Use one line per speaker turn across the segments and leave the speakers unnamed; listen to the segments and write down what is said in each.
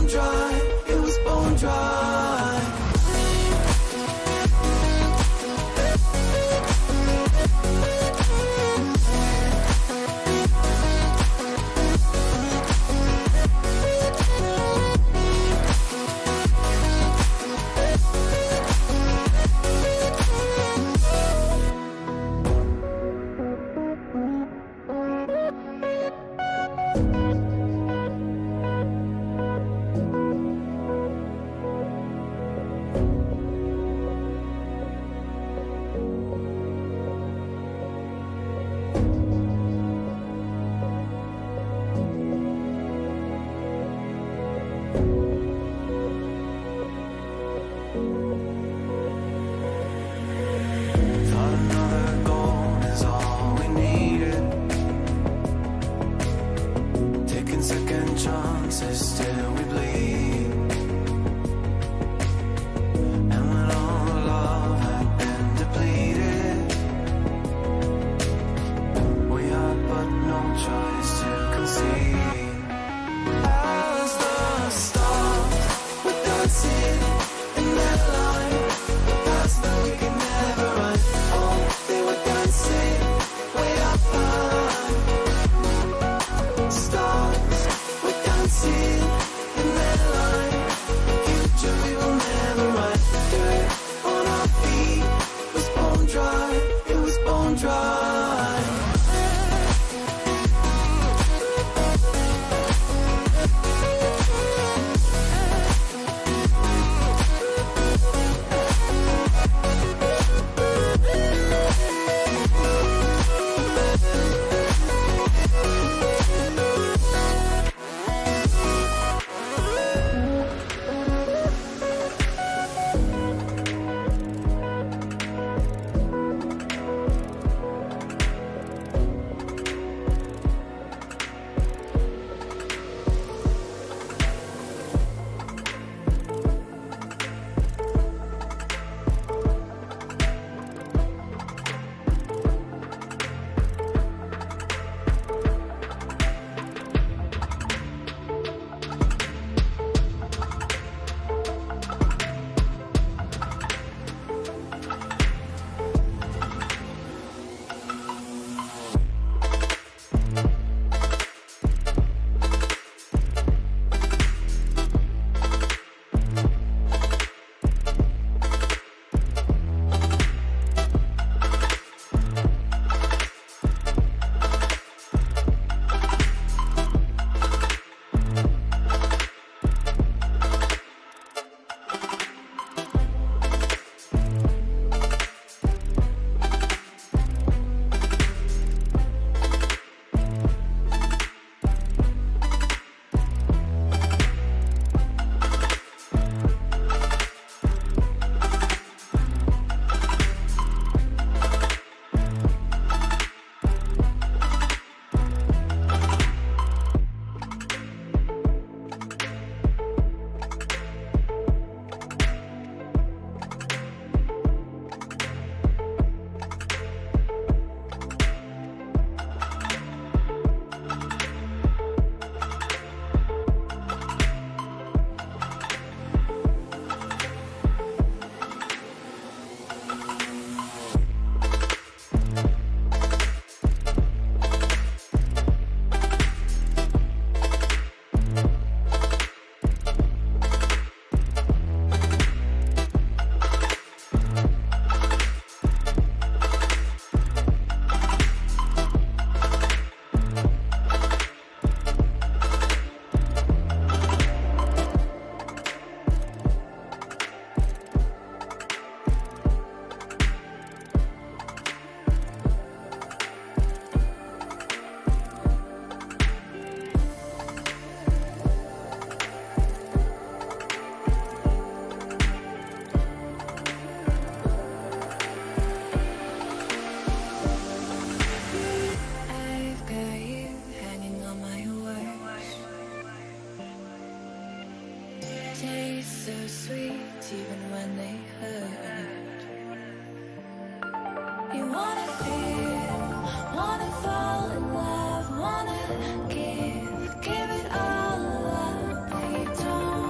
bone dry, it was bone dry.
Give it all up, but you don't.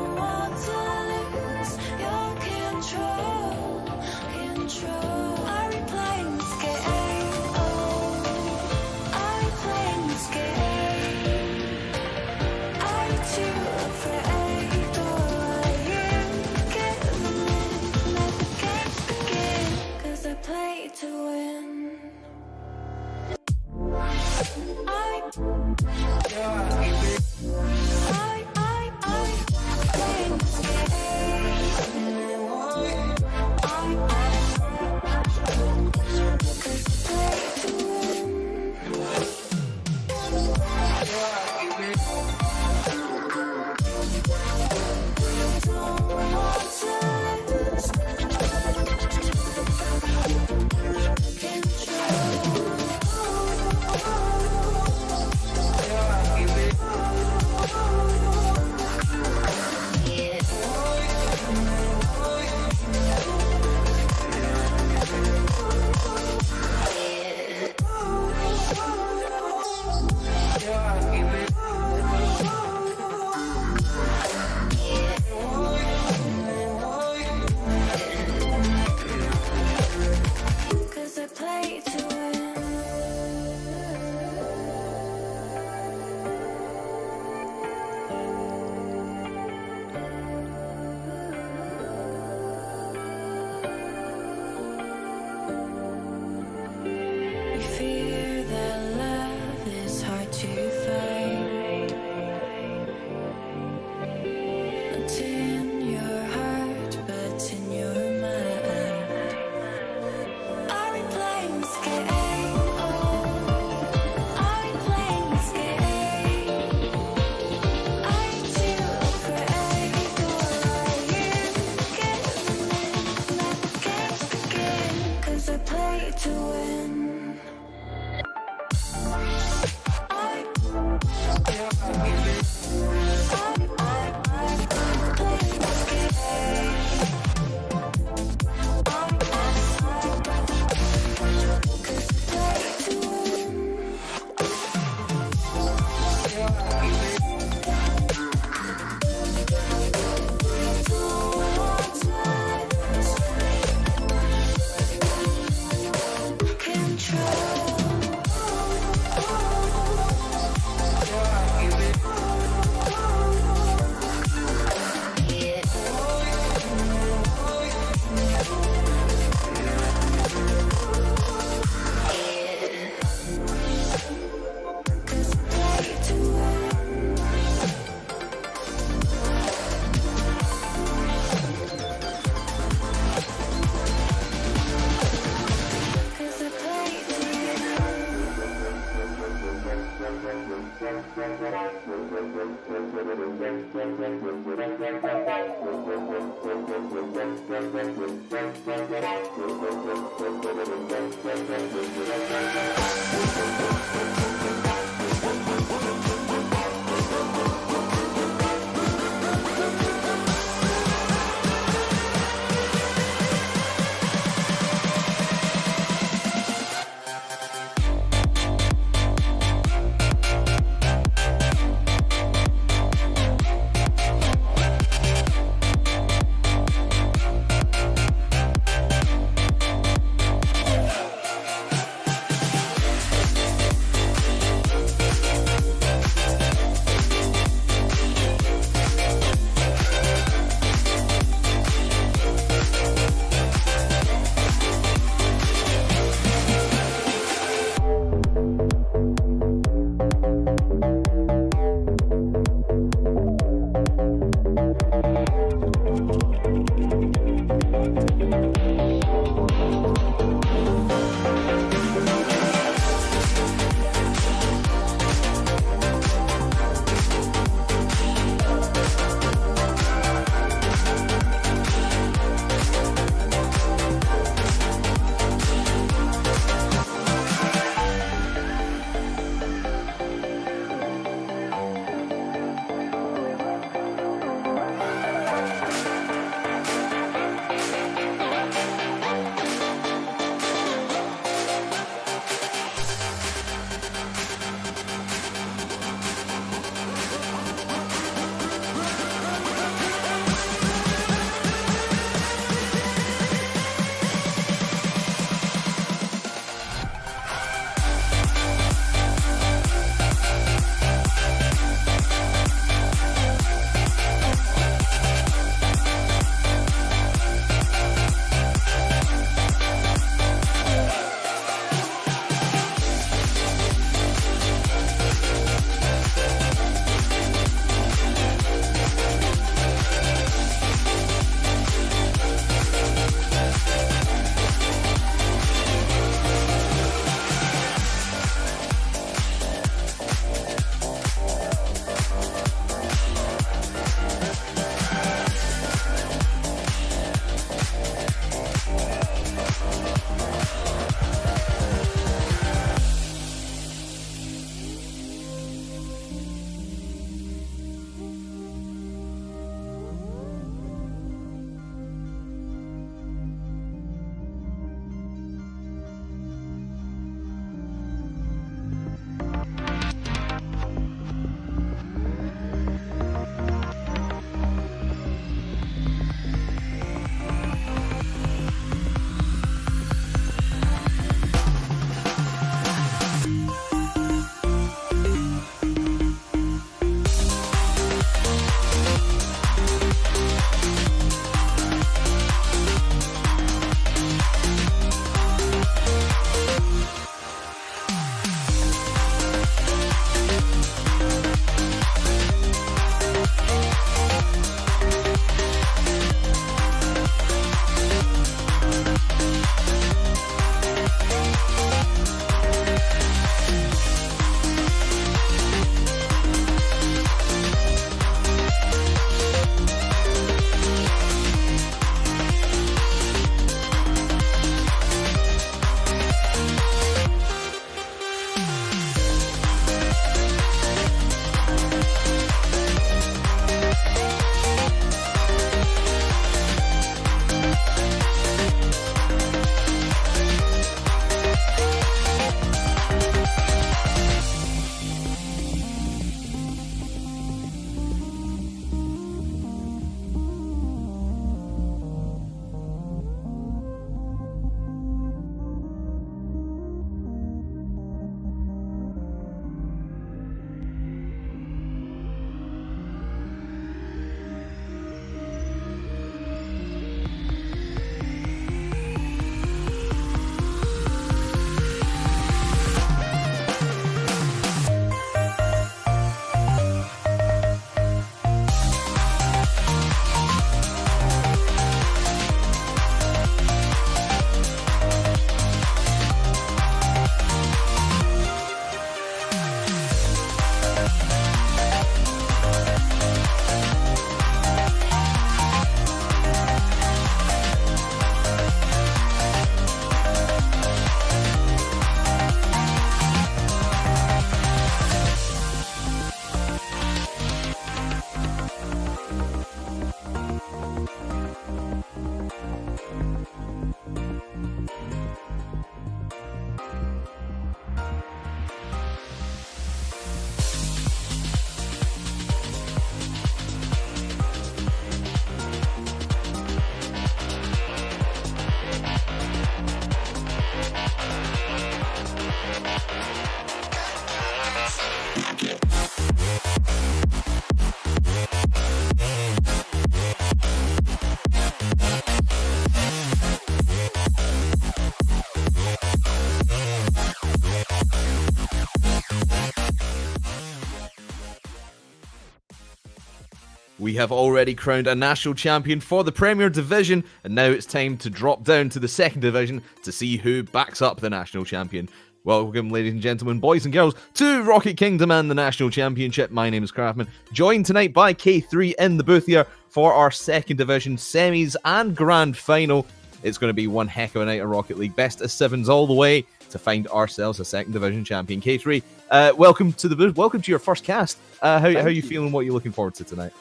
We have already crowned a national champion for the Premier Division, and now it's time to drop down to the second division to see who backs up the national champion. Welcome, ladies and gentlemen, boys and girls, to Rocket Kingdom and the National Championship. My name is Craftman, joined tonight by K3 in the booth here for our second division semis and grand final. It's going to be one heck of a night of Rocket League. Best of sevens all the way to find ourselves a second division champion. K3, welcome to the booth. Welcome to your first cast. How are you feeling? What are you looking forward to tonight?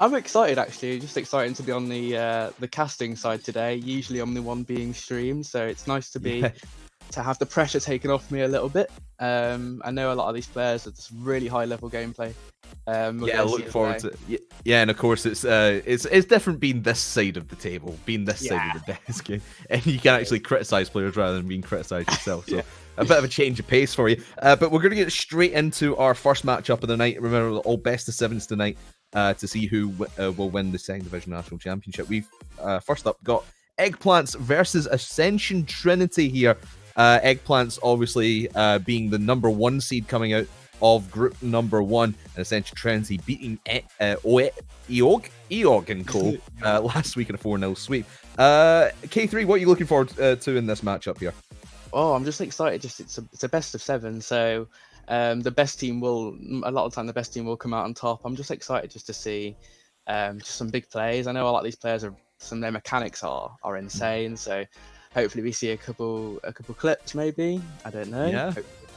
I'm excited, actually. Just excited to be on the casting side today. Usually I'm the one being streamed, so it's nice to be to have the pressure taken off me a little bit. I know a lot of these players are just really high level gameplay.
Yeah, looking forward to it. Yeah, and of course it's different being this side of the table, being this side of the desk, and you can actually criticize players rather than being criticized yourself. So a bit of a change of pace for you. But we're going to get straight into our first matchup of the night. Remember, all best of sevens tonight to see who will win the second division national championship. We've first up got Eggplants versus Ascension Trinity here. Eggplants obviously being the number 1 seed coming out of group number 1, and Ascension Trinity beating Eog and Co. Last week in a 4-0 sweep. K3, what are you looking forward to in this matchup here?
Oh, I'm just excited. It's a best of 7, so the best team will, a lot of the time, the best team will come out on top. I'm just excited just to see just some big plays. I know a lot of these players some of their mechanics are insane, so hopefully we see a couple clips, maybe. I don't know.
Yeah,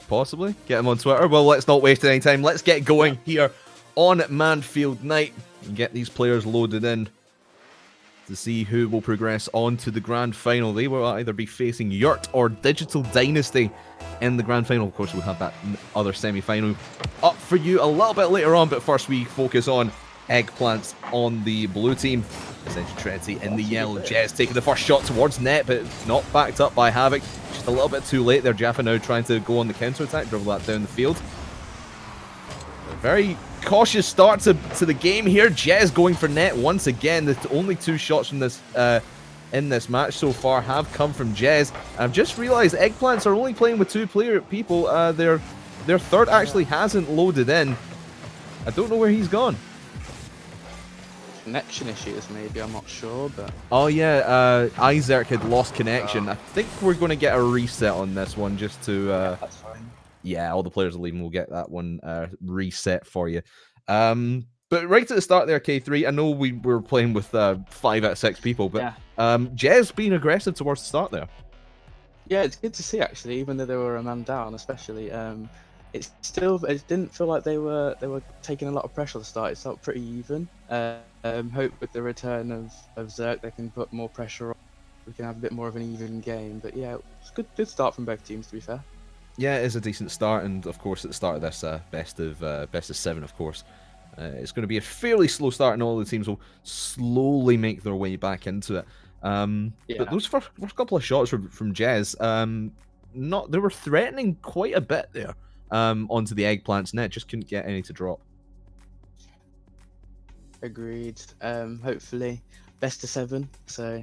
possibly. Get them on Twitter. Well, let's not waste any time. Let's get going here on Manfield Night and get these players loaded in to see who will progress on to the grand final. They will either be facing Yurt or Digital Dynasty in the grand final. Of course, we'll have that other semi-final up for you a little bit later on, but first we focus on Eggplants on the blue team. Ascension Trinity in the yellow. Jez taking the first shot towards net, but not backed up by Havoc. Just a little bit too late there. Jaffa now trying to go on the counter-attack, dribble that down the field. A very cautious start to the game here. Jez going for net once again. The only 2 shots from this in this match so far have come from Jez. I've just realized Eggplants are only playing with 2 people. Their third actually hasn't loaded in. I don't know where he's gone.
Connection issues, maybe, I'm not sure, but
oh yeah, Isaac had lost connection. I think we're going to get a reset on this one just to
that's fine.
Yeah, all the players are leaving. We'll get that one reset for you. But right at the start there, K3, I know we were playing with 5 out of 6 people, but Jez being aggressive towards the start there.
Yeah, it's good to see, actually, even though they were a man down, especially. It didn't feel like they were taking a lot of pressure at the start. It felt pretty even. Hope with the return of Zerk they can put more pressure on. We can have a bit more of an even game. But yeah, it's a good start from both teams, to be fair.
Yeah, it is a decent start, and of course at the start of this best of 7, of course, it's going to be a fairly slow start, and all the teams will slowly make their way back into it. But those first couple of shots from Jez, they were threatening quite a bit there. Onto the Eggplants net, just couldn't get any to drop.
Agreed. Hopefully best of 7, so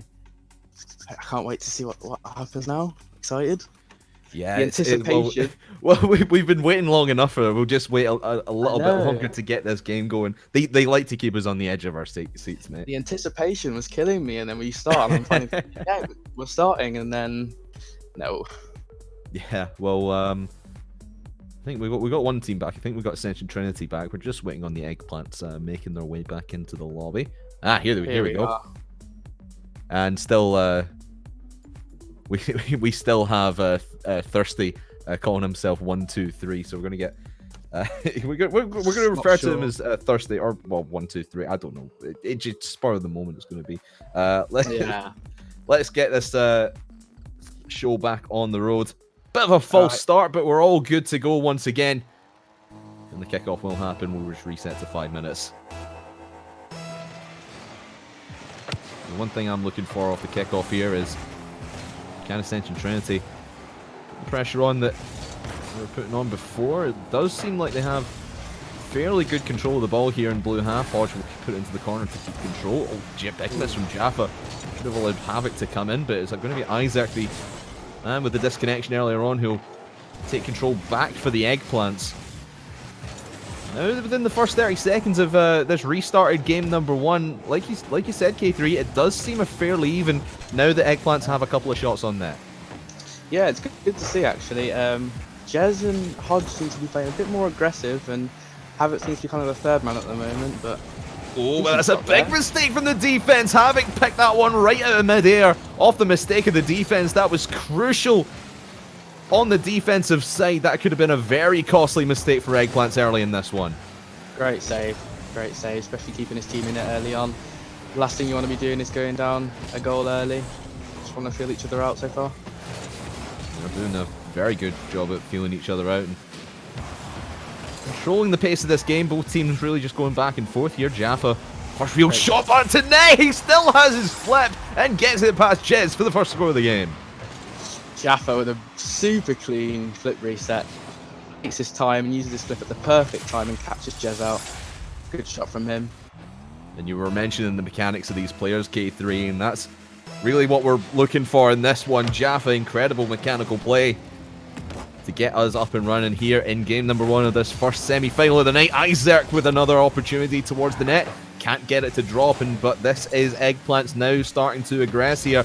I can't wait to see what happens now. Excited.
Yeah,
the anticipation.
Well, we've been waiting long enough for it. We'll just wait a little bit longer to get this game going. They like to keep us on the edge of our seats, mate.
The anticipation was killing me, and then we start, and I'm finding, yeah, we're starting, and then no.
Yeah, well, I think we got one team back. I think we got Ascension Trinity back. We're just waiting on the Eggplants making their way back into the lobby. Here we go.
Are.
And still, we still have Thirsty calling himself 123. So we're gonna get we're gonna refer to him as Thirsty, or well, 123. I don't know. It just spur of the moment. It's gonna be. Let's get this show back on the road. Bit of a false start, but we're all good to go once again. And the kickoff will happen. We'll just reset to 5 minutes. The one thing I'm looking for off the kickoff here is can Ascension Trinity put the pressure on that they were putting on before. It does seem like they have fairly good control of the ball here in blue half. Hodge will put it into the corner to keep control. Oh, big miss from Jaffa. Should have allowed Havoc to come in, but is it going to be Isaac, the man with the disconnection earlier on, who'll take control back for the Eggplants? Now, within the first 30 seconds of this restarted game number 1, like you said, K3, it does seem a fairly even now that Eggplants have a couple of shots on net.
Yeah, it's good to see actually. Jez and Hodge seem to be playing a bit more aggressive, and Havoc seems to be kind of the third man at the moment, but...
Oh, but that's a big mistake from the defense. Havoc picked that one right out of midair. Off the mistake of the defense, that was crucial on the defensive side. That could have been a very costly mistake for Eggplants early in this one.
Great save, especially keeping his team in it early on. The last thing you want to be doing is going down a goal early. Just want to feel each other out so far.
They're doing a very good job at feeling each other out and controlling the pace of this game. Both teams really just going back and forth here. Jaffa, first real shot onto net. He still has his flip and gets it past Jez for the first score of the game.
Jaffa with a super clean flip reset. Takes his time and uses his flip at the perfect time and catches Jez out. Good shot from him.
And you were mentioning the mechanics of these players, K3, and that's really what we're looking for in this one. Jaffa, incredible mechanical play to get us up and running here in game number 1 of this first semi-final of the night. Izerk with another opportunity towards the net. Can't get it to drop, but this is Eggplants now starting to aggress here.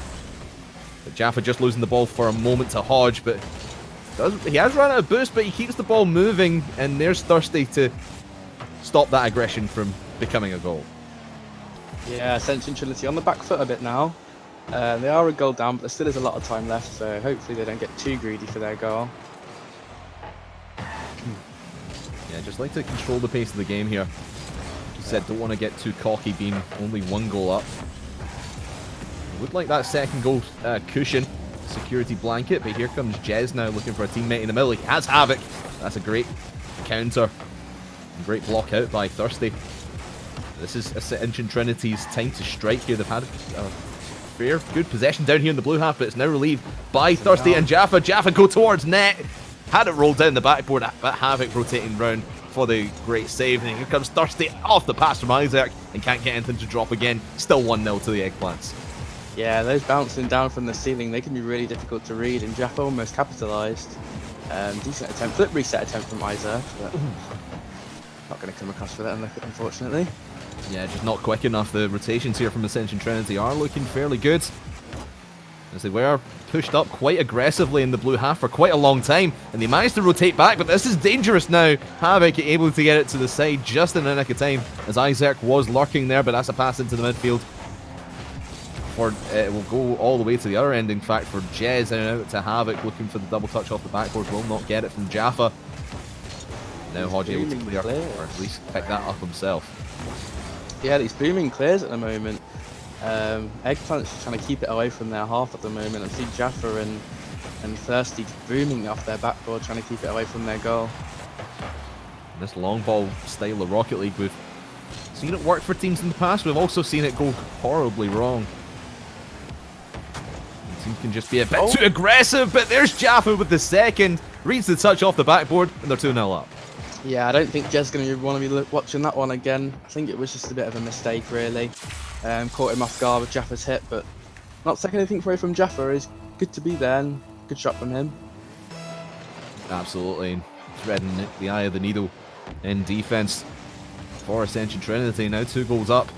But Jaffa just losing the ball for a moment to Hodge, but he has run out of boost, but he keeps the ball moving, and there's Thirsty to stop that aggression from becoming a goal.
Yeah, Ascension Trinity on the back foot a bit now. They are a goal down, but there still is a lot of time left, so hopefully they don't get too greedy for their goal.
Yeah, just like to control the pace of the game here. Like you said, don't want to get too cocky being only 1 goal up. Would like that second goal cushion, security blanket, but here comes Jez now looking for a teammate in the middle. He has Havoc. That's a great counter. Great block out by Thirsty. This is Ascension Trinity's time to strike here. They've had a fair, good possession down here in the blue half, but it's now relieved by Thirsty and Jaffa. Jaffa go towards net. Had it rolled down the backboard, but Havoc rotating round for the great save. And here comes Thirsty off the pass from Izerk and can't get anything to drop again. Still 1-0 to the Eggplants.
Yeah, those bouncing down from the ceiling, they can be really difficult to read, and Jaffa almost capitalised. Decent attempt, flip reset attempt from Izerk, but not going to come across with it, unfortunately.
Yeah, just not quick enough. The rotations here from Ascension Trinity are looking fairly good, as they were pushed up quite aggressively in the blue half for quite a long time, and they managed to rotate back, but this is dangerous now. Havoc able to get it to the side just in the nick of time, as Izerk was lurking there, but that's a pass into the midfield. It will go all the way to the other end, in fact, for Jez, and out to Havoc, looking for the double touch off the backboard. Will not get it from Jaffa. Now Hodge able to clear, or at least pick that up himself.
Yeah, these booming clears at the moment. Eggplant's trying to keep it away from their half at the moment. I see Jaffa and Thirsty booming off their backboard, trying to keep it away from their goal.
This long ball style of Rocket League, we've seen it work for teams in the past. We've also seen it go horribly wrong. The team can just be a bit too aggressive, but there's Jaffa with the second. Reads the touch off the backboard, and they're 2-0 up. Yeah,
I don't think Jez is going to want to be watching that one again. I think it was just a bit of a mistake, really. Caught him off guard with Jaffa's hit, but not taking anything away from Jaffa. Is good to be there, and good shot from him.
Absolutely, threading the eye of the needle in defense for Ascension Trinity. Now 2 goals up.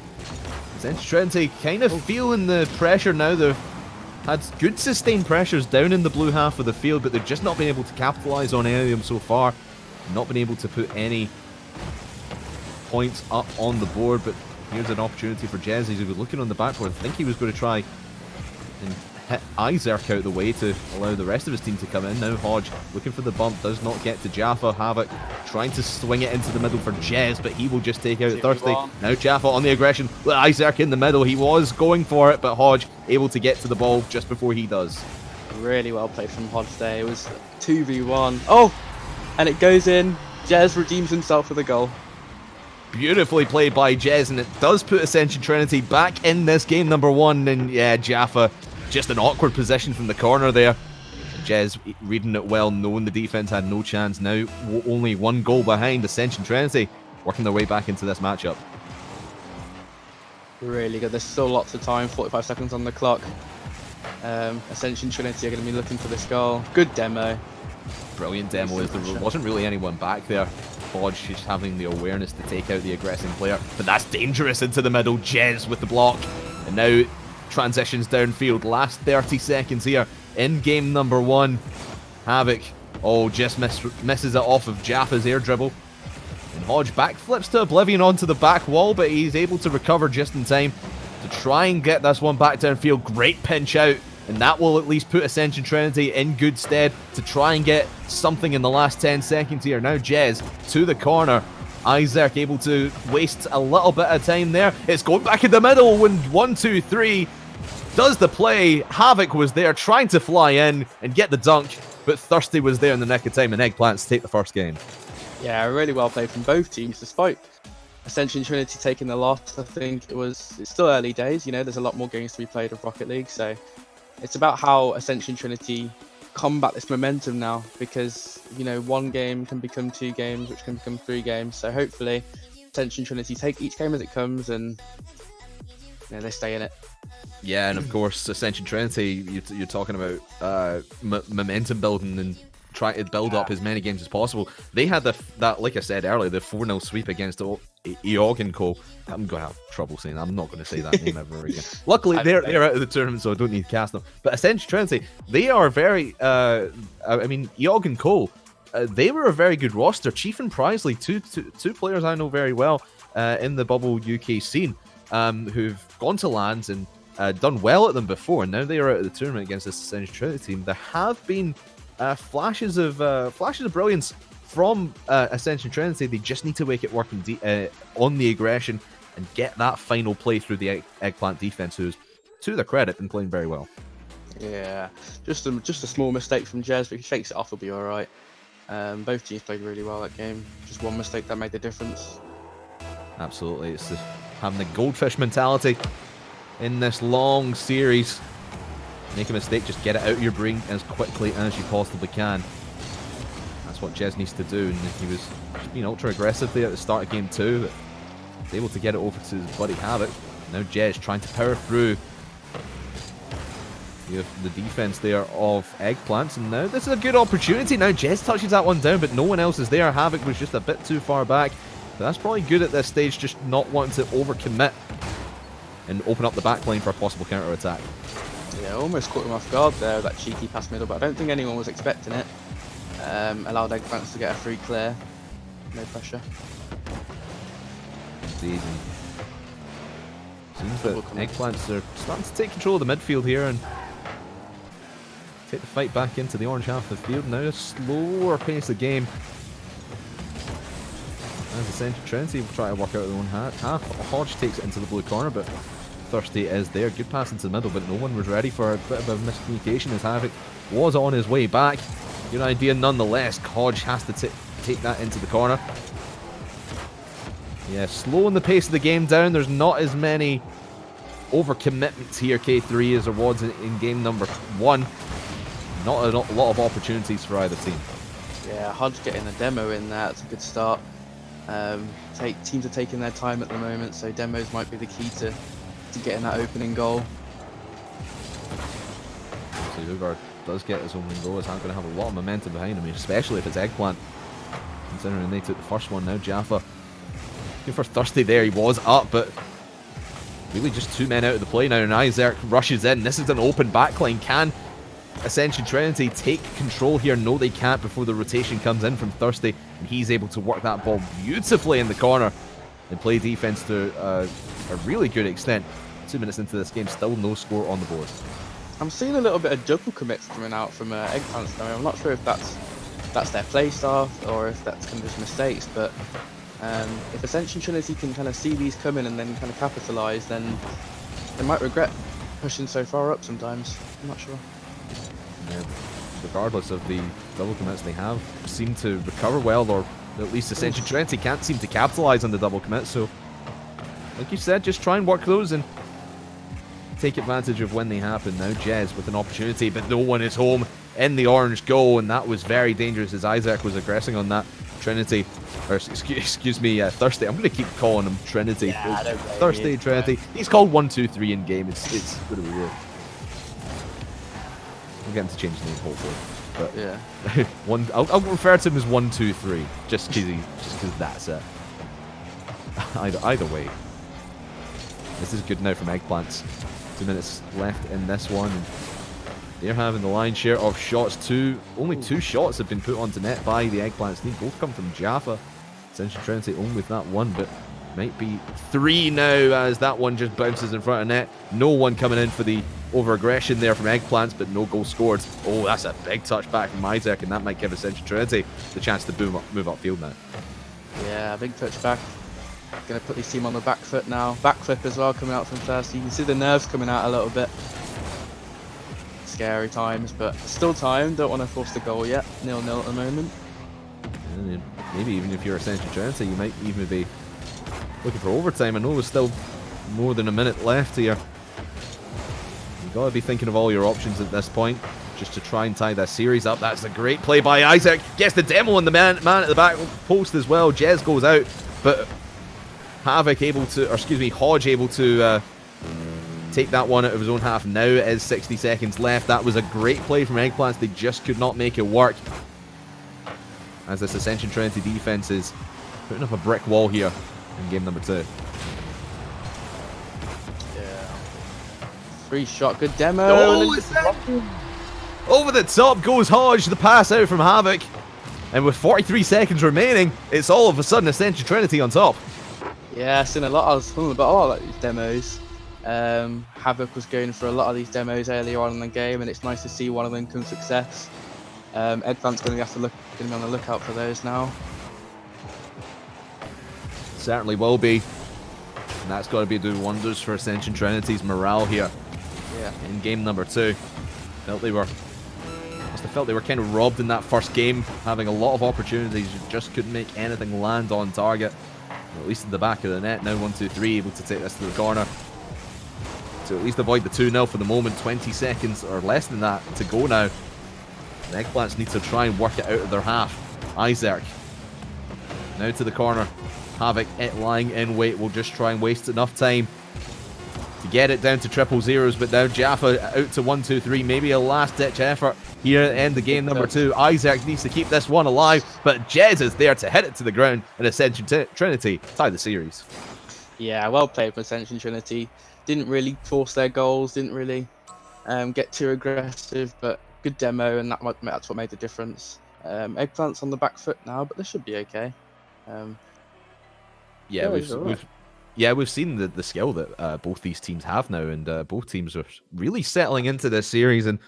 Ascension Trinity kind of feeling the pressure now. They've had good sustained pressures down in the blue half of the field, but they've just not been able to capitalise on any of them so far. Not been able to put any points up on the board, but here's an opportunity for Jez. He was looking on the backboard. I think he was going to try and hit Izerk out the way to allow the rest of his team to come in. Now Hodge looking for the bump, does not get to Jaffa. Havoc trying to swing it into the middle for Jez, but he will just take out Thirsty. Now Jaffa on the aggression with Izerk in the middle. He was going for it, but Hodge able to get to the ball just before he does.
Really well played from Hodge there. It was 2v1. Oh! And it goes in. Jez redeems himself with a goal.
Beautifully played by Jez, and it does put Ascension Trinity back in this game number 1. And yeah, Jaffa, just an awkward position from the corner there. Jez reading it well, knowing the defense had no chance. Now only 1 goal behind. Ascension Trinity working their way back into this matchup.
Really good. There's still lots of time. 45 seconds on the clock. Ascension Trinity are going to be looking for this goal. Good demo.
Brilliant demo. There wasn't really anyone back there. Hodge just having the awareness to take out the aggressing player. But that's dangerous into the middle. Jez with the block. And now transitions downfield. Last 30 seconds here in game number 1. Havoc, oh, just misses it off of Jaffa's air dribble. And Hodge backflips to Oblivion onto the back wall, but he's able to recover just in time to try and get this one back downfield. Great pinch out, and that will at least put Ascension Trinity in good stead to try and get something in the last 10 seconds here. Now Jez to the corner. Isaac able to waste a little bit of time there. It's going back in the middle when 1, 2, 3 does the play. Havoc was there trying to fly in and get the dunk, but Thirsty was there in the nick of time, and Eggplants take the first game.
Yeah, really well played from both teams, despite Ascension Trinity taking the loss. I think it's still early days, you know, there's a lot more games to be played of Rocket League, so it's about how Ascension Trinity combat this momentum now, because, you know, 1 game can become 2 games, which can become 3 games, so hopefully Ascension Trinity take each game as it comes and, you know, they stay in it.
Yeah, and of course, Ascension Trinity, you're talking about momentum building and trying to build up as many games as possible. They had that, like I said earlier, the 4-0 sweep against Eog & Co. I'm going to have trouble saying that. I'm not going to say that name ever again. Luckily, they're out of the tournament, so I don't need to cast them. But Ascension Trinity, they are very, I mean, Eog & Co., they were a very good roster. Chief and Prisley, two players I know very well in the Bubble UK scene, who've gone to LANs and done well at them before, and now they are out of the tournament against this Ascension Trinity team. There have been flashes of brilliance from Ascension Trinity. They just need to make it work on the aggression and get that final play through the Eggplant defense, who's, to their credit, been playing very well.
Yeah, just a small mistake from Jez, but if he shakes it off, he'll be all right. Both teams played really well that game. Just one mistake that made the difference.
Absolutely, it's having the goldfish mentality in this long series. Make a mistake, just get it out of your brain as quickly as you possibly can. That's what Jez needs to do, and he was being ultra aggressive there at the start of game 2, but was able to get it over to his buddy Havoc. Now Jez trying to power through. You have the defense there of Eggplants, and now this is a good opportunity. Now Jez touches that one down, but no one else is there. Havoc was just a bit too far back, but that's probably good at this stage, just not wanting to overcommit and open up the back line for a possible counter attack.
Yeah, almost caught him off guard there, that cheeky pass middle, but I don't think anyone was expecting it. Allowed Eggplants to get a free clear. No pressure.
Indeed. Seems that Eggplants are starting to take control of the midfield here and take the fight back into the orange half of the field. Now a slower pace of game. As Ascension Trinity will try to work out their own half. Hodge takes it into the blue corner, but Thirsty is there. Good pass into the middle, but no one was ready for a bit of a miscommunication as Havoc was on his way back. Good idea nonetheless. Hodge has to take that into the corner. Yeah, slowing the pace of the game down. There's not as many overcommitments here, K3, as there was in game number 1. Not a lot of opportunities for either team.
Yeah, Hodge getting a demo in there. That's a good start. Teams are taking their time at the moment, so demos might be the key to getting that opening goal.
So whoever does get his opening goal is going to have a lot of momentum behind him, especially if it's Eggplant, considering they took the first one. Now Jaffa looking for Thirsty there. He was up, but really just 2 men out of the play now, and Isaac rushes in. This is an open backline. Can Ascension Trinity take control here? No, they can't before the rotation comes in from Thirsty, and he's able to work that ball beautifully in the corner and play defense to a really good extent. 2 minutes into this game, still no score on the board.
I'm seeing a little bit of double commits coming out from Eggplants. I mean, I'm not sure if that's their play style or if that's kind of just mistakes, but if Ascension Trinity can kind of see these coming and then kind of capitalise, then they might regret pushing so far up sometimes. I'm not sure.
Yeah, regardless of the double commits they have, seem to recover well, or at least Ascension Trinity can't seem to capitalise on the double commit, so like you said, just try and work those and take advantage of when they happen. Now Jez with an opportunity, but no one is home in the orange goal, and that was very dangerous as Isaac was aggressing on that. Trinity, or excuse me, Thirsty. I'm going to keep calling him Trinity.
Yeah,
Thirsty, Trinity. He's called 1, 2, 3 in game. It's going to be weird. We'll get him to change the name, hopefully. But
Yeah.
I'll refer to him as 1, 2, 3, just because that's it. Either way, this is good now from Eggplants. 2 minutes left in this one. They're having the lion's share of shots. Only 2 shots have been put onto net by the Eggplants. They both come from Jaffa. Ascension Trinity only with that one, but might be 3 now as that one just bounces in front of net. No one coming in for the over-aggression there from Eggplants, but no goal scored. Oh, that's a big touchback from Isaac, and that might give Ascension Trinity the chance to move upfield now.
Yeah, big touchback. Going to put this team on the back foot now. Back flip as well coming out from first. You can see the nerves coming out a little bit. Scary times, but still time. Don't want to force the goal yet. 0-0 at the moment.
And maybe even if you're Ascension Trinity, you might even be looking for overtime. I know there's still more than a minute left here. You've got to be thinking of all your options at this point, just to try and tie that series up. That's a great play by Isaac. Gets the demo on the man at the back post as well. Jez goes out, but Havoc Hodge able to take that one out of his own half. Now it is 60 seconds left. That was a great play from Eggplants. They just could not make it work, as this Ascension Trinity defense is putting up a brick wall here in game number 2.
Yeah. 3 shot, good demo.
Over the top goes Hodge, the pass out from Havoc. And with 43 seconds remaining, it's all of a sudden Ascension Trinity on top.
Yeah, I've seen a lot. I was talking about a lot of these demos. Havoc was going for a lot of these demos earlier on in the game, and it's nice to see one of them come success. Eggplant's going to have to be on the lookout for those now.
Certainly will be. And that's got to be doing wonders for Ascension Trinity's morale here.
Yeah.
In game number 2. Must have felt they were kind of robbed in that first game, having a lot of opportunities, just couldn't make anything land on target. At least in the back of the net. Now 1, 2, 3 able to take this to the corner to at least avoid the 2-0 for the moment. 20 seconds or less than that to go now. The Eggplants need to try and work it out of their half. Isaac now to the corner. Havoc lying in wait will just try and waste enough time to get it down to 000s, but now Jaffa out to 1, 2, 3. Maybe a last-ditch effort here at the end of game number 2. Isaac needs to keep this one alive, but Jez is there to hit it to the ground, and Ascension Trinity tie the series.
Yeah, well played from Ascension Trinity. Didn't really force their goals, didn't really get too aggressive, but good demo, and that's what made the difference. Eggplant's on the back foot now, but this should be okay.
We've seen the skill that both these teams have now, and both teams are really settling into this series. And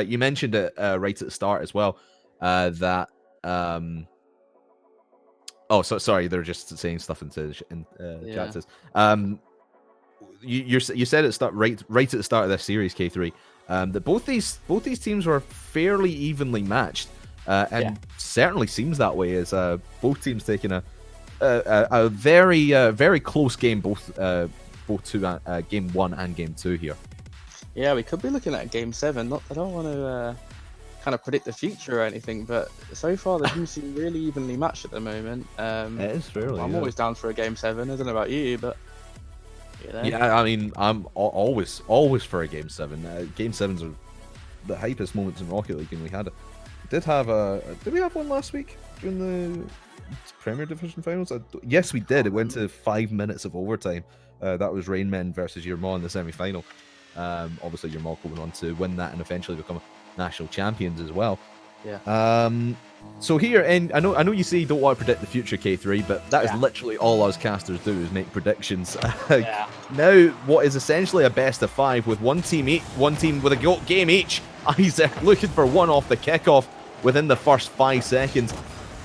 you mentioned it right at the start as well, that sorry, they're just saying stuff into chat. You said it right at the start of this series, K3, that both these teams were fairly evenly matched, and certainly seems that way, as both teams taking a very close game, both game 1 and game 2 here.
Yeah, we could be looking at game 7. I don't want to kind of predict the future or anything, but so far the teams seem really evenly matched at the moment.
It is fairly.
I'm always down for a game 7. I don't know about you, but you know.
Yeah, I mean, I'm always for a game 7. Game 7s are the hypest moments in Rocket League, and we did we have one last week during the Premier Division finals? Yes, we did. It went to 5 minutes of overtime. That was Rainmen versus Yermaw in the semi-final. Obviously, Yermaw going on to win that and eventually become national champions as well.
Yeah.
So here, and I know you say you don't want to predict the future, K3, but that is literally all us casters do, is make predictions. Now, what is essentially a best of 5 with one team with a game each. Isaac looking for one off the kickoff within the first 5 seconds.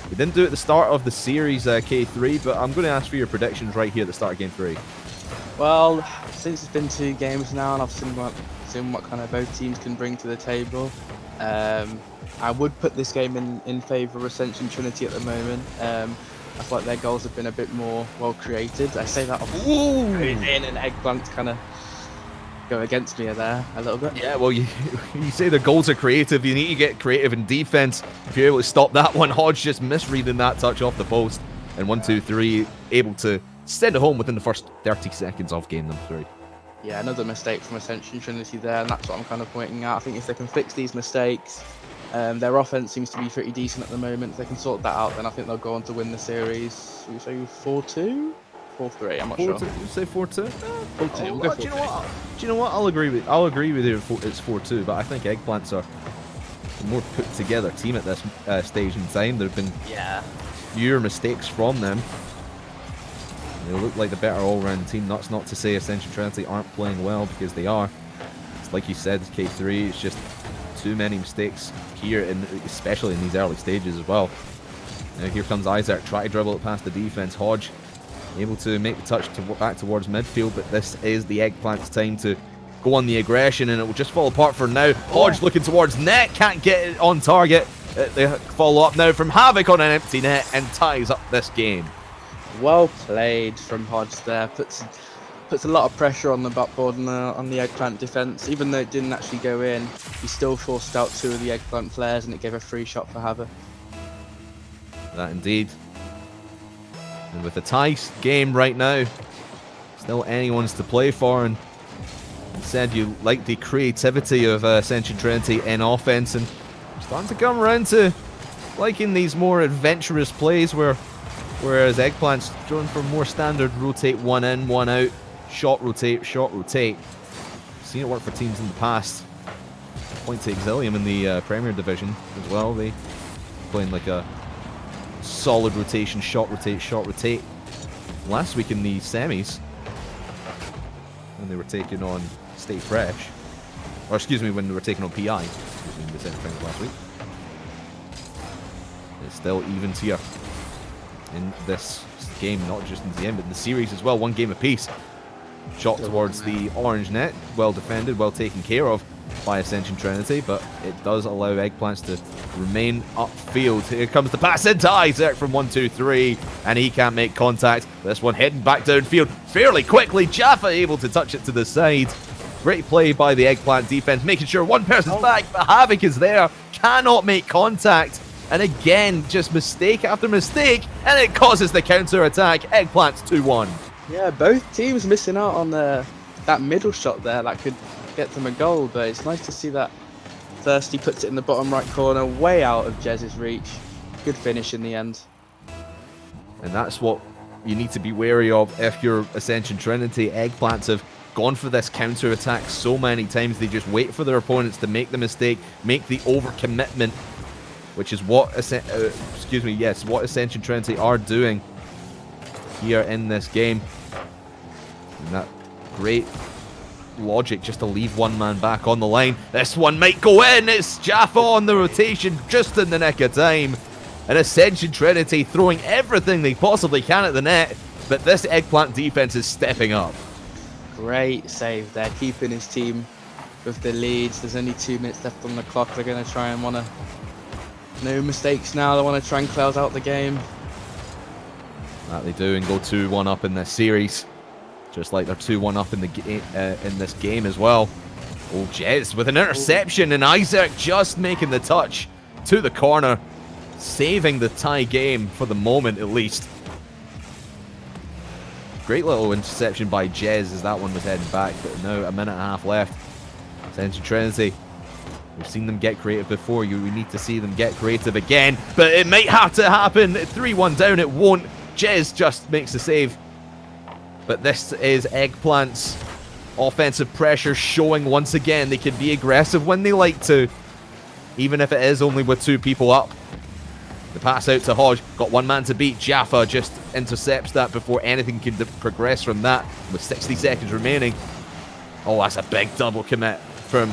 We didn't do it at the start of the series, K3, but I'm going to ask for your predictions right here at the start of game 3.
Well, since it's been 2 games now, and I've seen what kind of both teams can bring to the table, I would put this game in favour of Ascension Trinity at the moment. I feel like their goals have been a bit more well created. I say that in and Eggplant kind of go against me there a little bit.
Yeah, well, you say the goals are creative. You need to get creative in defense. If you're able to stop that one, Hodge just misreading that touch off the post, and 1, 2, 3 able to send it home within the first 30 seconds of game number 3.
Yeah, another mistake from Ascension Trinity there, and that's what I'm kind of pointing out. I think if they can fix these mistakes, Their offense seems to be pretty decent at the moment. If they can sort that out, then I think they'll go on to win the series. Should we say 4-2? 4-3, I'm not sure.
4-2? You say 4-2?
4-2, we'll go 4-3.
Do you know what? I'll agree with you. It's 4-2, but I think Eggplants are a more put together team at this stage in time. There have been fewer mistakes from them. They look like the better all-round team. That's not to say Ascension Trinity aren't playing well, because they are. It's like you said, K3. It's just too many mistakes here, especially in these early stages as well. Now here comes Isaac, try to dribble it past the defense. Hodge able to make the touch back towards midfield, but this is the Eggplant's time to go on the aggression, and it will just fall apart for now. Hodge looking towards net, can't get it on target. They follow up now from Havoc on an empty net and ties up this game.
Well played from Hodge there. Puts a lot of pressure on the backboard and on the Eggplant defense. Even though it didn't actually go in, he still forced out 2 of the Eggplant players, and it gave a free shot for Havoc.
That indeed. And with a tie game right now, still anyone's to play for. And you said you like the creativity of Ascension Trinity in offense, and starting to come around to liking these more adventurous plays whereas Eggplant's going for more standard rotate, one in, one out, shot rotate, shot rotate. Seen it work for teams in the past. Point to Exilium in the Premier Division as well. They playing like a solid rotation, shot rotate, shot rotate. Last week in the semis, when they were taking on Stay Fresh, or excuse me, when they were taking on PI, in the semi-finals last week. It's still evens here in this game, not just in the end, but in the series as well. One game apiece. Shot towards the orange net, well defended, well taken care of by Ascension Trinity, but it does allow Eggplants to remain upfield. Here comes the pass into Isaac from 1-2-3, and he can't make contact. This one heading back downfield fairly quickly. Jaffa able to touch it to the side. Great play by the Eggplant defense, making sure one person's back, but Havoc is there, cannot make contact. And again, just mistake after mistake, and it causes the counter-attack. Eggplants 2-1.
Yeah, both teams missing out on that middle shot there that could get them a goal, but it's nice to see that Thirsty puts it in the bottom right corner, way out of Jez's reach. Good finish in the end.
And that's what you need to be wary of if you're Ascension Trinity. Eggplants have gone for this counter-attack so many times, they just wait for their opponents to make the mistake, make the overcommitment, which is what what Ascension Trinity are doing here in this game. And that great logic just to leave one man back on the line. This one might go in. It's Jaffa on the rotation just in the nick of time. And Ascension Trinity throwing everything they possibly can at the net, but this Eggplant defense is stepping up.
Great save there, keeping his team with the leads. There's only 2 minutes left on the clock. They're going to try and no mistakes now. They want to try and close out the game.
That they do, and go 2-1 up in this series, just like they're 2-1 up in this game as well. Oh, Jez with an interception, and Isaac just making the touch to the corner, saving the tie game for the moment at least. Great little interception by Jez as that one was heading back, but now a minute and a half left. Ascension Trinity, we've seen them get creative before. We need to see them get creative again, but it might have to happen. 3-1 down, it won't. Jez just makes the save. But this is Eggplant's offensive pressure showing once again. They can be aggressive when they like to, even if it is only with 2 people up. The pass out to Hodge, got 1 man to beat. Jaffa just intercepts that before anything can progress from that, with 60 seconds remaining. Oh, that's a big double commit from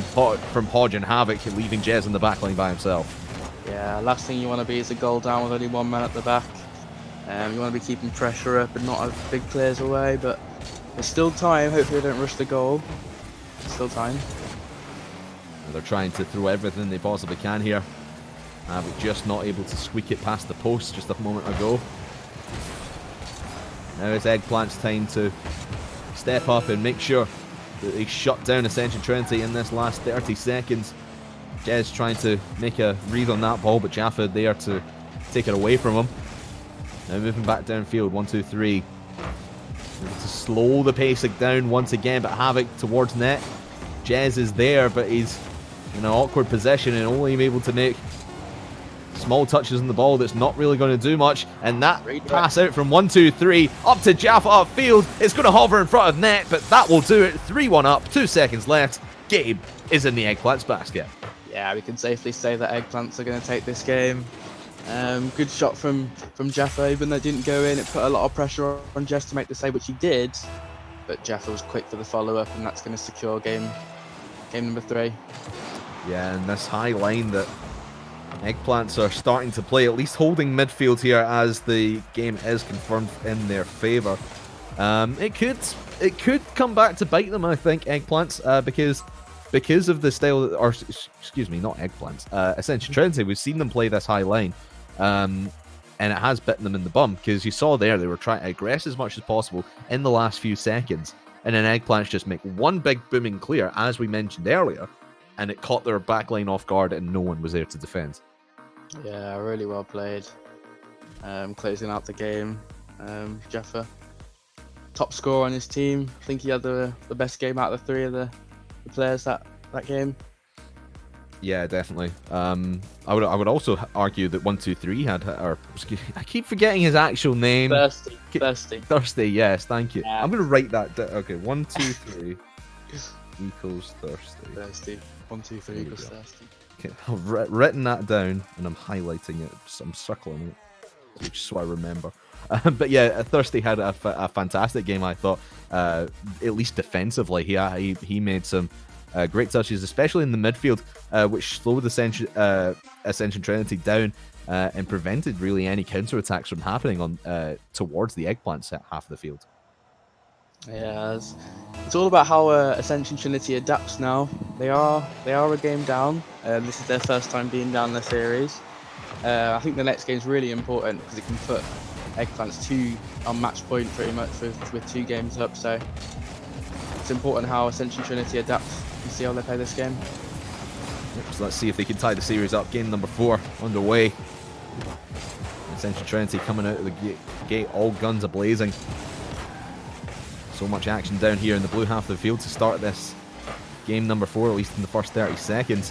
Hodge and Havoc, leaving Jez in the backline by himself.
Yeah, last thing you want to be is a goal down with only 1 man at the back. You want to be keeping pressure up and not have big players away, but there's still time. Hopefully they don't rush the goal. There's still time.
And they're trying to throw everything they possibly can here. Havoc just not able to squeak it past the post just a moment ago. Now it's Eggplant's time to step up and make sure that they shut down Ascension Trinity in this last 30 seconds. Jez trying to make a read on that ball, but Jaffa there to take it away from him. Now moving back downfield, 1-2-3. To slow the pace down once again, but Havoc towards net. Jez is there, but he's in an awkward position and only able to make small touches on the ball that's not really going to do much. And that pass out from 1-2-3 up to Jaffa upfield. It's going to hover in front of net, but that will do it. 3-1 up, 2 seconds left. Game is in the Eggplants basket.
Yeah, we can safely say that Eggplants are going to take this game. Good shot from Jaffa, even though it didn't go in. It put a lot of pressure on Jess to make the save, which he did. But Jaffa was quick for the follow-up, and that's going to secure game number 3.
Yeah, and this high line that Eggplants are starting to play, at least holding midfield here as the game is confirmed in their favour. It could come back to bite them, I think, Eggplants, because of the style, or excuse me, not Eggplants, Ascension Trinity. We've seen them play this high line, and it has bitten them in the bum, because you saw there they were trying to aggress as much as possible in the last few seconds, and then Eggplants just make one big booming clear, as we mentioned earlier, and it caught their backline off guard and no one was there to defend.
Yeah, really well played. Closing out the game, Jaffa, top scorer on his team. I think he had the best game out of the 3 of the players that game.
Yeah, definitely. I would also argue that 1-2-3 had, or excuse, I keep forgetting his actual name. Thirsty. Yes, thank you. Yeah. I'm gonna write that down. Okay, 1-2-3 equals thirsty.
1-2-3 equals thirsty.
Okay, I've written that down and I'm highlighting it. I'm circling it, which is so I remember. But yeah, Thirsty had a fantastic game, I thought. At least defensively, he made some great touches, especially in the midfield, which slowed Ascension Trinity down and prevented really any counter-attacks from happening on towards the Eggplants at half of the field.
Yeah, it's all about how Ascension Trinity adapts now. They are a game down. This is their first time being down in the series. I think the next game is really important because it can put Eggplants on match point pretty much with 2 games up. So it's important how Ascension Trinity adapts and see how they play this game.
Yep, so let's see if they can tie the series up. Game number 4 underway. Ascension Trinity coming out of the gate, all guns a-blazing. So much action down here in the blue half of the field to start this game number 4, at least in the first 30 seconds.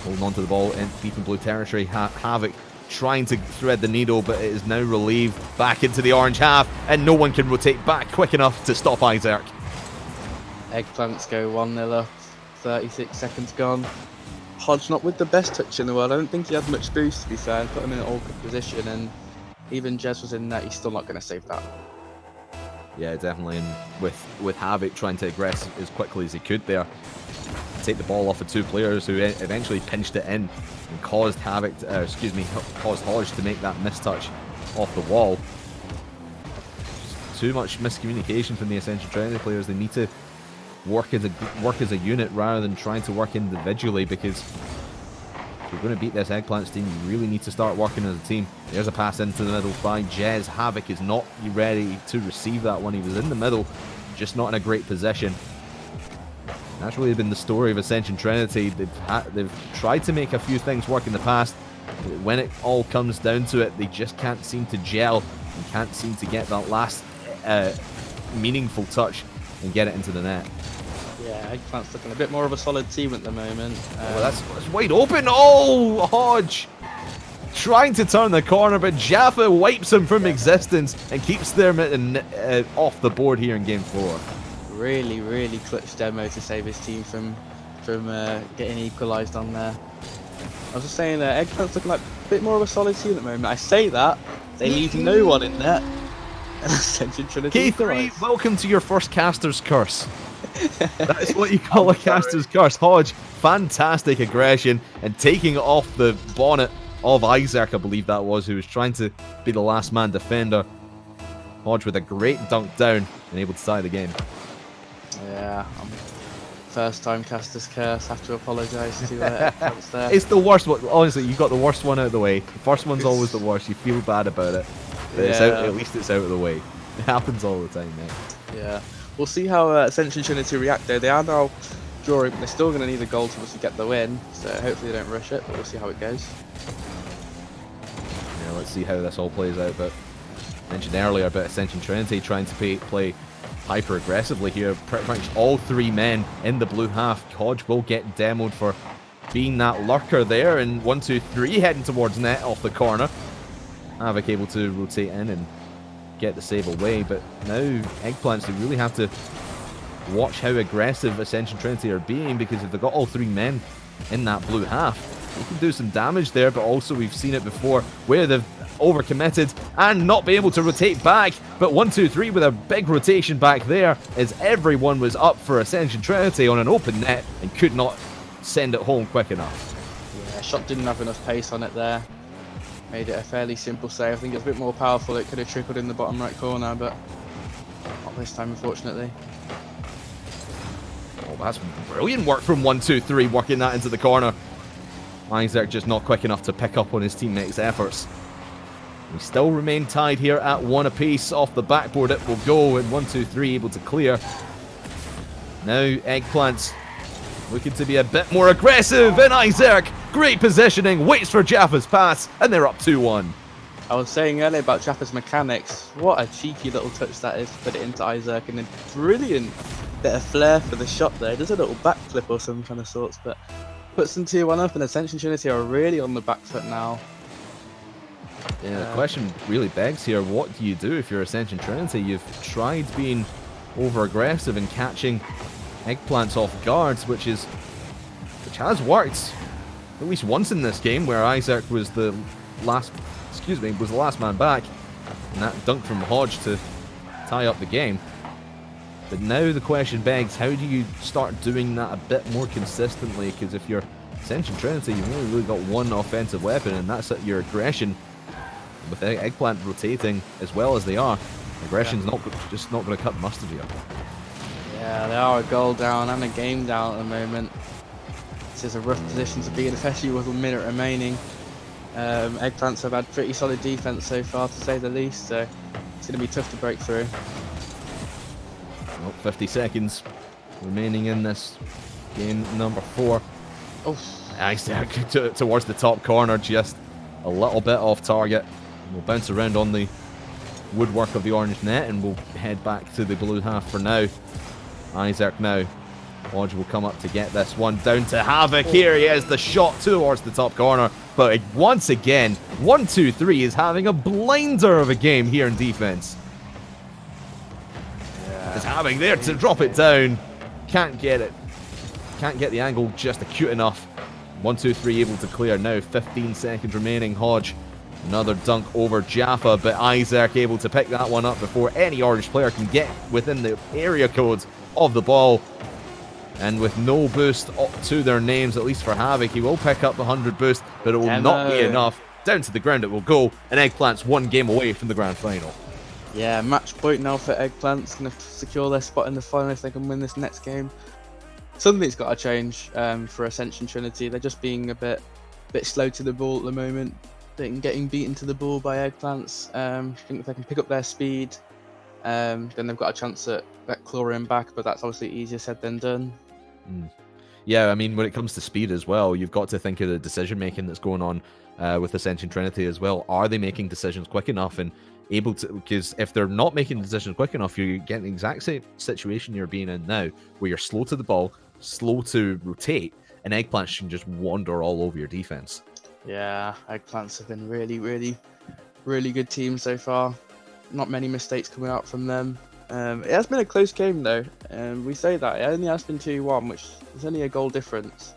Holding on to the ball in deep in blue territory. Havoc trying to thread the needle, but it is now relieved back into the orange half, and no one can rotate back quick enough to stop Isaac.
Eggplants go 1-0 up, 36 seconds gone. Hodge not with the best touch in the world. I don't think he had much boost, to be fair, and put him in an awkward position, and even Jez was in there, he's still not going to save that.
Yeah, definitely, and with Havoc trying to aggress as quickly as he could there, take the ball off of 2 players who eventually pinched it in and caused Havoc, caused Hodge to make that mistouch off the wall. Just too much miscommunication from the Ascension Trinity players. They need to work as a unit rather than trying to work individually, because if you're going to beat this Eggplants team, you really need to start working as a team. There's a pass into the middle by Jez. Havoc is not ready to receive that one. He was in the middle, just not in a great position. That's really been the story of Ascension Trinity. They've tried to make a few things work in the past, but when it all comes down to it, they just can't seem to gel and can't seem to get that last meaningful touch and get it into the net.
Yeah, Eggplants looking a bit more of a solid team at the moment.
That's wide open. Oh, Hodge trying to turn the corner, but Jaffa wipes him from existence and keeps them off the board here in game 4.
Really, really clutch demo to save his team from getting equalised on there. I was just saying that Eggplants looking like a bit more of a solid team at the moment. I say that, they leave no one in there. Ascension Trinity.
K3, welcome to your first caster's curse. That is what you call a caster's curse. Hodge, fantastic aggression and taking off the bonnet of Isaac, I believe that was, who was trying to be the last man defender. Hodge with a great dunk down and able to tie the game.
Yeah, first time caster's curse. Have to apologise to Eggplants there.
It's the worst one. Honestly, you got the worst one out of the way. The first one's always the worst. You feel bad about it. But it's out, at least it's out of the way. It happens all the time, mate.
Yeah. We'll see how Ascension Trinity react though. They are now drawing, but they're still going to need a goal to obviously get the win. So hopefully they don't rush it, but we'll see how it goes.
Yeah, let's see how this all plays out. But mentioned earlier about Ascension Trinity trying to play hyper aggressively here. Pretty much all 3 men in the blue half. Hodge will get demoed for being that lurker there, and 1, 2, 3 heading towards net off the corner. Havoc able to rotate in and get the save away, but now Eggplants, they really have to watch how aggressive Ascension Trinity are being, because if they've got all 3 men in that blue half, they can do some damage there, but also we've seen it before where they've overcommitted and not be able to rotate back. But 1, 2, 3 with a big rotation back there, as everyone was up for Ascension Trinity on an open net and could not send it home quick enough.
Yeah, shot didn't have enough pace on it there. Made it a fairly simple save. I think it was a bit more powerful. It could have trickled in the bottom right corner, but not this time, unfortunately.
Oh, that's brilliant work from 1, 2, 3, working that into the corner. Isaac just not quick enough to pick up on his teammates' efforts. We still remain tied here at 1 apiece. Off the backboard it will go, and 1, 2, 3 able to clear. Now Eggplants looking to be a bit more aggressive, and Isaac, great positioning, waits for Jaffa's pass, and they're up 2-1.
I was saying earlier about Jaffa's mechanics. What a cheeky little touch that is to put it into Isaac, and a brilliant bit of flair for the shot there. Does a little backflip or some kind of sorts, but puts them 2-1 up, and Ascension Trinity are really on the back foot now.
Yeah, the question really begs here, what do you do if you're Ascension Trinity? You've tried being over-aggressive and catching Eggplants off guards, which has worked at least once in this game, where Isaac was the last man back, and that dunk from Hodge to tie up the game. But now the question begs, how do you start doing that a bit more consistently? Because if you're Ascension Trinity, you've only really got one offensive weapon, and that's your aggression. With Eggplant rotating as well as they are, aggression's just not going to cut the mustard here.
Yeah, they are a goal down and a game down at the moment. This is a rough position to be in, especially with a minute remaining. Eggplants have had pretty solid defense so far, to say the least, so it's going to be tough to break through.
Well, 50 seconds remaining in this game number 4.
Oh,
Isaac towards the top corner, just a little bit off target. We'll bounce around on the woodwork of the orange net, and we'll head back to the blue half for now. Isaac now. Hodge will come up to get this one down to Havoc. Here he is, the shot towards the top corner. But once again, 1, 2, 3 is having a blinder of a game here in defense. It's Havoc there to drop it down. Can't get it. Can't get the angle just acute enough. 1, 2, 3 able to clear now. 15 seconds remaining. Hodge. Another dunk over Jaffa, but Isaac able to pick that one up before any orange player can get within the area code of the ball. And with no boost to their names, at least for Havoc, he will pick up the 100 boost, but it will not be enough. Down to the ground it will go, and Eggplants 1 game away from the grand final.
yeah, match point now for Eggplants. Going to secure their spot in the final if they can win this next game. Something's got to change for Ascension Trinity. They're just being a bit slow to the ball at the moment. Getting beaten to the ball by Eggplants. I think if they can pick up their speed, then they've got a chance at clawing back, but that's obviously easier said than done.
Yeah, I mean, when it comes to speed as well, you've got to think of the decision-making that's going on with Ascension Trinity as well. Are they making decisions quick enough and able to... Because if they're not making decisions quick enough, you're getting the exact same situation you're being in now, where you're slow to the ball, slow to rotate, and Eggplants can just wander all over your defense.
Yeah, Eggplants have been really good team so far. Not many mistakes coming out from them. It has been a close game though. We say that it only has been 2-1, which is only a goal difference.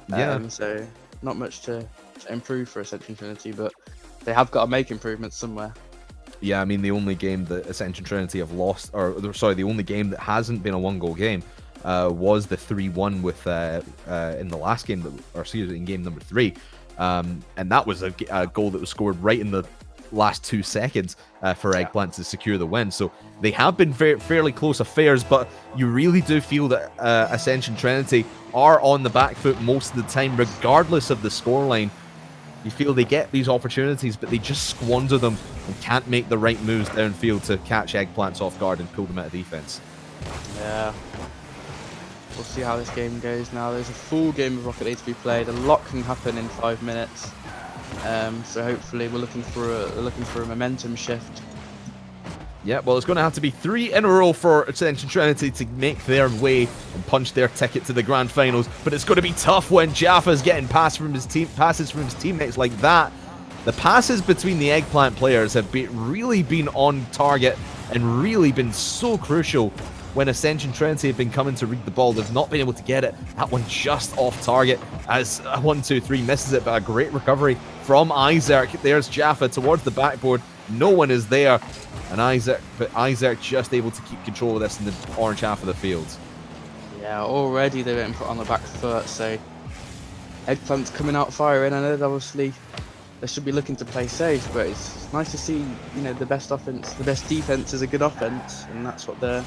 Yeah.
So not much to improve for Ascension Trinity, but they have got to make improvements somewhere.
Yeah, I mean, the only game that Ascension Trinity have lost, or sorry, the only game that hasn't been a 1-goal game was the 3-1 with in the last game, in game number 3. And that was a goal that was scored right in the last 2 seconds for Eggplant to secure the win. So they have been fairly close affairs, but you really do feel that Ascension Trinity are on the back foot most of the time, regardless of the scoreline. You feel they get these opportunities, but they just squander them and can't make the right moves downfield to catch Eggplants off guard and pull them out of defense.
Yeah. We'll see how this game goes now. There's a full game of Rocket League to be played. A lot can happen in 5 minutes. So hopefully we're looking for a momentum shift.
Yeah, well, it's going to have to be 3 in a row for Ascension Trinity to make their way and punch their ticket to the grand finals. But it's going to be tough when Jaffa's getting passes from his teammates like that. The passes between the Eggplant players have really been on target and really been so crucial when Ascension Trinity have been coming to read the ball. They've not been able to get it. That one just off target as 1-2-3 misses it, but a great recovery from Isaac. There's Jaffa towards the backboard. No one is there. And Isaac just able to keep control of this in the orange half of the field.
Yeah, already they've been put on the back foot, so Eggplant's coming out firing. I know that obviously they should be looking to play safe, but it's nice to see, you know, the best defense is a good offense, and that's what they're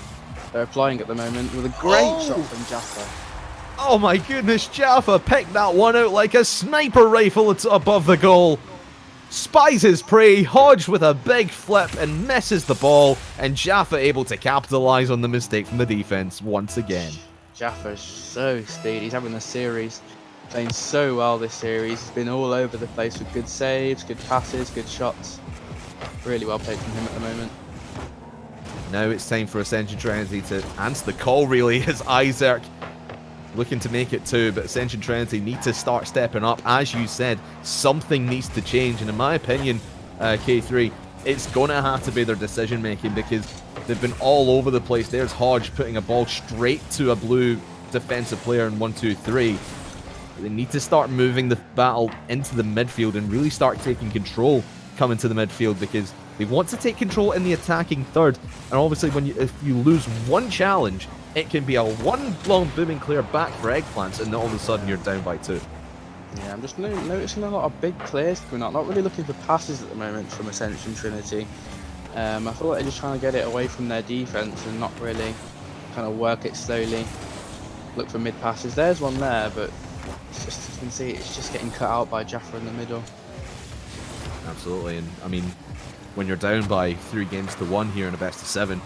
applying at the moment with a great shot from Jaffa.
Oh my goodness, Jaffa picked that one out like a sniper rifle above the goal. Spies his prey, Hodge with a big flip and misses the ball, and Jaffa able to capitalize on the mistake from the defense once again.
Jaffa's so speedy. He's having a series, playing so well this series. He's been all over the place with good saves, good passes, good shots. Really well played from him at the moment.
Now it's time for Ascension Trinity to answer the call, really, as Isaac looking to make it 2, but Ascension Trinity need to start stepping up. As you said, something needs to change, and in my opinion, K3, it's going to have to be their decision making, because they've been all over the place. There's Hodge putting a ball straight to a blue defensive player in 1-2-3. They need to start moving the battle into the midfield and really start taking control coming to the midfield, because they want to take control in the attacking third. And obviously, if you lose one challenge, it can be a one long booming clear back for Eggplants, and all of a sudden you're down by 2.
Yeah, I'm just noticing a lot of big clears coming out. Not really looking for passes at the moment from Ascension Trinity. I feel like they're just trying to get it away from their defense and not really kind of work it slowly. Look for mid passes. There's one there, but it's just, you can see it's just getting cut out by Jaffa in the middle.
Absolutely, and I mean, when you're down by 3 games to 1 here in a best of 7,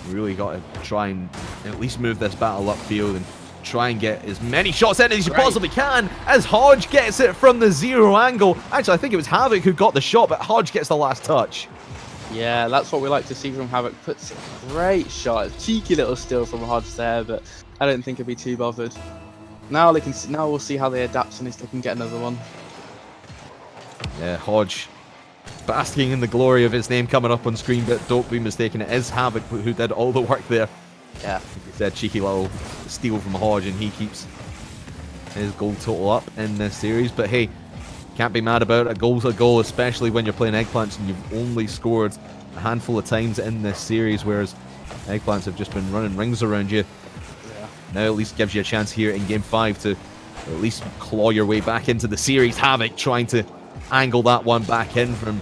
you really got to try and at least move this battle upfield and try and get as many shots in as you possibly can, as Hodge gets it from the 0 angle. Actually, I think it was Havoc who got the shot, but Hodge gets the last touch.
Yeah, that's what we like to see from Havoc. Puts a great shot, cheeky little steal from Hodge there, but I don't think he'll be too bothered. Now we'll see how they adapt and if they can get another one.
Yeah, Hodge basking in the glory of his name coming up on screen, but don't be mistaken, it is Havoc who did all the work there.
Yeah.
Like you said, cheeky little steal from Hodge, and he keeps his goal total up in this series. But hey, can't be mad about it. A goal's a goal, especially when you're playing Eggplants and you've only scored a handful of times in this series, whereas Eggplants have just been running rings around you.
Yeah.
Now at least gives you a chance here in Game 5 to at least claw your way back into the series. Havoc trying to angle that one back in from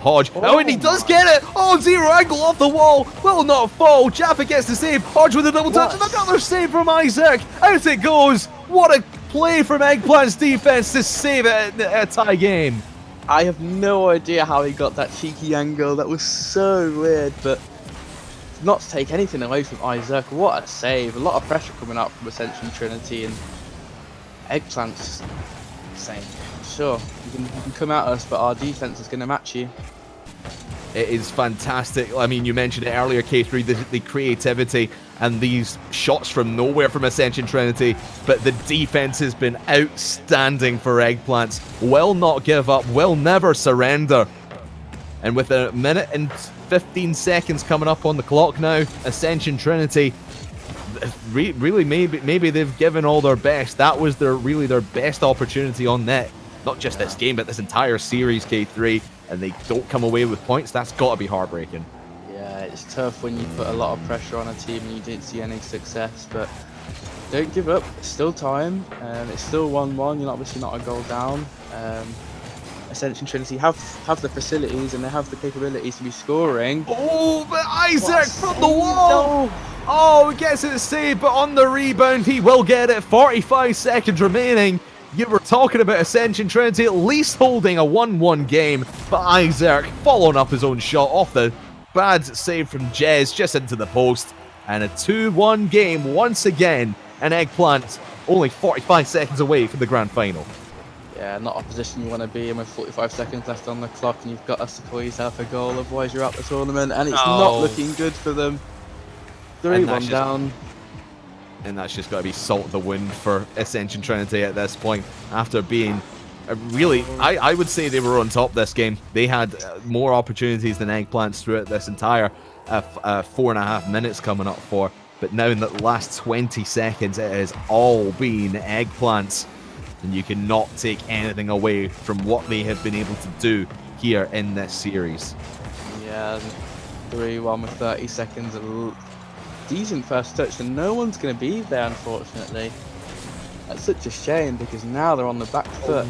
Hodge. Oh, and he does get it! Oh, 0 angle off the wall! Will not fall. Jaffa gets the save. Hodge with a double touch, and another save from Isaac. Out it goes. What a play from Eggplant's defense to save it in a tie game.
I have no idea how he got that cheeky angle. That was so weird, but not to take anything away from Isaac. What a save. A lot of pressure coming out from Ascension Trinity, and Eggplant's saying, sure, you can come at us, but our defense is going to match you.
It is fantastic. I mean, you mentioned it earlier, K3, the creativity and these shots from nowhere from Ascension Trinity, but the defense has been outstanding for Eggplants. Will not give up, will never surrender. And with a minute and 15 seconds coming up on the clock now, Ascension Trinity, really maybe they've given all their best. That was really their best opportunity on net. Not just this game, but this entire series, K3, and they don't come away with points. That's got to be heartbreaking.
Yeah, it's tough when you put a lot of pressure on a team and you didn't see any success, but don't give up. It's still time. It's still 1-1. You're obviously not a goal down. Ascension Trinity have the facilities and they have the capabilities to be scoring.
Oh, but Isaac from the wall! No. Oh, he gets it saved, but on the rebound, he will get it. 45 seconds remaining. You were talking about Ascension Trinity at least holding a 1-1 game, but Isaac following up his own shot off the bad save from Jez just into the post, and a 2-1 game once again, and Eggplant only 45 seconds away from the grand final.
Yeah, not a position you want to be in with 45 seconds left on the clock, and you've got to score yourself a goal, otherwise you're out the tournament, and it's not
Oh.
looking good for them.
And
3-1 down.
And that's just got to be salt of the wind for Ascension Trinity at this point. After being really, I would say they were on top this game. They had more opportunities than Eggplants throughout this entire 4.5 minutes coming up for. But now in the last 20 seconds, it has all been Eggplants. And you cannot take anything away from what they have been able to do here in this series.
Yeah, 3-1 with 30 seconds. A decent first touch, and no one's going to be there, unfortunately. That's such a shame, because now they're on the back foot.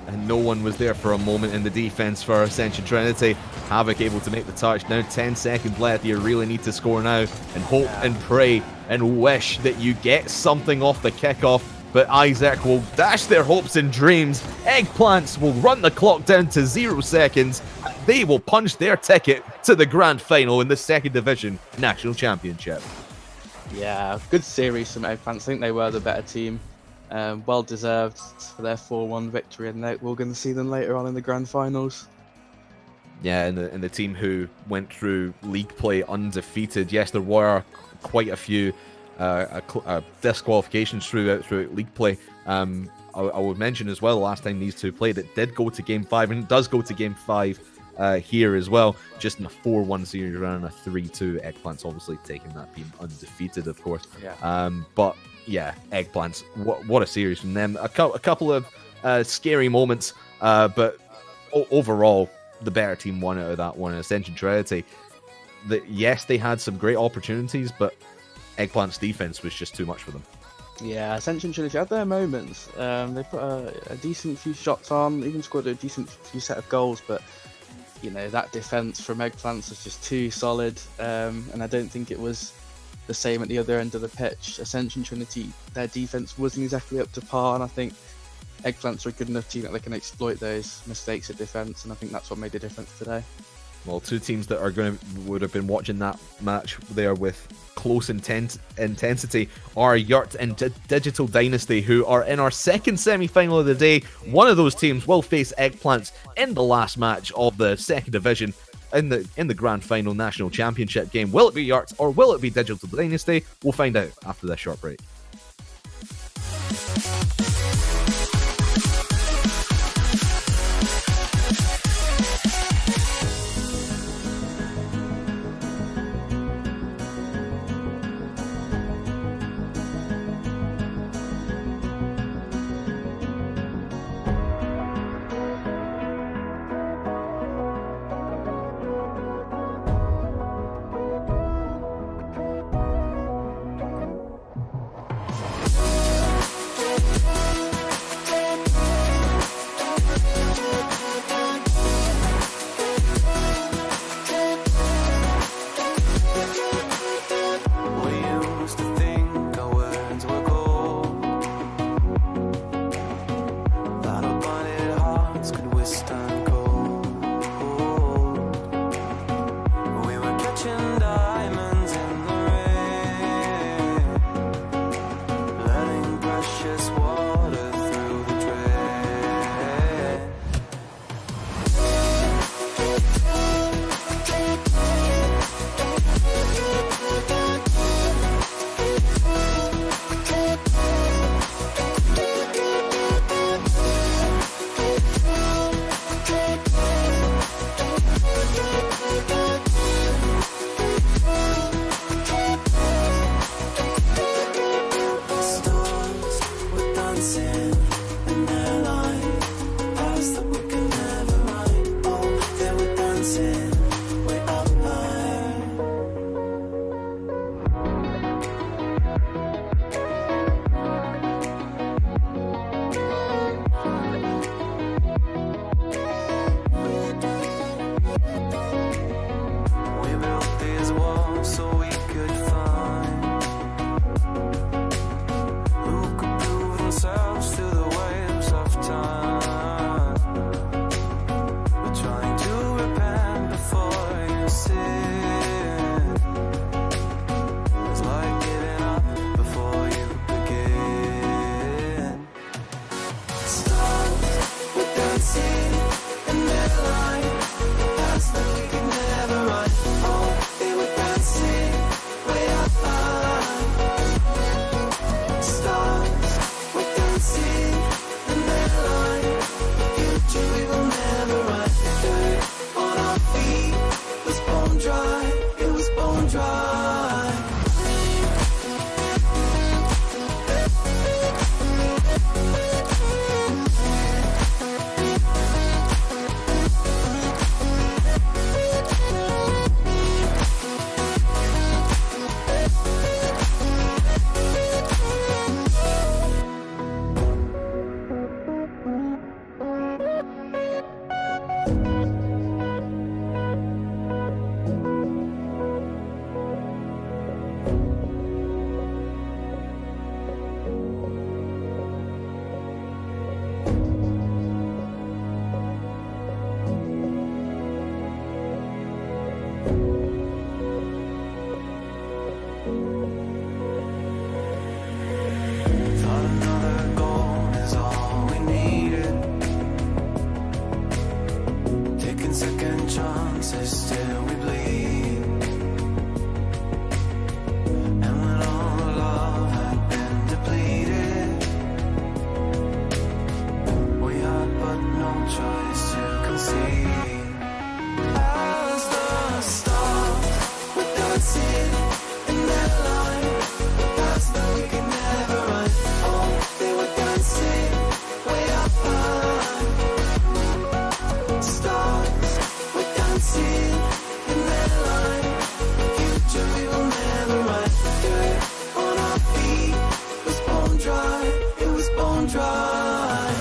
And no one was there for a moment in the defense for Ascension Trinity. Havoc able to make the touch. Now 10 seconds left. You really need to score now and hope and pray and wish that you get something off the kickoff. But Isaac will dash their hopes and dreams. Eggplants will run the clock down to 0 seconds. They will punch their ticket to the grand final in the 2nd Division National Championship.
Yeah, good series from Eggplants. I think they were the better team. Well deserved for their 4-1 victory, and we're going to see them later on in the grand finals.
Yeah, and the team who went through league play undefeated. Yes, there were quite a few disqualifications throughout league play. I would mention as well, the last time these two played, it did go to Game 5, and it does go to Game 5 here as well, just in a 4-1 series round and a 3-2. Eggplants obviously taking that, being undefeated, of course.
Yeah.
But yeah, Eggplants, what a series from them. A couple of scary moments, but overall, the better team won out of that one. Ascension Trinity, yes, they had some great opportunities, but Eggplant's defense was just too much for them.
Yeah, Ascension Trinity had their moments. They put a decent few shots on, even scored a decent few set of goals, but you know, that defense from Eggplants was just too solid, and I don't think it was the same at the other end of the pitch. Ascension Trinity, their defense wasn't exactly up to par, and I think Eggplants are a good enough team that they can exploit those mistakes at defense, and I think that's what made the difference today.
Well, two teams that would have been watching that match there with close intensity are Yurt and Digital Dynasty, who are in our 2nd semi-final of the day. One of those teams will face Eggplants in the last match of the 2nd Division in the Grand Final National Championship game. Will it be Yurt or will it be Digital Dynasty? We'll find out after this short break.
themselves to bone dry.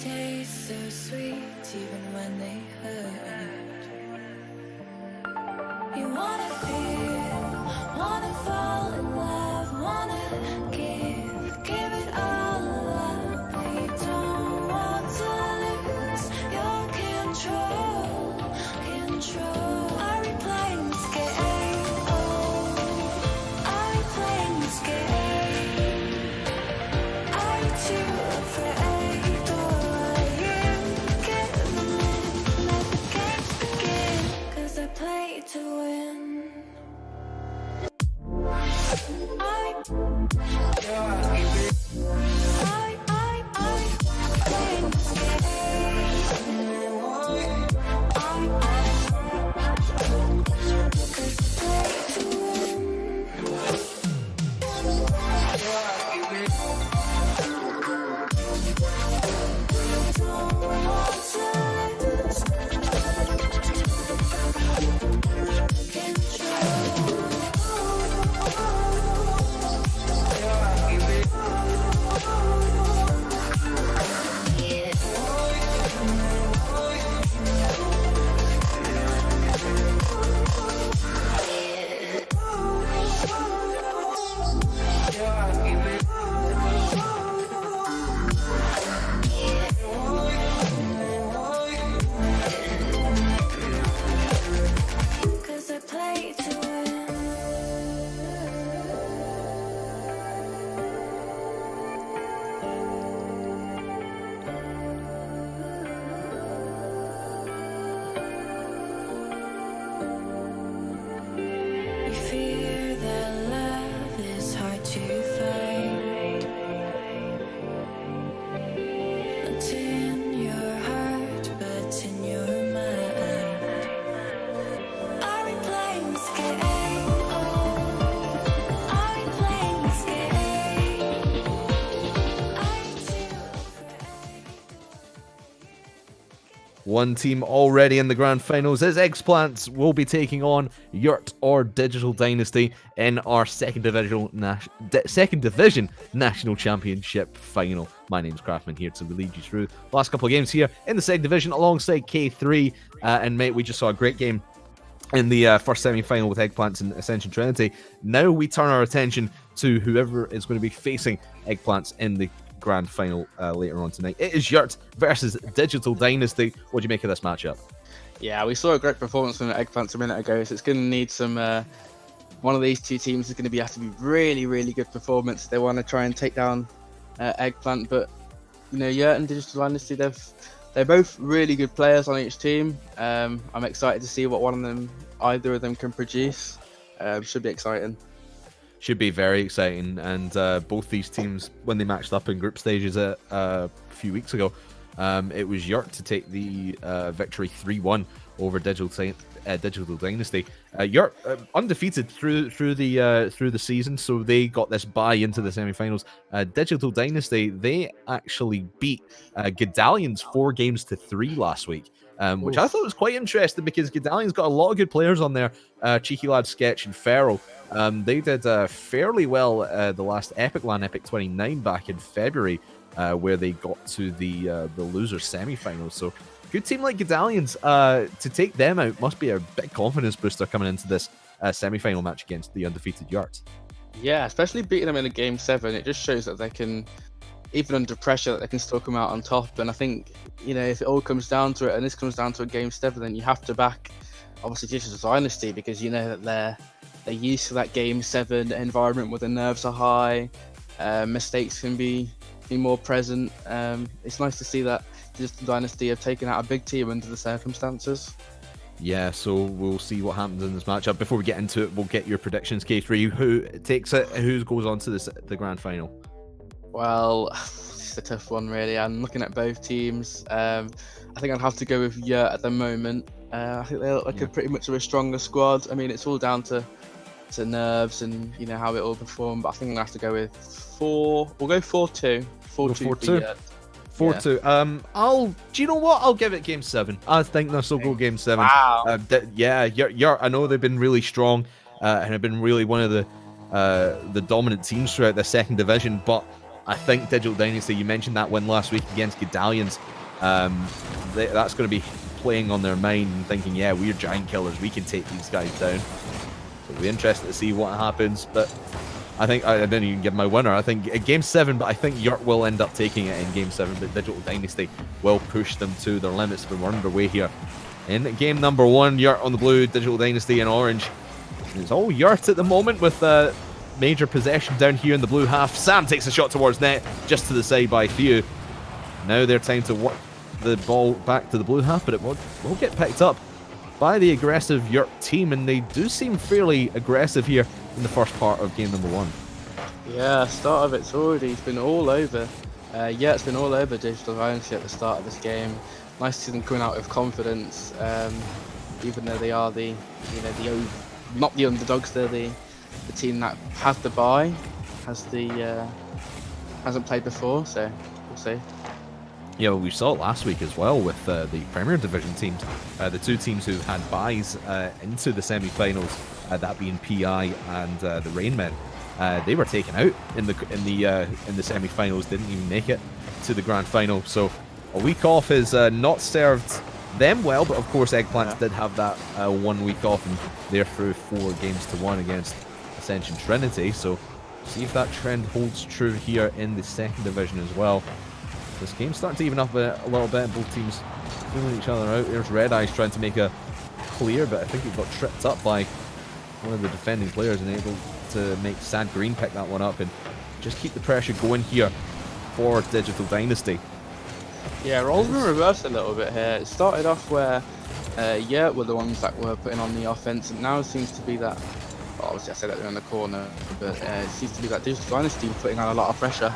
Taste so sweet even when they hurt. You wanna feel, wanna fall in love, wanna give it all up. But you don't want to lose your control. Are we playing this game? Oh, are we playing this game? Are you too afraid, or are you giving in? Let the games begin, 'cause I play to win. I playing this game. Control. We fear that love is hard to find. Not in your heart, but in your mind. Are we playing this game? Are we playing this game? Are you too afraid?
One team already in the grand finals is Explants will be taking on Yurt or Digital Dynasty in our second division national championship final. My name's Craftman here to lead you through the last couple of games here in the second division alongside K3. And mate, we just saw a great game in the first semi-final with Eggplants and Ascension Trinity. Now we turn our attention to whoever is going to be facing Eggplants in the grand final later on tonight. It is Yurt versus Digital Dynasty. What do you make of this matchup?
Yeah, we saw a great performance from Eggplants a minute ago, so it's going to need some. One of these two teams is going to have to be really, really good performance. They want to try and take down Eggplant, but you know, Yurt and Digital Dynasty, they're both really good players on each team. I'm excited to see what either of them can produce. Should be exciting.
Should be very exciting, and both these teams, when they matched up in group stages a few weeks ago, it was Yurt to take the victory 3-1 over Digital Dynasty. Yurt undefeated through the season, so they got this bye into the semi-finals. Digital Dynasty, they actually beat Gedalians 4-3 last week. Which I thought was quite interesting because Gedalian's got a lot of good players on there. Cheeky Lad, Sketch, and Feral. They did fairly well the last Epic LAN, Epic 29, back in February, where they got to the losers semi-finals. So good team like Gedalians, to take them out must be a big confidence booster coming into this semi-final match against the undefeated Yurt.
Yeah, especially beating them in a game 7, it just shows that they can, even under pressure, that they can still come out on top. And I think, you know, if it all comes down to it, and this comes down to a game 7, then you have to back, obviously, Digital Dynasty, because you know that they're used to that game 7 environment where the nerves are high, mistakes can be more present. It's nice to see that Digital Dynasty have taken out a big team under the circumstances.
Yeah, so we'll see what happens in this matchup. Before we get into it, we'll get your predictions, K3. Who takes it? Who goes on to the grand final?
Well, it's a tough one, really. I'm looking at both teams. I think I'd have to go with Yurt at the moment. I think they look like a pretty much of a stronger squad. I mean, it's all down to nerves and, you know, how it all performed. But I think I'm gonna have to go with 4. We'll go 4-2. 4-2 for Yurt.
4-2. Do you know what? I'll give it game 7. I think this will go game 7.
Wow.
Yurt, I know they've been really strong and have been really one of the dominant teams throughout the second division, but I think Digital Dynasty, you mentioned that win last week against Gedalians, that's going to be playing on their mind and thinking, yeah, we're giant killers, we can take these guys down. So it'll be interesting to see what happens, but I think, I didn't even give my winner, I think game 7, but I think Yurt will end up taking it in game 7, but Digital Dynasty will push them to their limits, but we're underway here. In game number 1, Yurt on the blue, Digital Dynasty in orange. It's all Yurt at the moment with major possession down here in the blue half. Sam takes a shot towards net, just to the side by Few. Now they're time to work the ball back to the blue half, but it will get picked up by the aggressive Yurt team, and they do seem fairly aggressive here in the first part of game number 1.
Yeah, start of it's been all over. It's been all over Digital Dynasty at the start of this game. Nice to see them coming out with confidence, even though they are not the underdogs. They're the team that has the bye, hasn't played before, so we'll see.
Yeah, well, we saw it last week as well with the Premier Division teams, the two teams who had byes into the semi-finals, that being PI and the Rainmen. They were taken out in the semi-finals, didn't even make it to the grand final. So a week off has not served them well, but of course Eggplants did have that 1 week off, and they're through 4-1 against Ascension Trinity. So see if that trend holds true here in the second division as well. This game's starting to even up a little bit. Both teams feeling each other out. There's Red Eyes trying to make a clear, but I think he got tripped up by one of the defending players and able to make Sad Green pick that one up and just keep the pressure going here for Digital Dynasty.
Yeah, roles were reversed a little bit here. It started off where Yurt were the ones that were putting on the offense, and now it seems to be that obviously I said that they're in the corner, but it seems to be that Digital Dynasty putting on a lot of pressure.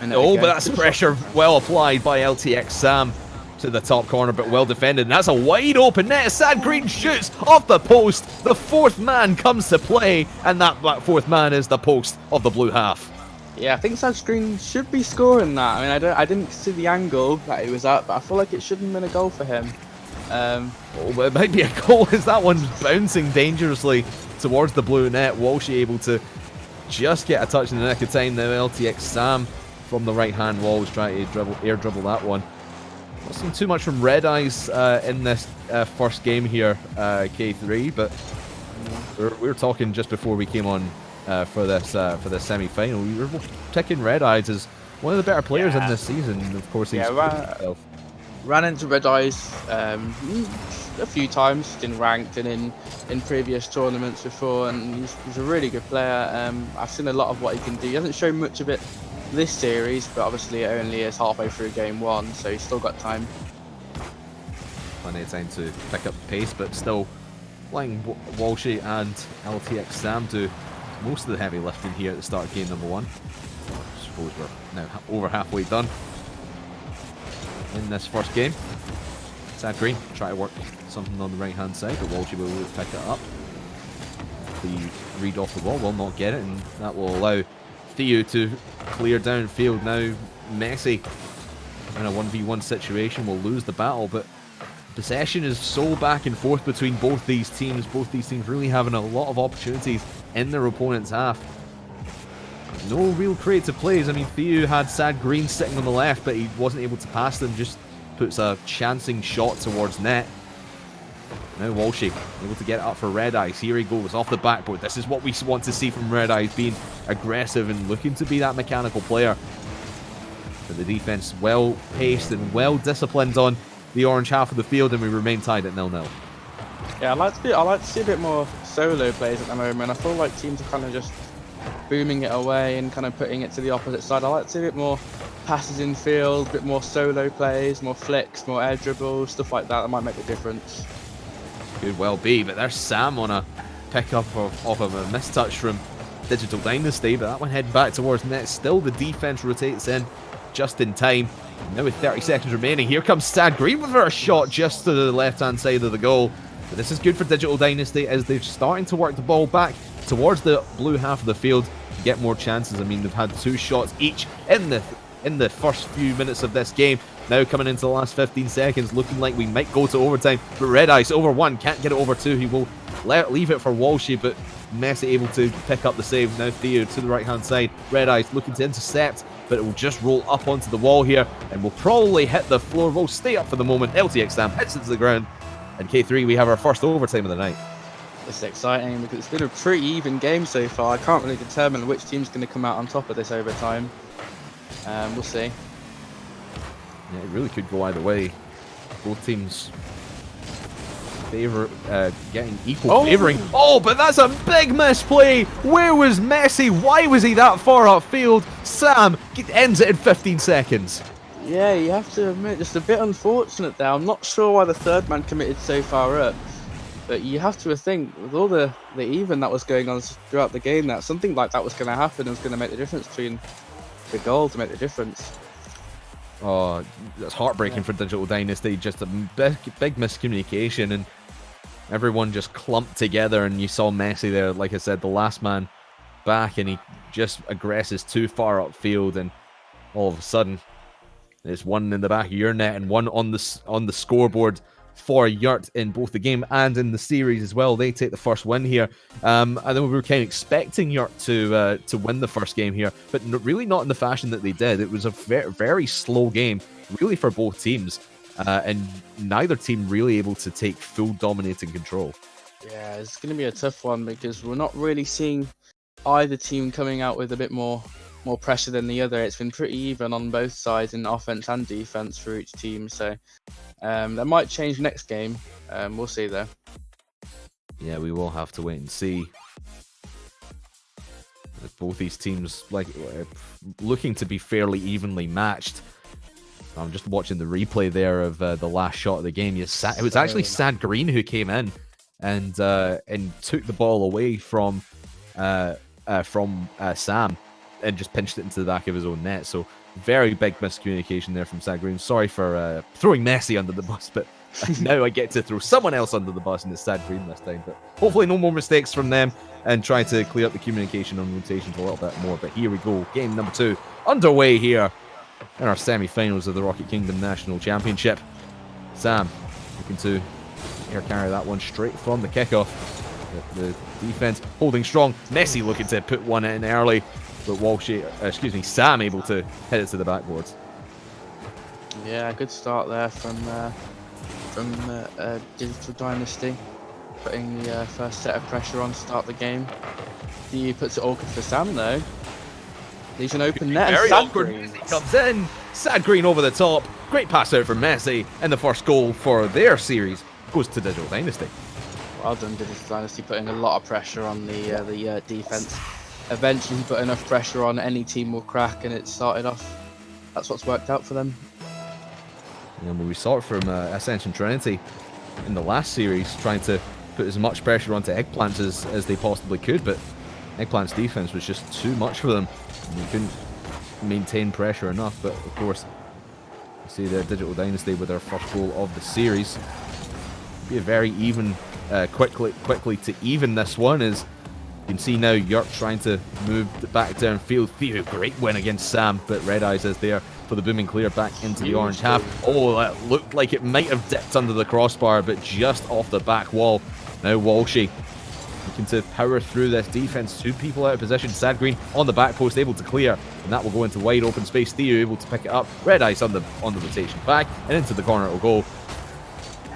Oh, but that's pressure well applied by LTX Sam to the top corner, but well defended. And that's a wide open net. Sad Green shoots off the post. The fourth man comes to play, and that fourth man is the post of the blue half.
Yeah, I think Sad Green should be scoring that. I mean, I didn't see the angle that he was at, but I feel like it shouldn't have been a goal for him.
Oh, but it might be a goal as that one's bouncing dangerously towards the blue net. Walshy able to just get a touch in the nick of time. Now LTX Sam from the right-hand wall is trying to air dribble that one. Not seen too much from Red Eyes in this first game here, K3, but we were talking just before we came on for this semi-final. We were picking Red Eyes as one of the better players in this season. Of course, he's himself.
Ran into Red Eyes a few times in ranked and in previous tournaments before, and he's a really good player. I've seen a lot of what he can do. He hasn't shown much of it this series, but obviously it only is halfway through game 1, so he's still got time.
Plenty of time to pick up pace, but still letting Walshy and LTX Sam do most of the heavy lifting here at the start of game number 1. I suppose we're now over halfway done in this first game. Sad Green try to work something on the right hand side, but Walshy will pick it up. The read off the ball will not get it, and that will allow Theo to clear downfield. Now Messi in a 1v1 situation will lose the battle, but possession is so back and forth between both these teams. Both these teams really having a lot of opportunities in their opponent's half. No real creative plays. I mean, Theo had Sad Green sitting on the left, but he wasn't able to pass them. Just puts a chancing shot towards net. Now Walshy able to get it up for Red Eyes. Here he goes off the backboard. This is what we want to see from Red Eyes, being aggressive and looking to be that mechanical player. But the defense well paced and well disciplined on the orange half of the field, and we remain tied at 0-0.
Yeah, I like to see a bit more solo plays at the moment. I feel like teams are kind of just booming it away and kind of putting it to the opposite side. I like to see a bit more passes in field, a bit more solo plays, more flicks, more air dribbles, stuff like that. That might make a difference.
Could well be, but there's Sam on a pick-up off of a mistouch from Digital Dynasty, but that one heading back towards net. Still the defense rotates in just in time. Now with 30 seconds remaining, here comes Sad Green with a shot just to the left-hand side of the goal. But this is good for Digital Dynasty as they're starting to work the ball back towards the blue half of the field to get more chances. I mean, they've had 2 shots each in the first few minutes of this game. Now coming into the last 15 seconds, looking like we might go to overtime. But Red Eyes over 1, can't get it over 2. He will leave it for Walshy, but Messi able to pick up the save. Now Theo to the right-hand side. Red Eyes looking to intercept, but it will just roll up onto the wall here and will probably hit the floor. We'll stay up for the moment. LTX Sam hits it to the ground. And K3, we have our first overtime of the night.
It's exciting because it's been a pretty even game so far. I can't really determine which team's going to come out on top of this overtime. We'll see.
Yeah, it really could go either way. Both teams getting equal favouring. Oh, but that's a big misplay. Where was Messi? Why was he that far upfield? Sam ends it in 15 seconds.
Yeah, you have to admit, just a bit unfortunate there. I'm not sure why the third man committed so far up, but you have to think, with all the even that was going on throughout the game, that something like that was going to happen and was going to make the difference between the goal to make the difference.
Oh, that's heartbreaking for Digital Dynasty. Just a big miscommunication, and everyone just clumped together, and you saw Messi there, like I said, the last man back, and he just aggresses too far upfield, and all of a sudden there's one in the back of your net and one on the scoreboard for Yurt in both the game and in the series as well. They take the first win here. I know we were kind of expecting Yurt to win the first game here, but really not in the fashion that they did. It was a very slow game, really, for both teams, and neither team really able to take full dominating control.
Yeah, it's going to be a tough one because we're not really seeing either team coming out with a bit more pressure than the other. It's been pretty even on both sides in offense and defense for each team, so that might change next game. We'll see though.
Yeah, we will have to wait and see. Both these teams looking to be fairly evenly matched. I'm just watching the replay there of the last shot of the game. It was actually Sad Green who came in and took the ball away from from Sam and just pinched it into the back of his own net. So very big miscommunication there from Sad Green. Sorry for throwing Messi under the bus, but now I get to throw someone else under the bus, and it's Sad Green this time. But hopefully no more mistakes from them, and try to clear up the communication on rotations a little bit more. But here we go, game number 2 underway here in our semi-finals of the Rocket Kingdom National Championship. Sam looking to air carry that one straight from the kickoff. The defense holding strong. Messi looking to put one in early, but Sam able to hit it to the backboard.
Yeah, good start there from Digital Dynasty, putting the first set of pressure on to start the game. He puts it awkward for Sam though. Leaves an open net.
Very
and
awkward. Messi comes in. Sad Green over the top. Great pass out from Messi, and the first goal for their series goes to Digital Dynasty.
Well done, Digital Dynasty, putting a lot of pressure on the defense. Eventually, put enough pressure on, any team will crack, and it started off. That's what's worked out for them.
Yeah, well, we saw it from Ascension Trinity in the last series, trying to put as much pressure onto Eggplants as they possibly could, but Eggplant's defense was just too much for them. They couldn't maintain pressure enough. But of course, you see the Digital Dynasty with their first goal of the series. Be a very even, quickly to even this one, as you can see now Yurt trying to move back downfield. Theo, great win against Sam, but Red Eyes is there for the booming clear back into the orange half. Oh, that looked like it might have dipped under the crossbar, but just off the back wall. Now Walshy looking to power through this defense. 2 people out of position. Sad Green on the back post, able to clear, and that will go into wide open space. Theo able to pick it up. Red Eyes on the rotation back, and into the corner it'll go.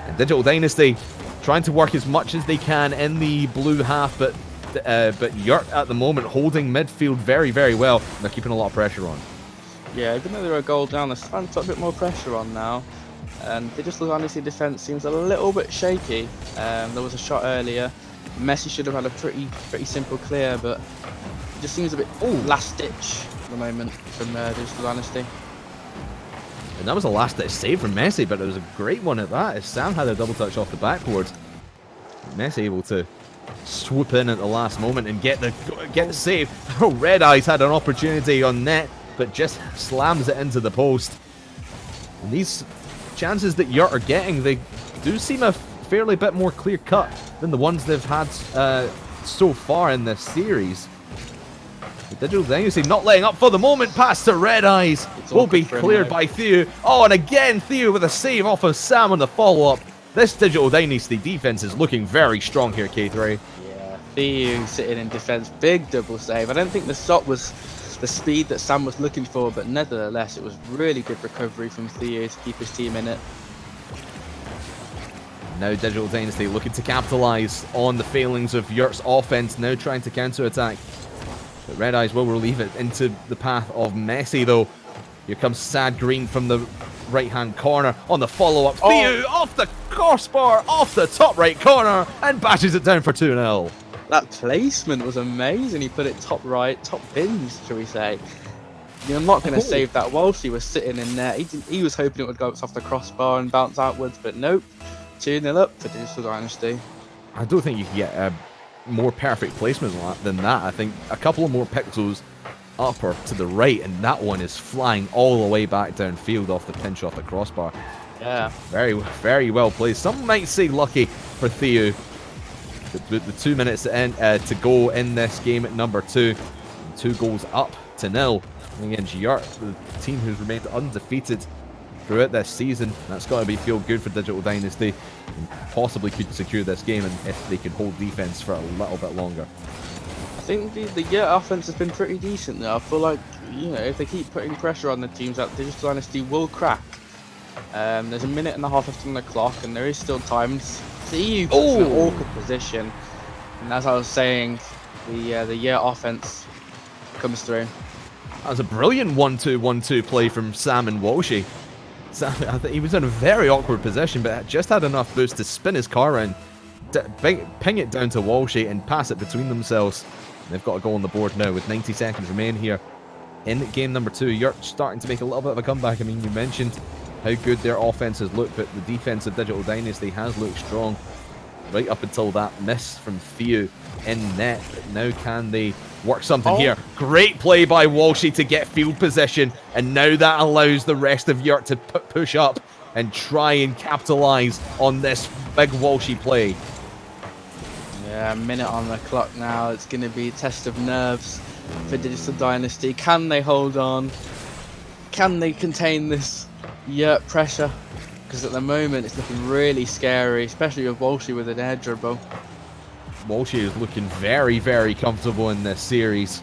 And Digital Dynasty trying to work as much as they can in the blue half, but Yurt at the moment holding midfield very, very well. And they're keeping a lot of pressure on.
Yeah, even though they're a goal down, they're starting to put a bit more pressure on now. And Digital Dynasty defense seems a little bit shaky. There was a shot earlier. Messi should have had a pretty simple clear, but it just seems a bit last ditch at the moment from Digital Dynasty.
And that was a last-ditch save from Messi, but it was a great one at that, as Sam had a double touch off the backboard. Messi able to swoop in at the last moment and get the save. Oh, Red Eyes had an opportunity on net, but just slams it into the post. And these chances that Yurt are getting, they do seem a fairly bit more clear-cut than the ones they've had so far in this series. The Digital Dynasty not letting up for the moment. Pass to Red Eyes will be cleared by Theo. Oh, and again Theo with a save off of Sam on the follow-up. This Digital Dynasty defense is looking very strong here, K3.
Yeah, Theo sitting in defense, big double save. I don't think the shot was the speed that Sam was looking for, but nevertheless, it was really good recovery from Theo to keep his team in it.
Now Digital Dynasty looking to capitalise on the failings of Yurt's offense, now trying to counter-attack. But Red Eyes will relieve it into the path of Messi, though. Here comes Sad Green from the right-hand corner on the follow-up. Theo off the crossbar, off the top right corner, and bashes it down for 2-0.
That placement was amazing. He put it top right, top pins, shall we say. You're not going to save that whilst he was sitting in there. He was hoping it would go off the crossbar and bounce outwards, but nope. 2-0 up for Digital Dynasty.
I don't think you can get a more perfect placement than that. I think a couple of more pixels up or to the right, and that one is flying all the way back downfield off the pinch off the crossbar.
Yeah.
Very, very well played. Some might say lucky for Theo. The 2 minutes to go in this game at number 2. 2 goals up to 0 against Yurt, the team who's remained undefeated throughout this season. That's got to feel good for Digital Dynasty, and possibly could secure this game, and if they can hold defense for a little bit longer.
I think the Yurt offense has been pretty decent though. I feel like, you know, if they keep putting pressure on the teams, that Digital Dynasty will crack. There's a minute and a half left on the clock, and there is still time. See you in an awkward position, and as I was saying, the Yurt offense comes through.
That was a brilliant 1-2-1-2 play from Sam and Walshy. Sam, I think he was in a very awkward position, but just had enough boost to spin his car around, ping it down to Walshy, and pass it between themselves. They've got a goal on the board now with 90 seconds remain here in game number 2. Yurt starting to make a little bit of a comeback. I mean, you mentioned how good their offense has looked, but the defense of Digital Dynasty has looked strong right up until that miss from Theo in net. But now can they work something here? Great play by Walshy to get field position, and now that allows the rest of Yurt to push up and try and capitalize on this big Walshy play.
Yeah, a minute on the clock now. It's going to be a test of nerves for Digital Dynasty. Can they hold on? Can they contain this Yurt pressure? Because at the moment it's looking really scary, especially with Walshy with an air dribble.
Walshy is looking very, very comfortable in this series.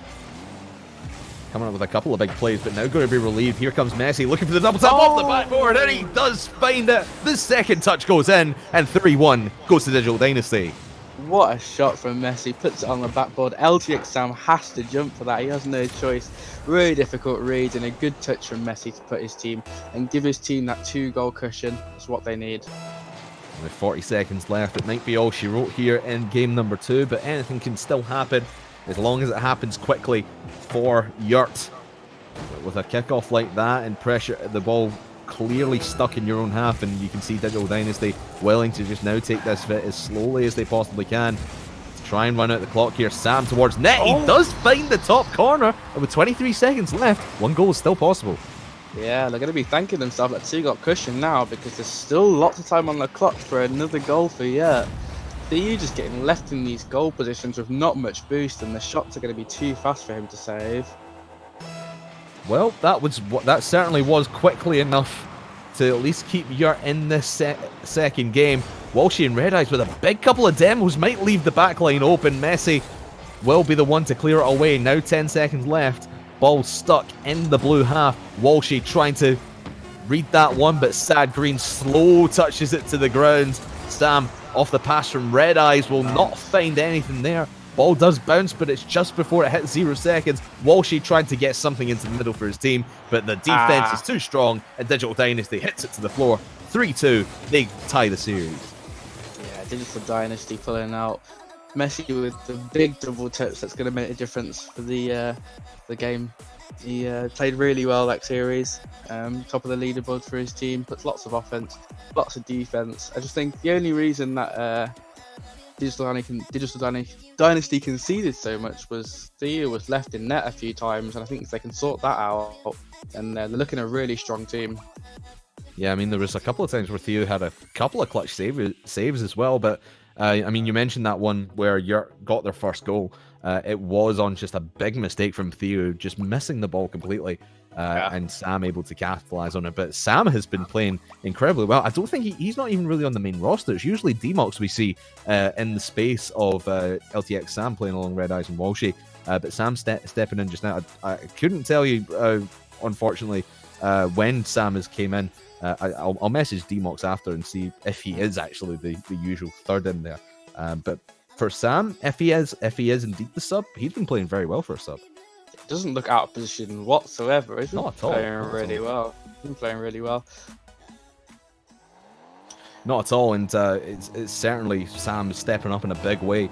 Coming up with a couple of big plays, but now going to be relieved. Here comes Messi looking for the double tap off the backboard, and he does find it. The second touch goes in, and 3-1 goes to Digital Dynasty.
What a shot from Messi, puts it on the backboard. LTX Sam has to jump for that, he has no choice. Really difficult read and a good touch from Messi to put his team and give his team that 2-goal cushion. That's what they need.
With 40 seconds left, it might be all she wrote here in game number 2, but anything can still happen as long as it happens quickly for Yurt. But with a kickoff like that and pressure, the ball clearly stuck in your own half, and you can see Digital Dynasty willing to just now take this bit as slowly as they possibly can to try and run out the clock here. Sam towards net, he does find the top corner, and with 23 seconds left, 1 goal is still possible.
Yeah, they're going to be thanking themselves that 2-goal cushion now, because there's still lots of time on the clock for another goal for Yurt. You just getting left in these goal positions with not much boost, and the shots are going to be too fast for him to save.
Well, that certainly was quickly enough to at least keep Yurt in this second game. Walshy and Red Eyes with a big couple of demos might leave the back line open. Messi will be the one to clear it away. Now 10 seconds left. Ball stuck in the blue half. Walshy trying to read that one, but Sad Green slow touches it to the ground. Sam off the pass from Red Eyes will not find anything there. Ball does bounce, but it's just before it hits 0 seconds. Walshy trying to get something into the middle for his team, but the defense is too strong, and Digital Dynasty hits it to the floor. 3-2, they tie the series.
Yeah, Digital Dynasty pulling out Messi with the big double touch. That's going to make a difference for the game. He played really well that series. Top of the leaderboard for his team. Puts lots of offense, lots of defense. I just think the only reason that Digital Dynasty conceded so much was Theo was left in net a few times, and I think if they can sort that out, and they're looking at a really strong team.
Yeah, I mean, there was a couple of times where Theo had a couple of clutch saves as well, but I mean, you mentioned that one where Yurt got their first goal. It was on just a big mistake from Theo, just missing the ball completely, and Sam able to capitalize on it. But Sam has been playing incredibly well. I don't think he's not even really on the main roster. It's usually Demox we see in the space of LTX Sam playing along Red Eyes and Walshy. But Sam stepping in just now. I couldn't tell you, unfortunately, when Sam has came in. I'll message Demox after and see if he is actually the usual third in there. But for Sam, if he is indeed the sub, he's been playing very well for a sub.
It doesn't look out of position whatsoever. He's been
Not at all.
playing really well. He's been playing really well.
Not at all, and it's certainly Sam stepping up in a big way.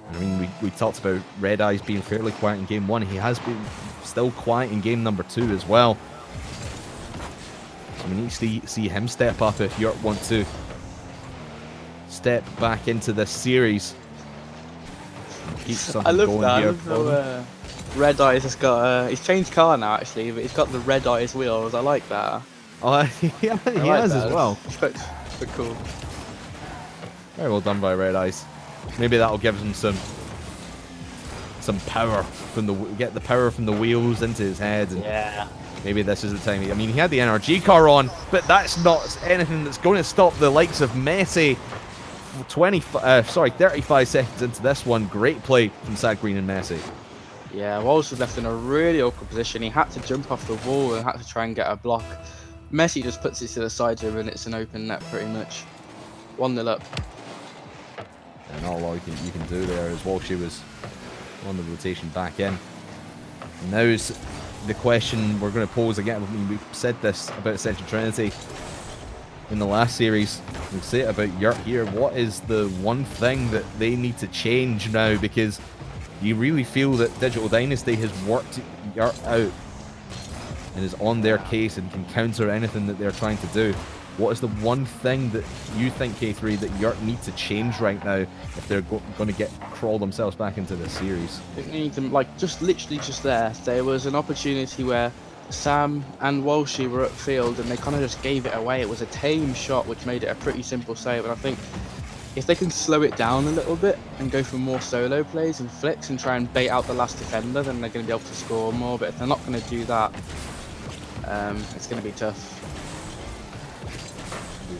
I mean, we talked about Red Eyes being fairly quiet in game 1. He has been still quiet in game number 2 as well. So we need to see him step up if Yurt want to step back into this series. Keep something
I love
going
that.
here.
I love Red Eyes has got he's changed car now actually, but he's got the Red Eyes wheels. I like that.
Oh, yeah, he has
that.
as well.
But cool.
Very well done by Red Eyes. Maybe that'll give him some power from get the power from the wheels into his head. And
yeah.
Maybe this is the time. I mean, he had the NRG car on, but that's not anything that's going to stop the likes of Messi. 35 seconds into this one. Great play from Sad Green and Messi.
Yeah, Walsh was left in a really awkward position. He had to jump off the wall and had to try and get a block. Messi just puts it to the side of him and it's an open net pretty much. 1-0 up.
And not a lot you can do there as Walshy was on the rotation back in. Now is the question we're going to pose again. I mean, we said this about Central Trinity in the last series. We'll say it about Yurt here. What is the one thing that they need to change now? Because you really feel that Digital Dynasty has worked Yurt out and is on their case and can counter anything that they're trying to do. What is the one thing that you think, K3, that Yurt need to change right now if they're going to crawl themselves back into this series?
I think they need them, like, just literally just there was an opportunity where Sam and Walshy were upfield and they kind of just gave it away. It was a tame shot which made it a pretty simple save, and I think if they can slow it down a little bit and go for more solo plays and flicks and try and bait out the last defender, then they're going to be able to score more. But if they're not going to do that, it's going to be tough.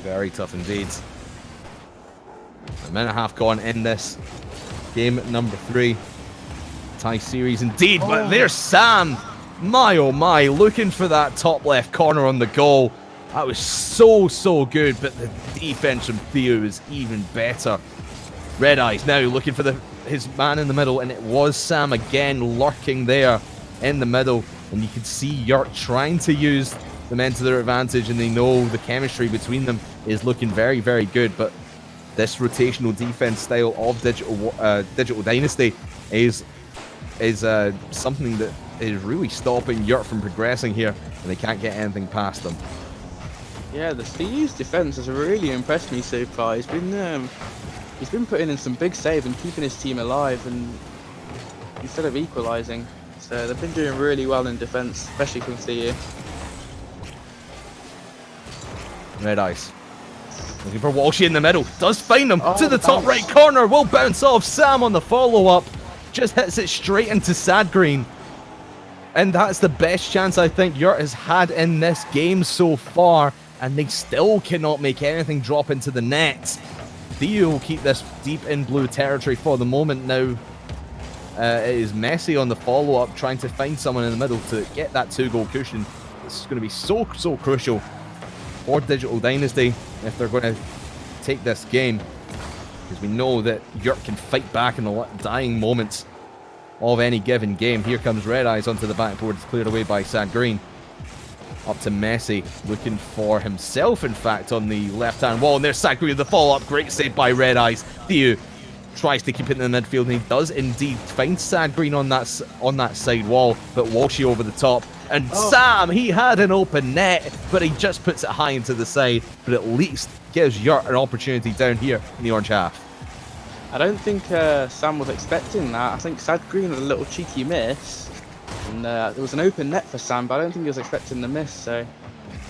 Very tough indeed. A minute and a half gone in this game number 3. Tie series indeed, but there's Sam. My oh my, looking for that top left corner on the goal. That was so good, but the defense from Theo is even better. Red Eyes now looking for his man in the middle, and it was Sam again lurking there in the middle. And you can see Yurt trying to use the men to their advantage, and they know the chemistry between them is looking very good. But this rotational defense style of Digital Dynasty is something that is really stopping Yurt from progressing here, and they can't get anything past them.
Yeah, the Theo's defense has really impressed me so far. He's been putting in some big saves and keeping his team alive, and instead of equalising. So they've been doing really well in defense, especially from Theo.
Red Eyes looking for Walshy in the middle. Does find him to the top right corner. Will bounce off. Sam on the follow-up. Just hits it straight into Sad Green. And that's the best chance I think Yurt has had in this game so far. And they still cannot make anything drop into the net. Theo will keep this deep in blue territory for the moment now. It is Messi on the follow-up, trying to find someone in the middle to get that 2-goal cushion. This is going to be so crucial for Digital Dynasty if they're going to take this game, because we know that Yurt can fight back in the dying moments of any given game. Here comes Red Eyes onto the backboard. It's cleared away by Sad Green. Up to Messi, looking for himself, in fact, on the left-hand wall. And there's Sad Green with the follow-up. Great save by Red Eyes. Theo tries to keep it in the midfield, and he does indeed find Sad Green on that side wall, but Walshy over the top. And Sam, he had an open net, but he just puts it high into the side, but at least gives Yurt an opportunity down here in the orange half.
I don't think Sam was expecting that. I think Sad Green had a little cheeky miss, and there was an open net for Sam, but I don't think he was expecting the miss, so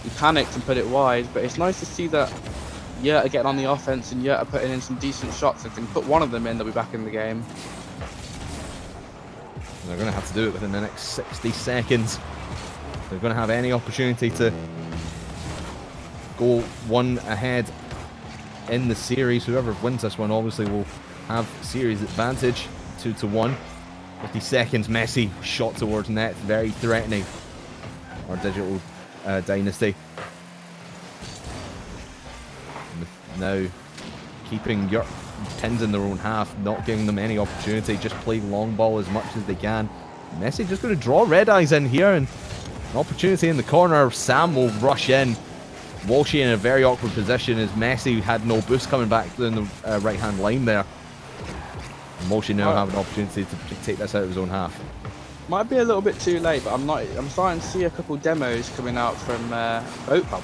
he panicked and put it wide. But it's nice to see that Yurt are getting on the offense and Yurt are putting in some decent shots. If they can put one of them in, they'll be back in the game.
They're going to have to do it within the next 60 seconds. They're going to have any opportunity to go one ahead in the series. Whoever wins this one obviously will have series advantage, 2-1. 50 seconds, Messi shot towards net, very threatening. Our Digital Dynasty. Now keeping Yurt pins in their own half, not giving them any opportunity, just play long ball as much as they can. Messi just going to draw Red Eyes in here, and an opportunity in the corner. Sam will rush in. Walshy in a very awkward position as Messi had no boost coming back down the right-hand line there. And Walshy now have an opportunity to take this out of his own half.
Might be a little bit too late, but I'm starting to see a couple demos coming out from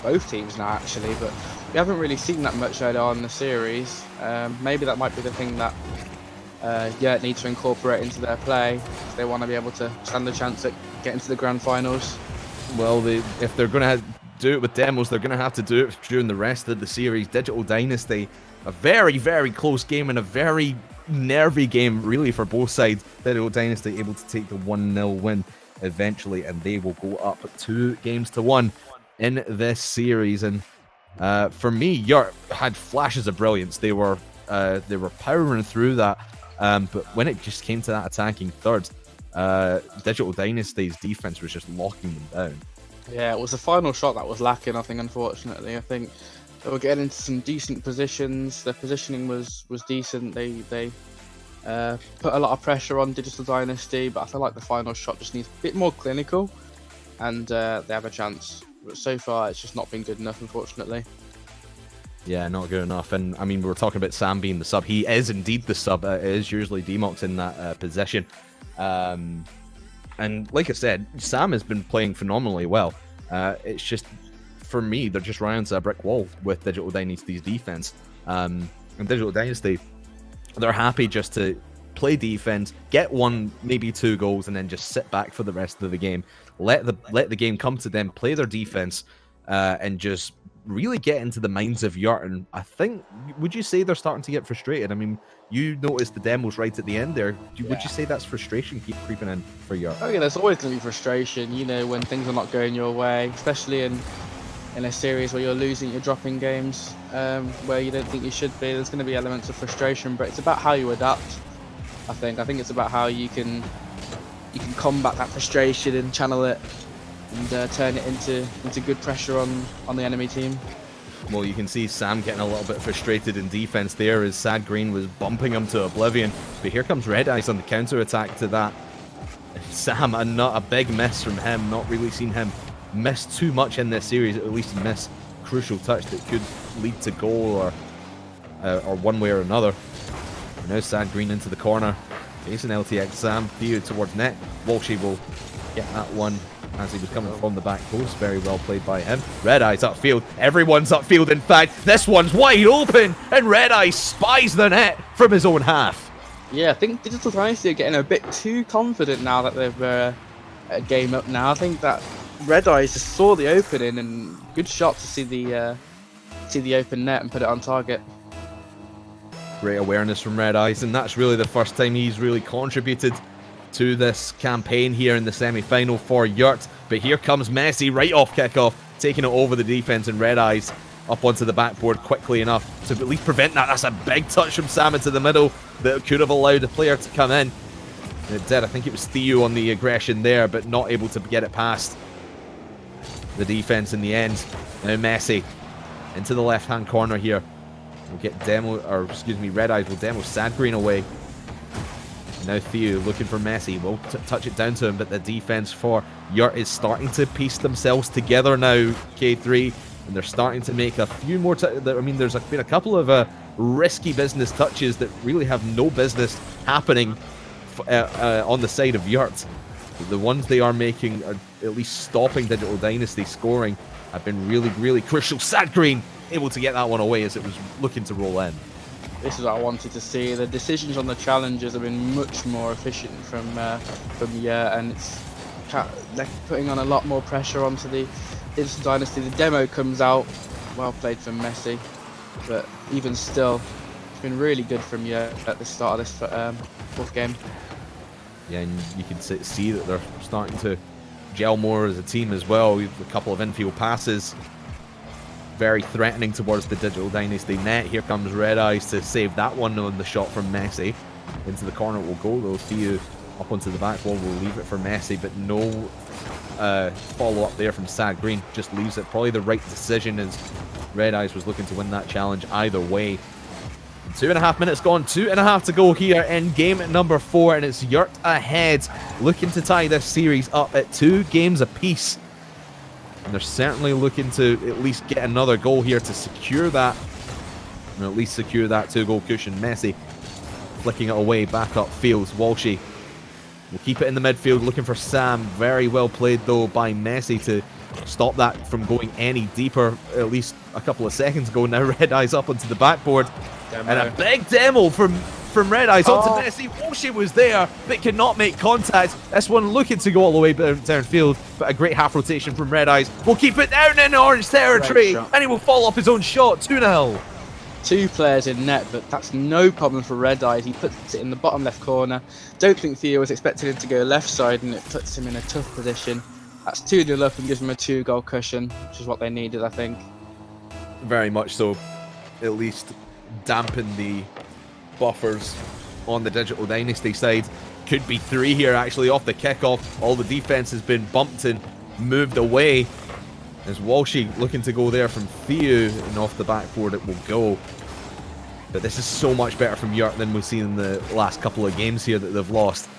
both teams now, actually. But we haven't really seen that much earlier on in the series. Maybe that might be the thing that Yurt need to incorporate into their play if they want to be able to stand a chance at getting to the grand finals.
Well, if they're going to do it with demos, they're going to have to do it during the rest of the series. Digital Dynasty, a very close game and a very nervy game, really, for both sides. Digital Dynasty able to take the 1-0 win eventually, and they will go up 2-1 in this series. And for me, Yurt had flashes of brilliance. They were powering through that, but when it just came to that attacking third, Digital Dynasty's defense was just locking them down.
Yeah, it was the final shot that was lacking, I think, unfortunately. I think they were getting into some decent positions. Their positioning was decent. They put a lot of pressure on Digital Dynasty, but I feel like the final shot just needs a bit more clinical, and they have a chance. But so far, it's just not been good enough, unfortunately.
Yeah, not good enough. And I mean, we were talking about Sam being the sub. He is indeed the sub. It is usually Demox in that position. And like I said, Sam has been playing phenomenally well. It's just for me, they're just running into a brick wall with Digital Dynasty's defense. And Digital Dynasty, they're happy just to play defense, get 1, maybe 2 goals, and then just sit back for the rest of the game. Let the game come to them, play their defense, and just really get into the minds of Yurt. And I think, would you say they're starting to get frustrated? I mean, you noticed the demos right at the end there. Would you say that's frustration keep creeping in for Yurt?
Oh yeah, there's always going to be frustration, you know, when things are not going your way, especially in a series where you're losing, you're dropping games where you don't think you should be. There's going to be elements of frustration, but it's about how you adapt. I think it's about how you can combat that frustration and channel it and turn it into good pressure on the enemy team.
Well, you can see Sam getting a little bit frustrated in defense there as Sad Green was bumping him to oblivion. But here comes Red Eyes on the counter attack to that. Sam, not a big miss from him. Not really seen him miss too much in this series. At least miss crucial touch that could lead to goal or one way or another. And now Sad Green into the corner, facing LTX Sam. Theo towards net. Walshy will get that one as he was coming from the back post. Very well played by him. Red Eyes upfield. Everyone's upfield, in fact. This one's wide open, and Red Eyes spies the net from his own half.
Yeah, I think Digital Dynasty are getting a bit too confident now that they've a game up now. I think that Red Eyes just saw the opening, and good shot to see the open net and put it on target.
Great awareness from Red Eyes, and that's really the first time he's really contributed to this campaign here in the semi-final for Yurt. But here comes Messi right off kickoff, taking it over the defense, and Red Eyes up onto the backboard quickly enough to at least prevent that. That's a big touch from Sam into the middle that could have allowed the player to come in. And it did. I think it was Theo on the aggression there, but not able to get it past the defense in the end. Now Messi into the left-hand corner here. We'll get Red Eyes will demo Sad Green away. Now Theo looking for Messi. Will touch it down to him, but the defense for Yurt is starting to piece themselves together now, K3, and they're starting to make a few more... I mean, there's been a couple of risky business touches that really have no business happening on the side of Yurt. The ones they are making are at least stopping Digital Dynasty scoring have been really, really crucial. Sad Green able to get that one away as it was looking to roll in.
This is what I wanted to see. The decisions on the challenges have been much more efficient from Yurt, and they're putting on a lot more pressure onto the Digital Dynasty. The demo comes out, well played from Messi, but even still, it's been really good from Yurt at the start of this fourth game.
Yeah, and you can see that they're starting to gel more as a team as well. We've a couple of infield passes, very threatening towards the Digital Dynasty net. Here comes Red Eyes to save that one on the shot from Messi. Into the corner it will go though. Theo up onto the back wall will leave it for Messi, but no follow-up there from Sad Green. Just leaves it. Probably the right decision as Red Eyes was looking to win that challenge either way. 2.5 minutes gone, 2.5 to go here in game number 4, and it's Yurt ahead, looking to tie this series up at 2 games apiece. And they're certainly looking to at least get another goal here to secure that, and at least secure that 2-goal cushion. Messi flicking it away back upfield. Walshy will keep it in the midfield, looking for Sam. Very well played though by Messi to stop that from going any deeper at least a couple of seconds ago. Now Red Eyes up onto the backboard. Demo. And a big demo from Red Eyes onto Messi. Walshy was there, but could not make contact. This one looking to go all the way downfield, but a great half rotation from Red Eyes. Will keep it down in orange territory, and he will follow up his own shot. 2-0.
2 players in net, but that's no problem for Red Eyes. He puts it in the bottom left corner. Don't think Theo was expecting him to go left side, and it puts him in a tough position. That's 2-0 up and gives him a 2-goal cushion, which is what they needed, I think.
Very much so. At least dampen the buffers on the Digital Dynasty side. Could be 3 here actually off the kickoff. All the defense has been bumped and moved away. As Walshy looking to go there from Theo, and off the backboard it will go. But this is so much better from Yurt than we've seen in the last couple of games here that they've lost.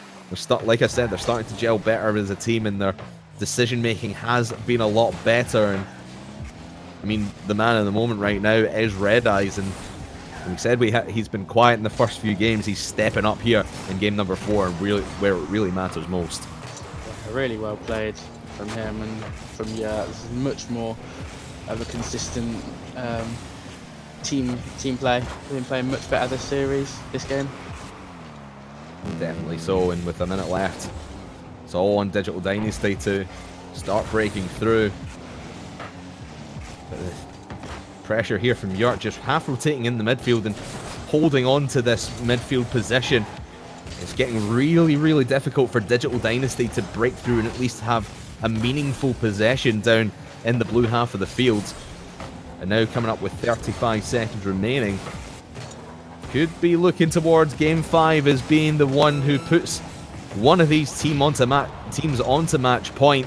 Like I said, they're starting to gel better as a team, and their decision making has been a lot better. And I mean, the man in the moment right now is Red Eyes, and we said he's been quiet in the first few games. He's stepping up here in game number 4, and really where it really matters most.
Yeah, really well played from him and from Yurt. This is much more of a consistent team play. They've been playing much better this game.
Definitely so, and with a minute left, it's all on Digital Dynasty to start breaking through. But the pressure here from Yurt, just half rotating in the midfield and holding on to this midfield position. It's getting really, really difficult for Digital Dynasty to break through and at least have a meaningful possession down in the blue half of the field. And now coming up with 35 seconds remaining. Could be looking towards Game 5 as being the one who puts one of these teams onto match point.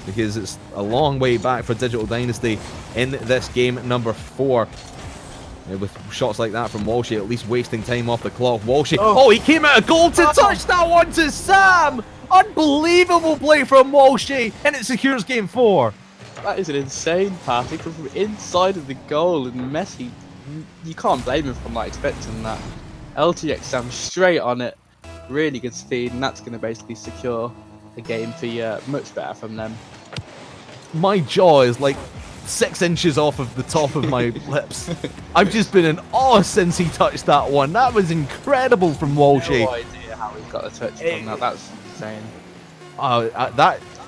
Because it's a long way back for Digital Dynasty in this game number 4. With shots like that from Walshy, at least wasting time off the clock. Walshy, oh, he came out of goal to touch that one to Sam! Unbelievable play from Walshy, and it secures Game 4.
That is an insane pass. He comes from inside of the goal, and Messi, you can't blame him for not expecting that. LTX Sam straight on it, really good speed, and that's going to basically secure a game for you. Much better from them.
My jaw is like 6 inches off of the top of my lips. I've just been in awe since he touched that one. That was incredible from Walshy.
No idea how he got a touch from that. That's insane.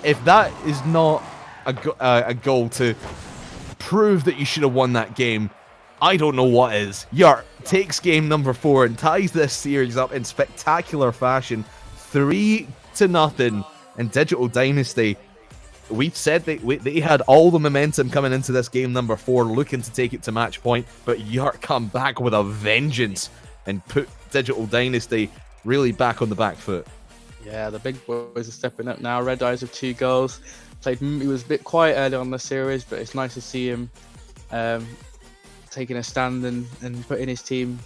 If that is not a goal to prove that you should have won that game, I don't know what is. Yurt takes game number 4 and ties this series up in spectacular fashion, 3-0. And Digital Dynasty, we've said they had all the momentum coming into this game number 4, looking to take it to match point, but Yurt come back with a vengeance and put Digital Dynasty really back on the back foot.
Yeah, the big boys are stepping up now. Red Eyes with 2 goals. He was a bit quiet early on the series, but it's nice to see him taking a stand and putting his team,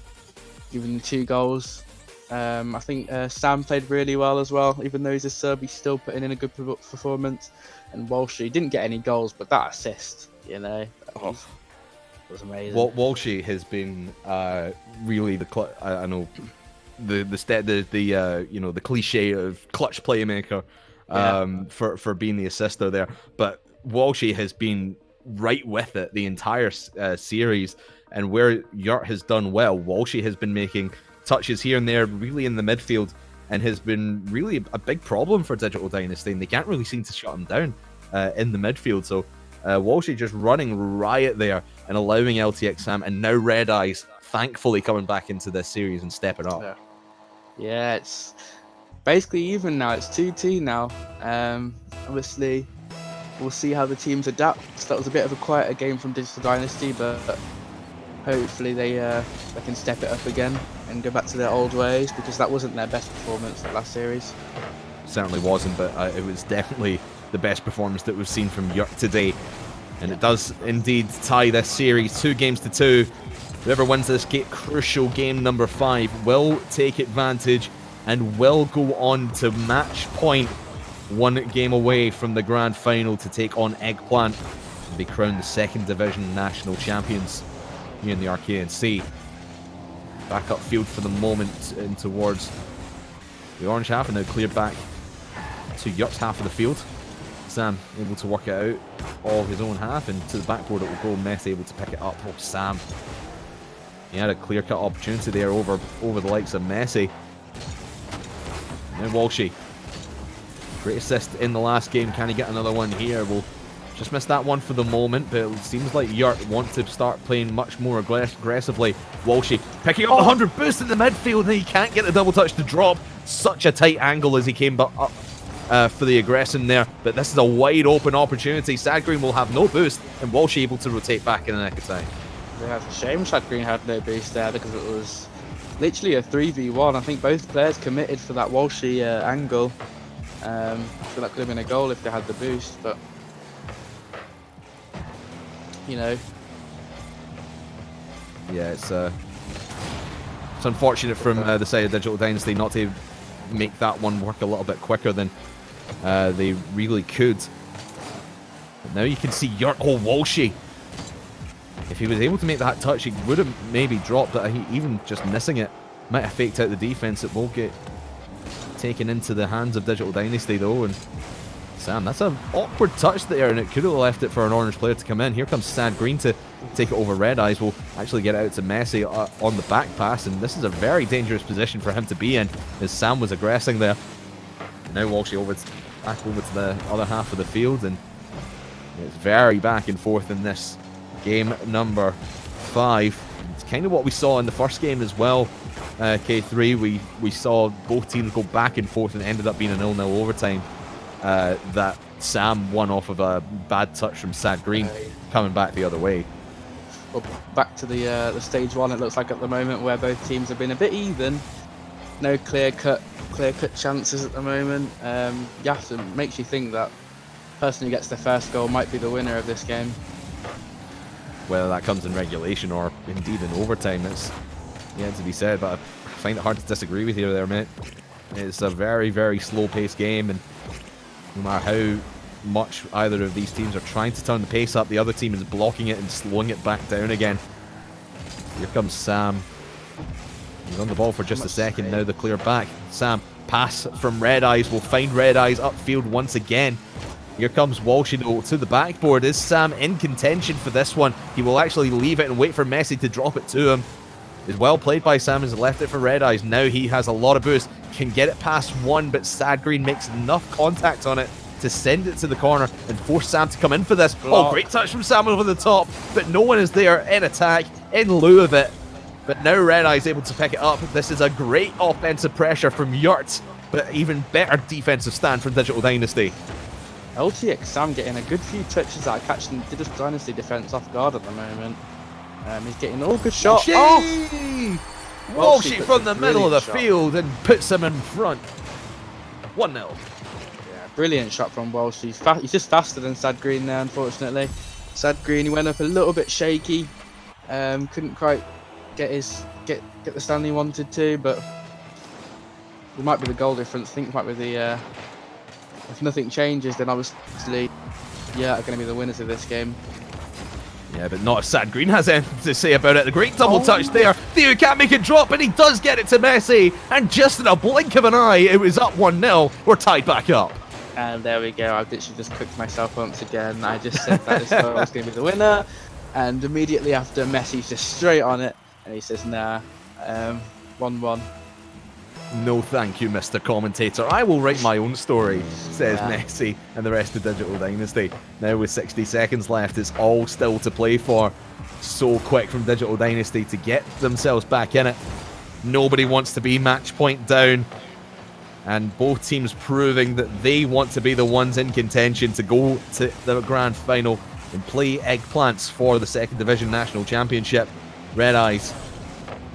giving the 2 goals. I think Sam played really well as well, even though he's a sub, he's still putting in a good performance. And Walshy didn't get any goals, but that assist, was amazing.
Walshy has been really I know the cliche of clutch playmaker for being the assister there, but Walshy has been right with it the entire series, and where Yurt has done well, Walshy has been making touches here and there, really in the midfield, and has been really a big problem for Digital Dynasty, and they can't really seem to shut him down in the midfield. So Walshy just running riot there and allowing LTX Sam, and now Red Eyes thankfully coming back into this series and stepping up.
Yeah, it's basically even now. It's 2-2 now. Obviously, we'll see how the teams adapt. So that was a bit of a quieter game from Digital Dynasty, but hopefully they can step it up again and go back to their old ways, because that wasn't their best performance that last series.
Certainly wasn't, but it was definitely the best performance that we've seen from Yurt today. And it does indeed tie this series 2-2. Whoever wins this crucial game number 5 will take advantage and will go on to match point, 1 game away from the grand final to take on Eggplant and be crowned the 2nd Division national champions here in the RKNC. Back upfield for the moment in towards the orange half, and now cleared back to Yurt's half of the field. Sam able to work it out all his own half, and to the backboard it will go. Messi able to pick it up. Oh, Sam. He had a clear-cut opportunity there over the likes of Messi. Now Walshy. Great assist in the last game. Can he get another one here? We'll just miss that one for the moment, but it seems like Yurt want to start playing much more aggressively. Walshy picking up the 100 boost in the midfield, and he can't get the double touch to drop. Such a tight angle as he came up for the aggression there, but this is a wide open opportunity. Sad Green will have no boost, and Walshy able to rotate back in the nick of time.
Yeah, it's a shame Sad Green had no boost there, because it was literally a 3v1. I think both players committed for that Walshy angle. So that could have been a goal if they had the boost, but
yeah, it's unfortunate from the side of Digital Dynasty not to make that one work a little bit quicker than they really could. But now you can see Walshy. If he was able to make that touch, he would have maybe dropped it. Even just missing it might have faked out the defense. It will get taken into the hands of Digital Dynasty though, and Sam, that's an awkward touch there, and it could have left it for an orange player to come in. Here comes Sad Green to take it over Red Eyes. Will actually get it out to Messi on the back pass, and this is a very dangerous position for him to be in, as Sam was aggressing there. And now Walshy back over to the other half of the field, and it's very back and forth in this game number 5. It's kind of what we saw in the first game as well. K3, we saw both teams go back and forth, and it ended up being a 0-0 overtime. That Sam won off of a bad touch from Sad Green coming back the other way.
Well, back to the stage 1, it looks like at the moment where both teams have been a bit even. No clear-cut chances at the moment. Makes you think that the person who gets the first goal might be the winner of this game.
Whether that comes in regulation or indeed in overtime, it's to be said, but I find it hard to disagree with you there, mate. It's a very, very slow-paced game, and no matter how much either of these teams are trying to turn the pace up, the other team is blocking it and slowing it back down again. Here comes Sam. He's on the ball for just a second, now the clear back. Sam, pass from Red Eyes, will find Red Eyes upfield once again. Here comes Walshy to the backboard. Is Sam in contention for this one? He will actually leave it and wait for Messi to drop it to him. It's well played by Sam, has left it for Red Eyes. Now he has a lot of boost, can get it past one, but Sad Green makes enough contact on it to send it to the corner and force Sam to come in for this. Oh, great touch from Sam over the top, but no one is there in attack in lieu of it. But now Red Eye's able to pick it up. This is a great offensive pressure from Yurt, but even better defensive stand from Digital Dynasty.
LTX Sam getting a good few touches that are catching Digital Dynasty defense off guard at the moment. He's getting all good shots.
Walshy from the middle of the field and puts him in front. 1-0.
Yeah, brilliant shot from Walshy. He's just faster than Sad Green there, unfortunately. Sad Green, he went up a little bit shaky. Couldn't quite get the stand he wanted to, but it might be the goal difference. I think it might be the if nothing changes, then obviously are going to be the winners of this game.
Yeah, but not if Sad Green has anything to say about it. The great double touch there. Theo can't make it drop, and he does get it to Messi. And just in a blink of an eye, it was up 1-0. We're tied back up.
And there we go. I've literally just cooked myself once again. I just said that this goal was going to be the winner. And immediately after, Messi's just straight on it. And he says, nah, 1-1.
No thank you, Mr. Commentator. I will write my own story, says Messi and the rest of Digital Dynasty. Now with 60 seconds left, it's all still to play for. So quick from Digital Dynasty to get themselves back in it. Nobody wants to be match point down. And both teams proving that they want to be the ones in contention to go to the grand final and play Eggplants for the 2nd Division National Championship. Red Eyes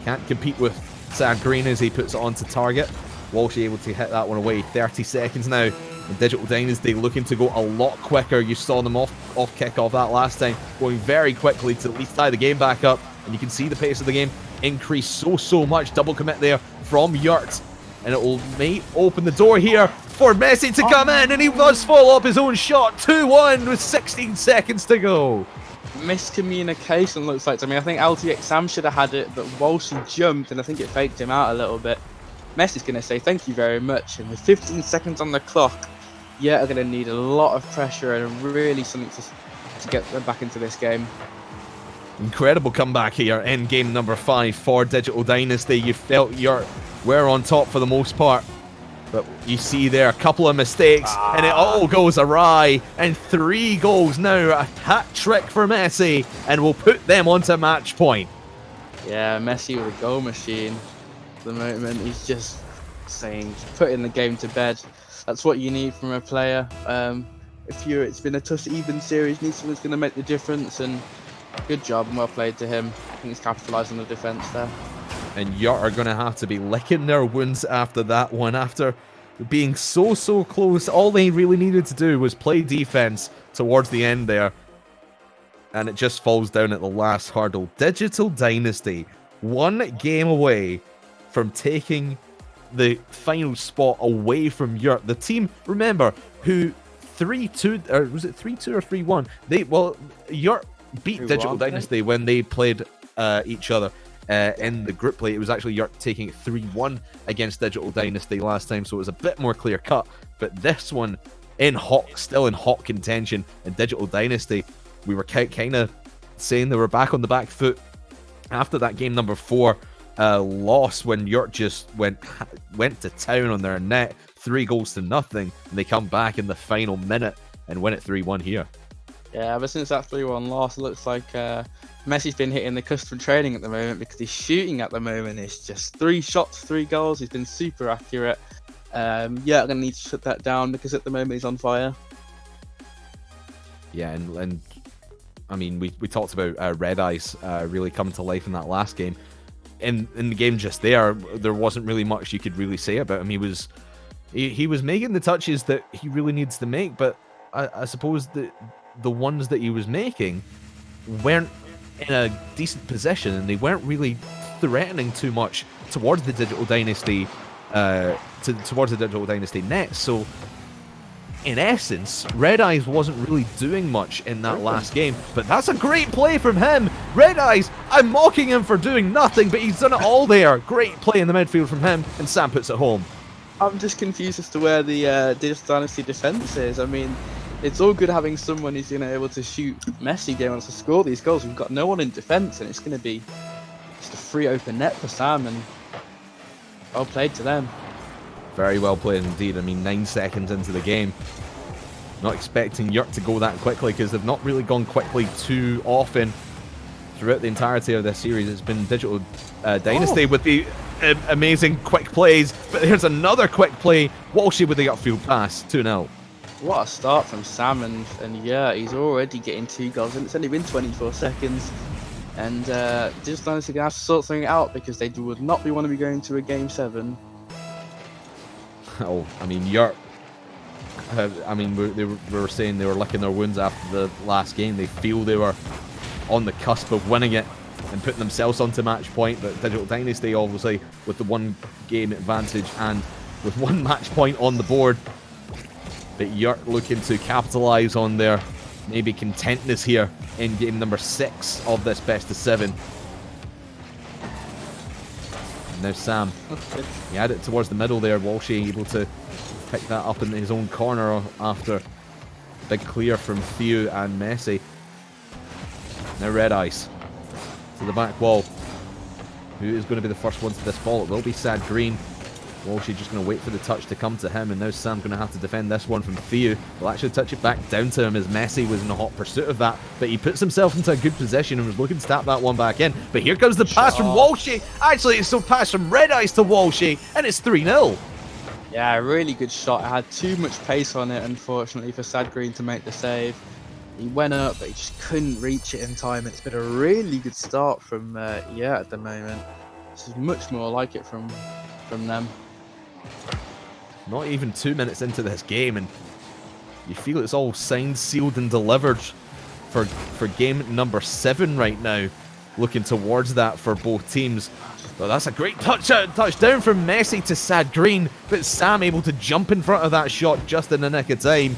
can't compete with Sad Green as he puts it onto target. Walshy able to hit that one away. 30 seconds now. And Digital Dynasty looking to go a lot quicker. You saw them off kick-off that last time, going very quickly to at least tie the game back up. And you can see the pace of the game increase so much. Double commit there from Yurt. And it may open the door here for Messi to come in. And he does follow up his own shot. 2-1 with 16 seconds to go.
Miscommunication looks like to me. I think LTX Sam should have had it, but Walshy jumped and I think it faked him out a little bit. Messi's going to say thank you very much, and with 15 seconds on the clock, are going to need a lot of pressure and really something to get them back into this game.
Incredible comeback here in game number 5 for Digital Dynasty. You felt we're on top for the most part. But you see there a couple of mistakes and it all goes awry. And 3 goals now, a hat trick for Messi, and will put them onto match point.
Yeah, Messi with a goal machine at the moment. He's just saying, putting the game to bed. That's what you need from a player. It's been a tough, even series, need someone who's going to make the difference. And good job and well played to him. I think he's capitalised on the defence there.
And Yurt are going to have to be licking their wounds after that one. After being so close, all they really needed to do was play defense towards the end there. And it just falls down at the last hurdle. Digital Dynasty, 1 game away from taking the final spot away from Yurt. The team, remember, who 3-2, or was it 3-2 or 3-1? Yurt beat Digital Dynasty when they played each other. In the group play. It was actually Yurt taking 3-1 against Digital Dynasty last time, so it was a bit more clear cut. But this one, still in hot contention. In Digital Dynasty, we were kind of saying they were back on the back foot after that game number 4 loss, when Yurt just went to town on their net, 3 goals to nothing, and they come back in the final minute and win it 3-1 here.
Yeah, ever since that 3-1 loss, it looks like Messi's been hitting the custom training at the moment, because he's shooting at the moment. It's just 3 shots, 3 goals. He's been super accurate. Yeah, I'm going to need to shut that down, because at the moment he's on fire.
Yeah, and I mean, we talked about Red Eyes really coming to life in that last game. In the game just there wasn't really much you could really say about him. He was making the touches that he really needs to make, but I suppose the ones that he was making weren't in a decent position, and they weren't really threatening too much towards the Digital Dynasty towards the Digital Dynasty net. So in essence, Red Eyes wasn't really doing much in that last game, but that's a great play from him. Red Eyes, I'm mocking him for doing nothing, but he's done it all there. Great play in the midfield from him, and Sam puts it home.
I'm just confused as to where the Digital Dynasty defense is. I mean, it's all good having someone who's able to shoot Messi game wants to score these goals. We've got no one in defense, and it's going to be just a free open net for Sam, and well played to them.
Very well played indeed. I mean, 9 seconds into the game. Not expecting Yurt to go that quickly, because they've not really gone quickly too often throughout the entirety of this series. It's been Digital Dynasty with the amazing quick plays, but here's another quick play. Walshy with the upfield pass, 2-0.
What a start from Sam, and yeah, he's already getting 2 goals, and it's only been 24 seconds. And Digital Dynasty going to have to sort something out, because they would not want to be going to a Game 7.
Oh, I mean, Yurt. I mean, we were saying they were licking their wounds after the last game. They feel they were on the cusp of winning it and putting themselves onto match point. But Digital Dynasty, obviously, with the 1 game advantage and with 1 match point on the board. But Yurt looking to capitalise on their maybe contentness here in game number 6 of this best of 7. Now Sam, he had it towards the middle there. Walshy able to pick that up in his own corner after big clear from Theo and Messi. Now Red Eyes to the back wall. Who is going to be the first one to this ball? It will be Sad Green. Walshy just going to wait for the touch to come to him, and now Sam going to have to defend this one from Theo. Will actually touch it back down to him as Messi was in a hot pursuit of that, but he puts himself into a good position and was looking to tap that one back in. But here comes the pass from Walshy. Actually, it's a pass from Red Eyes to Walshy, and it's 3-0.
Yeah, really good shot. It had too much pace on it, unfortunately, for Sad Green to make the save. He went up, but he just couldn't reach it in time. It's been a really good start from yeah, at the moment. This is much more like it from them.
Not even 2 minutes into this game, and you feel it's all signed, sealed, and delivered for game number 7 right now. Looking towards that for both teams. Well, that's a great touchdown from Messi to Sad Green, but Sam able to jump in front of that shot just in the nick of time.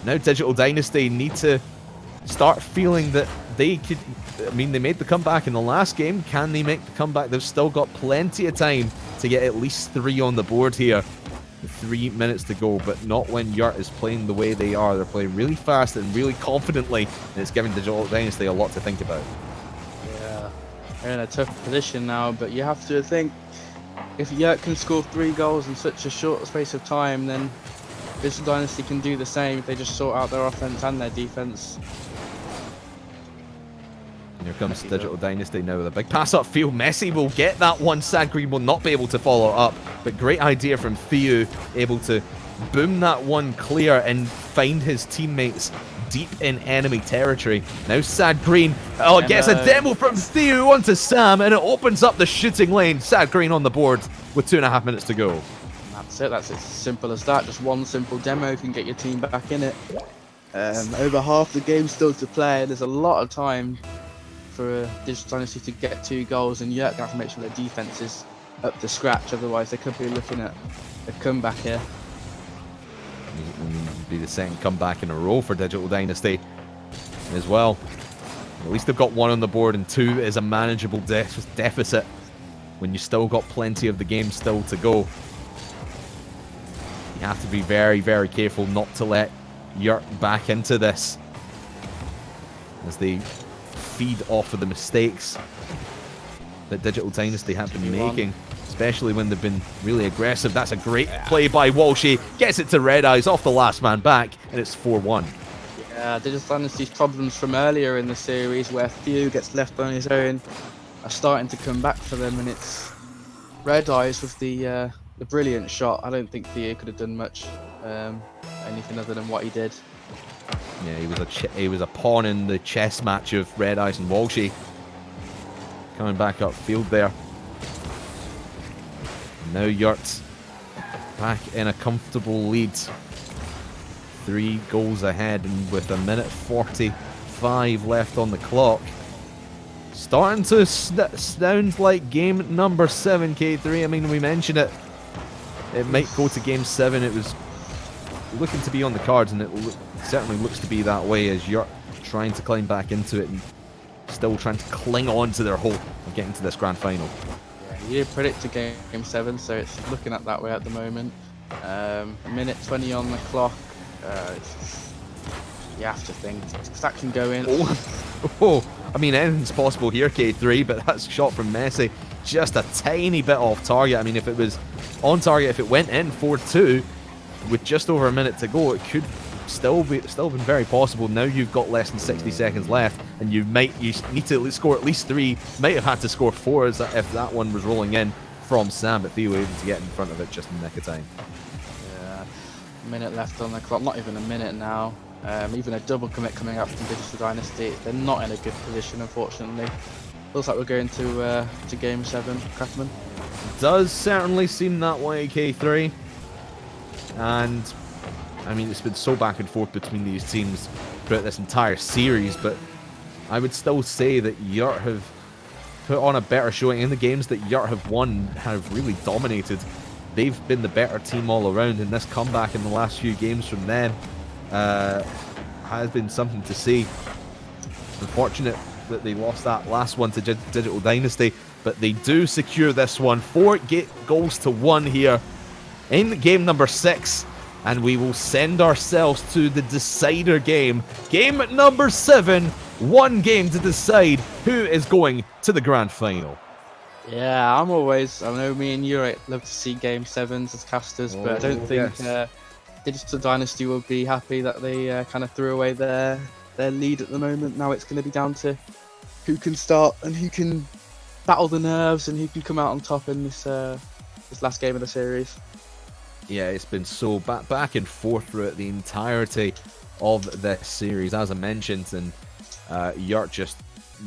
Now Digital Dynasty need to start feeling that they could. I mean, they made the comeback in the last game. Can they make the comeback? They've still got plenty of time to get at least 3 on the board here. 3 minutes to go, but not when Yurt is playing the way they are. They're playing really fast and really confidently, and it's giving Digital Dynasty a lot to think about.
Yeah, they're in a tough position now, but you have to think, if Yurt can score 3 goals in such a short space of time, then Digital Dynasty can do the same if they just sort out their offense and their defense.
Here comes Digital Dynasty now with a big pass upfield. Messi will get that one. Sad Green will not be able to follow up, but great idea from Theo, able to boom that one clear and find his teammates deep in enemy territory. Now Sad Green gets a demo from Theo onto Sam, and it opens up the shooting lane. Sad Green on the board with 2.5 minutes to go.
That's it. That's as simple as that. Just one simple demo can get your team back in it. Over half the game still to play. There's a lot of time for Digital Dynasty to get 2 goals, and Yurt have to make sure their defense is up to scratch. Otherwise, they could be looking at a comeback here.
It'd be the second comeback in a row for Digital Dynasty as well. At least they've got 1 on the board, and 2 is a manageable deficit when you still got plenty of the game still to go. You have to be very, very careful not to let Yurt back into this as they feed off of the mistakes that Digital Dynasty have been making, especially when they've been really aggressive. That's a great play by Walshy. Gets it to Red Eyes off the last man back, and it's 4-1.
Yeah, Digital Dynasty's problems from earlier in the series, where Theo gets left on his own, are starting to come back for them, and it's Red Eyes with the brilliant shot. I don't think Theo could have done much, anything other than what he did.
Yeah, he was a pawn in the chess match of Red Eyes and Walshy. Coming back upfield there. Now Yurt's back in a comfortable lead. 3 goals ahead, and with 1:45 left on the clock. Starting to sound like game number 7, K3. I mean, we mentioned it. It might go to game 7. It was looking to be on the cards, and it certainly looks to be that way as Yurt trying to climb back into it and still trying to cling on to their hope of getting to this grand final.
Yeah, you did predict a game 7, so it's looking at that way at the moment. 1:20 on the clock. You have to think that can go in.
Oh, I mean, anything's possible here, K3, but that's shot from Messi. Just a tiny bit off target. I mean, if it was on target, if it went in 4-2 with just over a minute to go, it could still been very possible. Now you've got less than 60 seconds left, and you need to score at least 3. Might have had to score 4 if that one was rolling in from Sam, but Theo able to get in front of it just in the nick of time.
Yeah, a minute left on the clock. Not even a minute now. Even a double commit coming up from Digital Dynasty. They're not in a good position, unfortunately. Looks like we're going to game 7, Craftman.
Does certainly seem that way, K3. And I mean, it's been so back and forth between these teams throughout this entire series, but I would still say that Yurt have put on a better showing. In the games that Yurt have won, have really dominated. They've been the better team all around, and this comeback in the last few games from them has been something to see. Unfortunate that they lost that last one to Digital Dynasty, but they do secure this one. 4 goals to 1 here in game number 6, and we will send ourselves to the decider game. Game number 7, 1 game to decide who is going to the grand final.
Yeah, I know me and you love to see game 7s as casters, but I don't think Digital Dynasty will be happy that they kind of threw away their lead at the moment. Now it's going to be down to who can start and who can battle the nerves and who can come out on top in this last game of the series.
Yeah, it's been so back and forth throughout the entirety of this series, as I mentioned, and Yurt just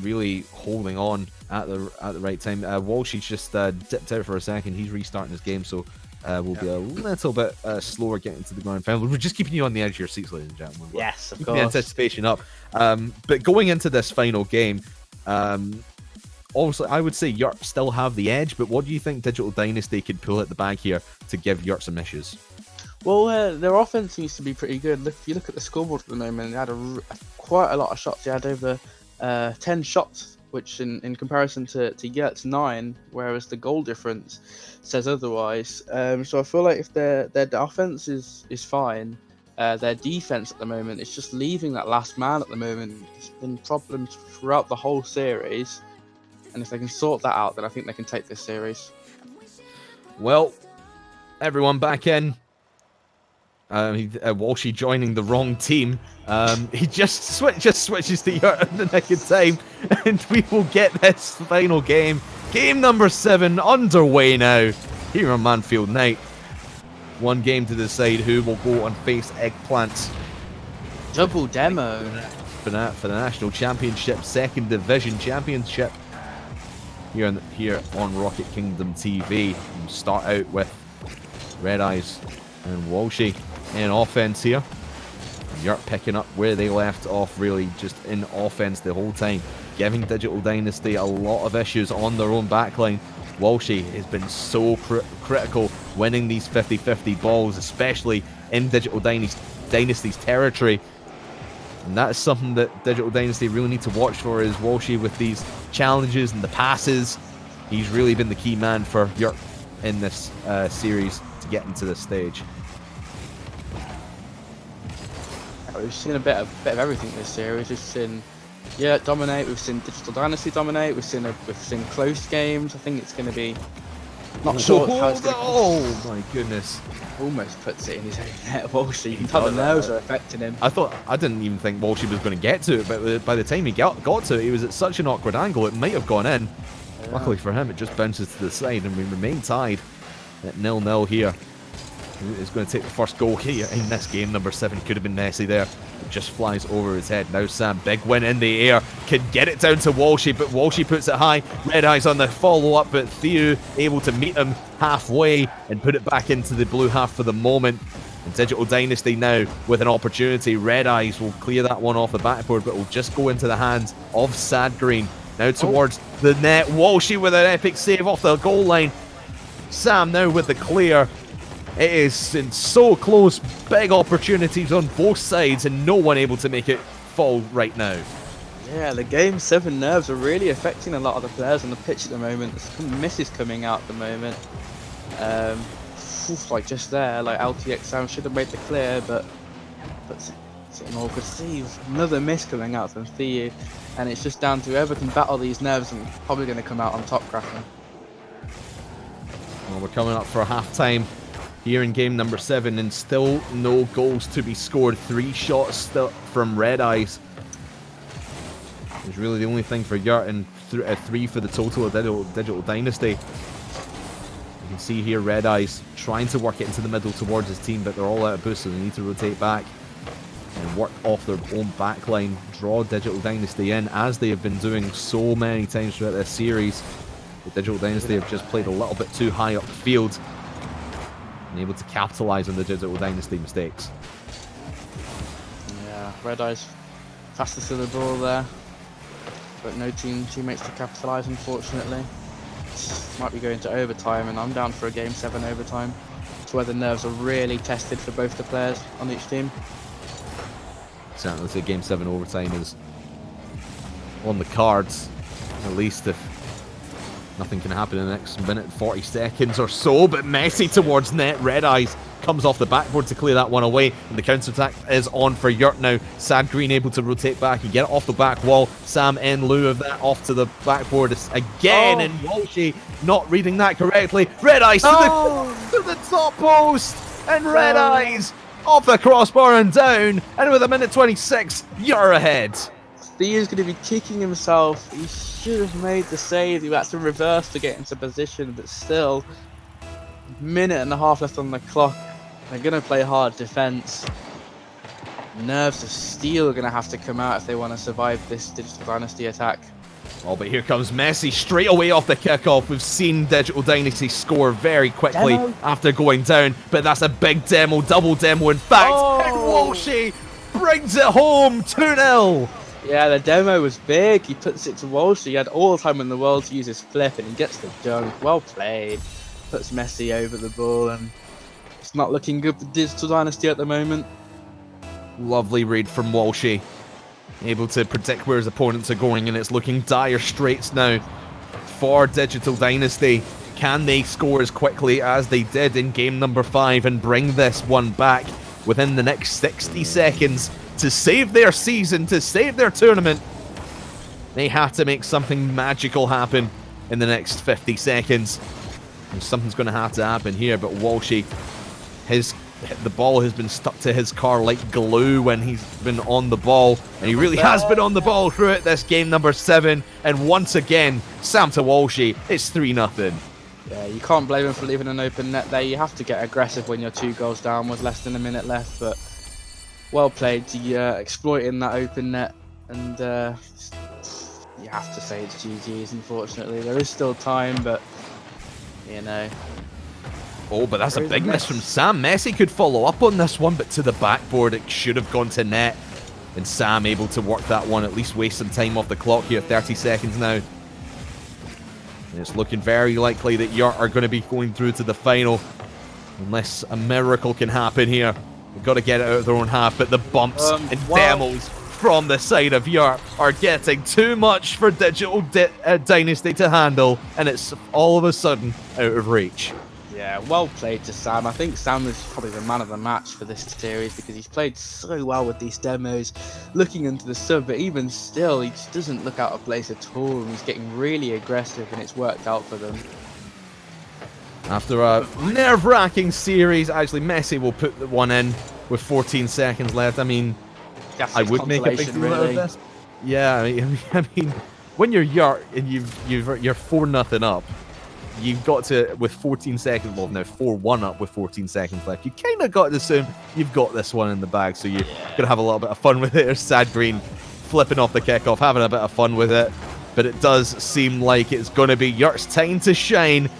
really holding on at the right time. Walshy's just dipped out for a second. He's restarting his game, so we'll be a little bit slower getting to the grand final. We're just keeping you on the edge of your seats, ladies and gentlemen.
Yes, of
keeping
course.
the anticipation up. But going into this final game, obviously, I would say Yurt still have the edge, but what do you think Digital Dynasty could pull at the bag here to give Yurt some issues?
Well, their offense seems to be pretty good. If you look at the scoreboard at the moment, they had quite a lot of shots. They had over 10 shots, which in comparison to Yurt's 9, whereas the goal difference says otherwise. So I feel like if their offense is fine, their defense at the moment is just leaving that last man at the moment. There's been problems throughout the whole series, and if they can sort that out, then I think they can take this series.
Well, everyone back in. Walshy joining the wrong team. He just switches to Yurt in the nick of time, and we will get this final game. Game number 7 underway now here on Manfield Night. 1 game to decide who will go and face Eggplant.
Double demo.
For the National Championship, 2nd Division Championship. Here on Rocket Kingdom TV. We'll start out with Red Eyes and Walshy in offense here. Yurt picking up where they left off, really just in offense the whole time, giving Digital Dynasty a lot of issues on their own backline. Walshy has been so critical winning these 50-50 balls, especially in Digital Dynasty's territory. And that's something that Digital Dynasty really need to watch for, is Walshy with these challenges and the passes. He's really been the key man for Yurt in this series to get into this stage.
We've seen a bit of everything this series. We've seen dominate. We've seen Digital Dynasty dominate. We've seen close games. I think it's going to be not sure how it's going to.
Oh my goodness!
Almost puts it in his own net. Walshy, the nerves are affecting him.
I didn't even think Walshy was going to get to it, but by the time he got to it, he was at such an awkward angle. It might have gone in.
Yeah.
Luckily for him, it just bounces to the side, and we remain tied at 0-0 here. Is going to take the first goal here in this game. Number 7 could have been messy there. It just flies over his head. Now Sam, big win in the air. Can get it down to Walshy, but Walshy puts it high. Red Eyes on the follow-up, but Theo able to meet him halfway and put it back into the blue half for the moment. And Digital Dynasty now with an opportunity. Red Eyes will clear that one off the backboard, but will just go into the hands of Sad Green. Now towards the net. Walshy with an epic save off the goal line. Sam now with the clear. It is so close, big opportunities on both sides, and no one able to make it fall right now.
Yeah, the Game 7 nerves are really affecting a lot of the players on the pitch at the moment. There's some misses coming out at the moment. Like just there, like LTX Sam should have made the clear, but it's an awkward save. Another miss coming out from Theo, and it's just down to whoever can battle these nerves and probably going to come out on top, Kraken.
Well, we're coming up for half-time here in game number 7, and still no goals to be scored. 3 shots still from Red Eyes. It's really the only thing for Yurt, and 3 for the total of Digital Dynasty. You can see here Red Eyes trying to work it into the middle towards his team, but they're all out of boost, so they need to rotate back and work off their own backline, draw Digital Dynasty in, as they have been doing so many times throughout this series. The Digital Dynasty have just played a little bit too high up the field and able to capitalise on the Digital Dynasty mistakes.
Yeah, Red Eyes fastest to the ball there, but no teammates to capitalise, unfortunately. Might be going to overtime, and I'm down for a Game 7 overtime. It's where the nerves are really tested for both the players on each team.
Certainly say Game 7 overtime is on the cards, at least if nothing can happen in the next minute, 40 seconds or so, but Messi towards net. Red Eyes comes off the backboard to clear that one away, and the counter-attack is on for Yurt now. Sad Green able to rotate back and get it off the back wall. Sam in lieu of that off to the backboard again, and Walshy not reading that correctly. Red Eyes to the top post, and Red Eyes off the crossbar and down, and with a minute 26, you're ahead.
Theo's going to be kicking himself. He should have made the save. He had to reverse to get into position, but still, minute and a half left on the clock. They're going to play hard defense. Nerves of steel are going to have to come out if they want to survive this Digital Dynasty attack.
Oh, but here comes Messi straight away off the kickoff. We've seen Digital Dynasty score very quickly after going down, but that's a big demo, double demo in fact, and Walshy brings it home, 2-0.
Yeah, the demo was big. He puts it to Walshy. He had all the time in the world to use his flip, and he gets the dunk. Well played. Puts Messi over the ball, and it's not looking good for Digital Dynasty at the moment.
Lovely read from Walshy. Able to predict where his opponents are going, and it's looking dire straits now for Digital Dynasty. Can they score as quickly as they did in game number 5 and bring this one back within the next 60 seconds to save their season, to save their tournament? They have to make something magical happen in the next 50 seconds. And something's going to have to happen here, but Walshy, the ball has been stuck to his car like glue when he's been on the ball, and he really has been on the ball throughout this game number 7. And once again, Sam to Walshy, it's 3-0.
Yeah, you can't blame him for leaving an open net there. You have to get aggressive when you're 2 goals down with less than a minute left, but well played to exploiting that open net, and you have to say it's GG's, unfortunately. There is still time, but you know.
Oh, but that's a big miss from Sam. Messi could follow up on this one, but to the backboard, it should have gone to net. And Sam able to work that one, at least waste some time off the clock here, 30 seconds now. And it's looking very likely that Yurt are going to be going through to the final, unless a miracle can happen here. They've got to get it out of their own half, but the bumps and demos from the side of Yurt are getting too much for Digital Dynasty to handle, and it's all of a sudden out of reach.
Yeah, well played to Sam. I think Sam is probably the man of the match for this series because he's played so well with these demos, looking into the sub, but even still, he just doesn't look out of place at all, and he's getting really aggressive, and it's worked out for them.
After a nerve-wracking series, actually Messi will put the one in with 14 seconds left. I mean,
That's
I
his
would make a big
consolation,
deal out of
really.
this. Yeah, I mean, when you're Yurt and you're 4-0 up, you've got to, with 14 seconds, well, now 4-1 up with 14 seconds left, you kind of got to assume you've got this one in the bag, so you're going to have a little bit of fun with it. There's Sad Green flipping off the kickoff, having a bit of fun with it, but it does seem like it's going to be Yurt's time to shine.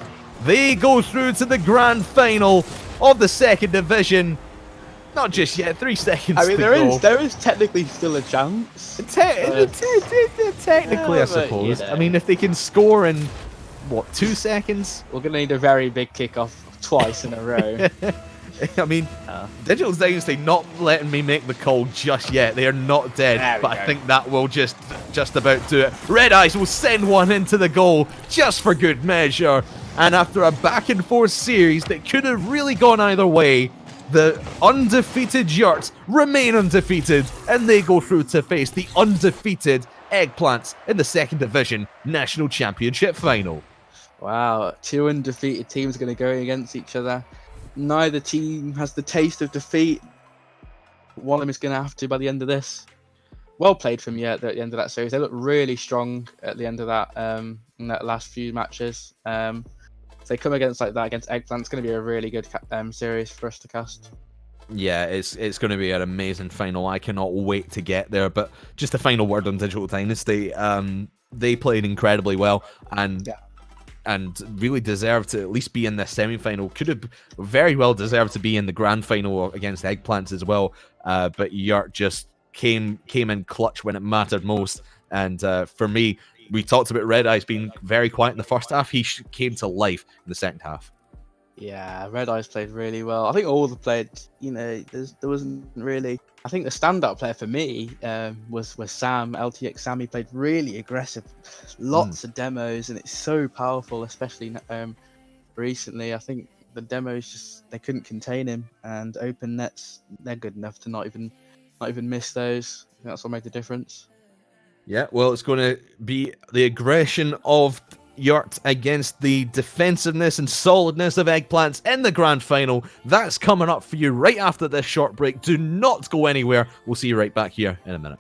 They go through to the grand final of the second division. Not just yet, 3 seconds
I mean,
to go.
there is technically still a chance.
Technically,
Yeah,
I
but,
suppose.
you know.
I mean, if they can score in, what, 2 seconds?
We're going to need a very big kickoff twice in a row.
I mean, Digital's Dynasty not letting me make the call just yet. They are not dead,
There we
but I
go.
think that will just about do it. Red Eyes will send one into the goal just for good measure. And after a back-and-forth series that could have really gone either way, the undefeated Yurts remain undefeated, and they go through to face the undefeated Eggplants in the second division National Championship final.
Wow, 2 undefeated teams going to go against each other. Neither team has the taste of defeat. One of them is going to have to by the end of this. Well played from Yurt at the end of that series. They look really strong at the end of that in that last few matches. If they come against like that against Eggplant, it's going to be a really good series for us to cast.
Yeah, it's going to be an amazing final. I cannot wait to get there. But just a final word on Digital Dynasty. They played incredibly well and really deserved to at least be in the semi-final. Could have very well deserved to be in the grand final against Eggplants as well. But Yurt just came in clutch when it mattered most. And for me, we talked about Red Eyes being very quiet in the first half. He came to life in the second half.
Yeah, Red Eyes played really well. I think all the played, there wasn't really. I think the standout player for me was Sam, LTX Sam. He played really aggressive, lots of demos, and it's so powerful, especially recently. I think the demos just, they couldn't contain him, and open nets, they're good enough to not even miss those. I think that's what made the difference.
Yeah, well, it's going to be the aggression of Yurt against the defensiveness and solidness of Eggplants in the grand final. That's coming up for you right after this short break. Do not go anywhere. We'll see you right back here in a minute.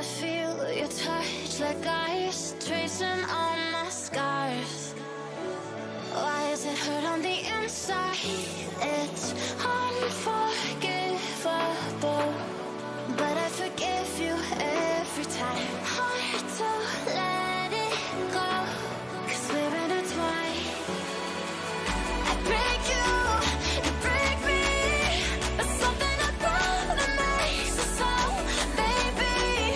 feel your touch like ice, tracing all my scars. Why is it hurt on the inside? It's unforgivable, but I forgive you every time. Hard to let it go, 'cause we're intertwined. I break you, you break me, but something about it makes us so, baby.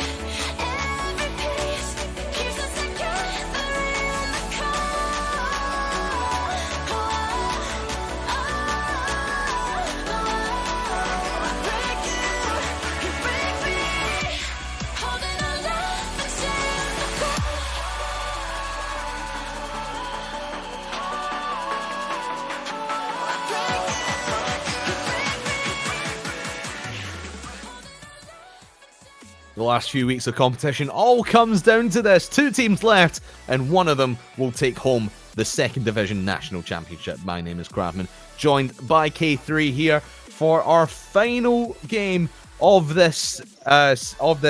Every piece keeps us together in the core. I break you, you break me, holding our love until the core. I break you, you break me.
The last few weeks of competition all comes down to this. 2 teams left, and one of them will take home the 2nd Division National Championship. My name is Cravman, joined by K3 here for our final game of this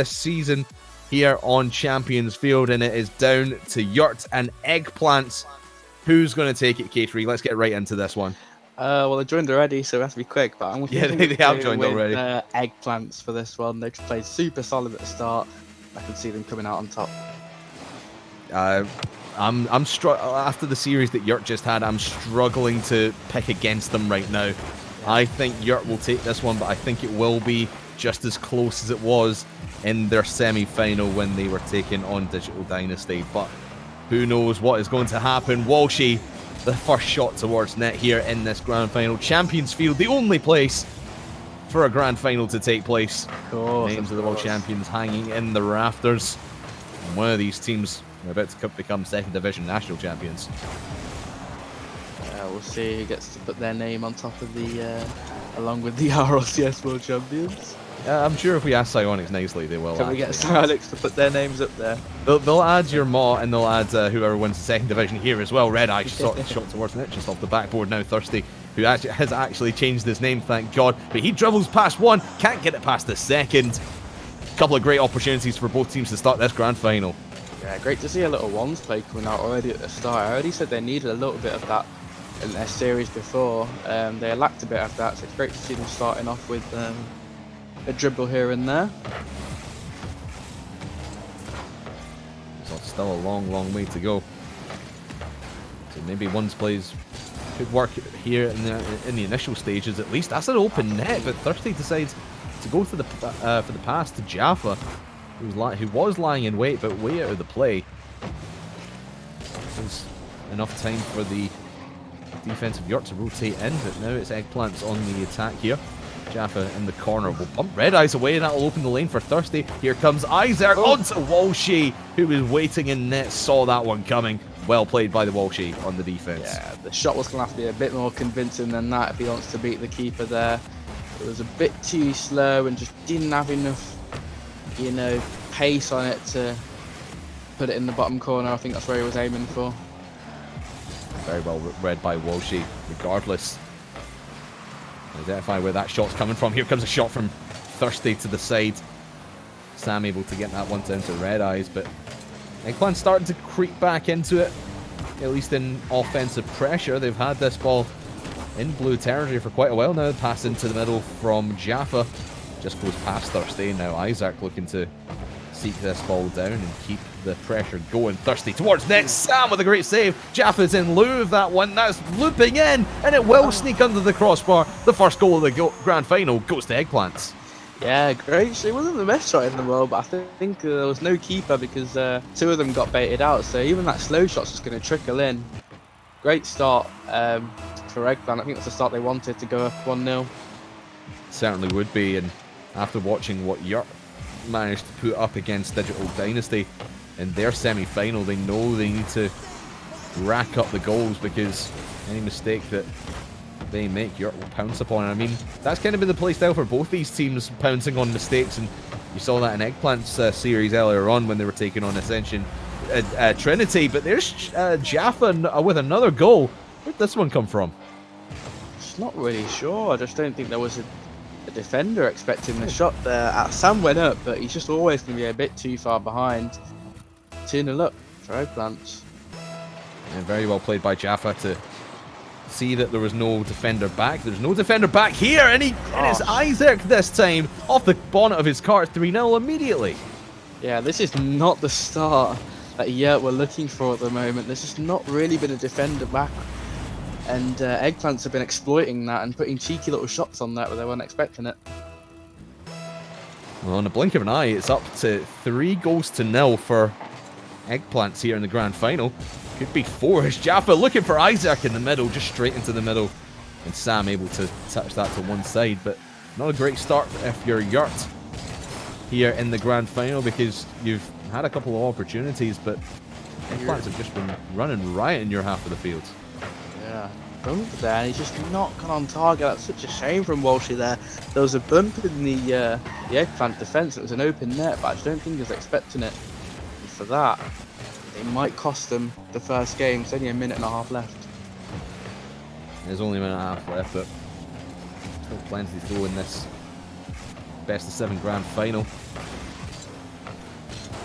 season here on Champions Field, and it is down to Yurt and Eggplants. Who's going to take it, K3? Let's get right into this one.
Well, they joined already, so we have to be quick. But I'm
Yeah,
gonna
they have
go
joined
with,
already.
Eggplants for this one. They played super solid at the start. I can see them coming out on top.
I'm after the series that Yurt just had. I'm struggling to pick against them right now. I think Yurt will take this one, but I think it will be just as close as it was in their semi-final when they were taking on Digital Dynasty. But who knows what is going to happen? Walshy, the first shot towards net here in this grand final. Champions Field, the only place for a grand final to take place.
Of course,
Names of the world champions hanging in the rafters. And one of these teams are about to become 2nd Division national champions.
We'll see who gets to put their name on top of the, along with the RLCS World Champions.
I'm sure if we ask Psyonix nicely, they will.
Can we get
actually.
Psyonix to put their names up there?
They'll add your Maw, and they'll add whoever wins the 2nd Division here as well. Red Eye shot towards net, just off the backboard now. Thirsty, who has actually changed his name, thank God. But he dribbles past one, can't get it past the 2nd. Couple of great opportunities for both teams to start this grand final.
Yeah, great to see a little ones play coming out already at the start. I already said they needed a little bit of that in their series before. They lacked a bit of that, so it's great to see them starting off with a dribble here and there.
So still a long way to go. So maybe one's plays could work here in the initial stages at least. That's an open net, but Thirsty decides to go for the pass to Jaffa, who was lying in wait, but way out of the play. There's enough time for the defensive Yurt to rotate in, but now it's Eggplants on the attack here. Jaffa in the corner will bump Red Eyes away, and that'll open the lane for Thirsty. Here comes Isaac onto Walshy, who was waiting in net, saw that one coming. Well played by the Walshy on the defense.
Yeah, the shot was going to have to be a bit more convincing than that if he wants to beat the keeper there. It was a bit too slow and just didn't have enough, you know, pace on it to put it in the bottom corner. I think that's where he was aiming for.
Very well read by Walshy, regardless. Identify where that shot's coming from. Here comes a shot from Thirsty to the side. Sam able to get that one down to Red Eyes, but Eggplant's starting to creep back into it, at least in offensive pressure. They've had this ball in blue territory for quite a while now. Pass into the middle from Jaffa. Just goes past Thirsty. Now Isaac looking to seek this ball down and keep the pressure going. Thirsty towards net. Sam with a great save. Jaffa's in lieu of that one. That's looping in, and it will sneak under the crossbar. The first goal of the grand final goes to Eggplants.
Yeah, great. It wasn't the best shot in the world, but I think there was no keeper because 2 of them got baited out. So even that slow shot's just going to trickle in. Great start for Eggplant. I think that's the start they wanted to go up 1-0.
Certainly would be, and after watching what Yurt managed to put up against Digital Dynasty in their semi-final, they know they need to rack up the goals, because any mistake that they make, Yurt will pounce upon. I mean, that's kind of been the play style for both these teams, pouncing on mistakes, and you saw that in Eggplant's series earlier on when they were taking on Ascension Trinity. But there's Jaffa with another goal. Where'd this one come from?
Just not really sure. I just don't think there was the defender expecting the shot there. Sam went up, but he's just always going to be a bit too far behind. 2-0 up for Eggplants.
And very well played by Jaffa to see that there was no defender back. There's no defender back here, and it is Isaac this time off the bonnet of his car, 3-0 immediately.
Yeah, this is not the start that we're looking for at the moment. There's just not really been a defender back, and Eggplants have been exploiting that and putting cheeky little shots on that where they weren't expecting it.
Well, in a blink of an eye, it's up to 3-0 for Eggplants here in the grand final. Could be 4 as Jaffa looking for Isaac in the middle, just straight into the middle. And Sam able to touch that to one side, but not a great start if you're Yurt here in the grand final, because you've had a couple of opportunities, but Eggplants have just been running riot in your half of the field.
Yeah, bump there, and he's just not gone on target. That's such a shame from Walshy there. There was a bump in the Eggplant defence. It was an open net, but I just don't think he was expecting it. And for that, it might cost them the first game. It's only a minute and a half left.
There's only a minute and a half left, but still plenty to go in this best of 7 grand final.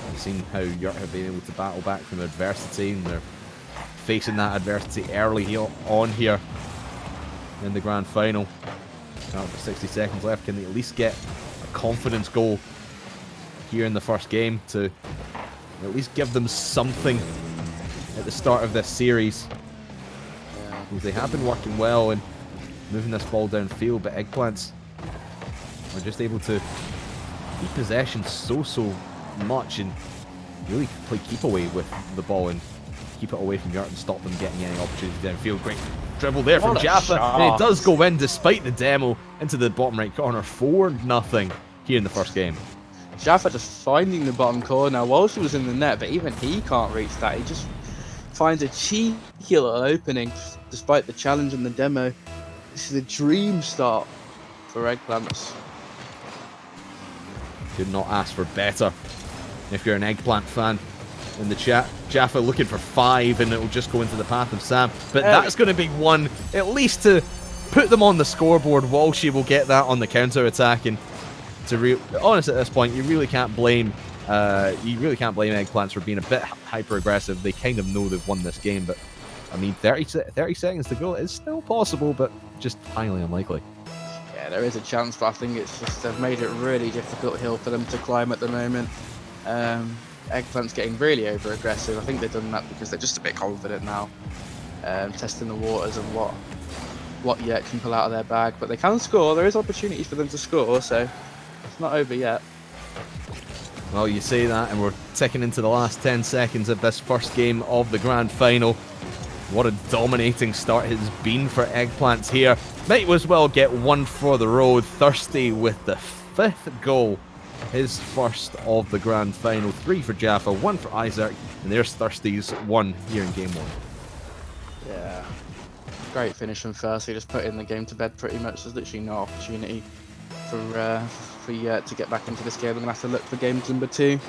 We've seen how Yurt have been able to battle back from adversity, and they're facing that adversity early on here in the grand final. Now for 60 seconds left, can they at least get a confidence goal here in the first game to at least give them something at the start of this series? Because they have been working well and moving this ball downfield, but Eggplants are just able to keep possession so much and really play keep away with the ball and keep it away from Yurt and stop them getting any opportunity downfield. Great dribble there from Jaffa, and it does go in despite the demo into the bottom right corner. 4-0 here in the first game.
Jaffa just finding the bottom corner. Walshy was in the net, but even he can't reach that. He just finds a cheeky little opening despite the challenge and the demo. This is a dream start for Eggplants.
Could not ask for better if you're an Eggplant fan in the chat. Jaffa looking for 5, and it'll just go into the path of Sam, but that's going to be 1 at least to put them on the scoreboard. Walshy will get that on the counter attack, and honest at this point, you really can't blame Eggplants for being a bit hyper aggressive. They kind of know they've won this game, but I mean 30 seconds to go is still possible, but just highly unlikely.
Yeah, there is a chance, but I think it's just they've made it really difficult hill for them to climb at the moment. Eggplant's getting really over aggressive. I think they've done that because they're just a bit confident now, testing the waters and what Yurt can pull out of their bag. But they can score. There is opportunities for them to score, so it's not over yet.
Well, you say that, and we're ticking into the last 10 seconds of this first game of the grand final. What a dominating start it has been for Eggplants here. Might as well get 1 for the road. Thirsty with the 5th goal. His first of the grand final. 3 for Jaffa, 1 for Isaac, and there's Thirsty's 1 here in game 1.
Yeah, great finish from Thirsty. Just putting the game to bed pretty much. There's literally no opportunity for Yurt to get back into this game. We're going to have to look for game number 2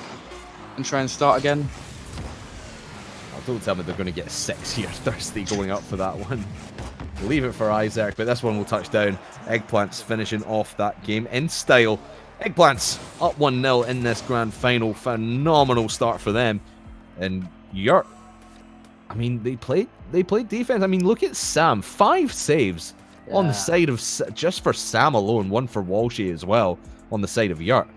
and try and start again.
Oh, don't tell me they're going to get 6 here. Thirsty going up for that one. Leave it for Isaac, but this one will touch down. Eggplants finishing off that game in style. Eggplants up 1-0 in this grand final. Phenomenal start for them. And Yurt, I mean, they played defense. I mean, look at Sam. 5 saves on the side of, just for Sam alone. 1 for Walshy as well on the side of Yurt.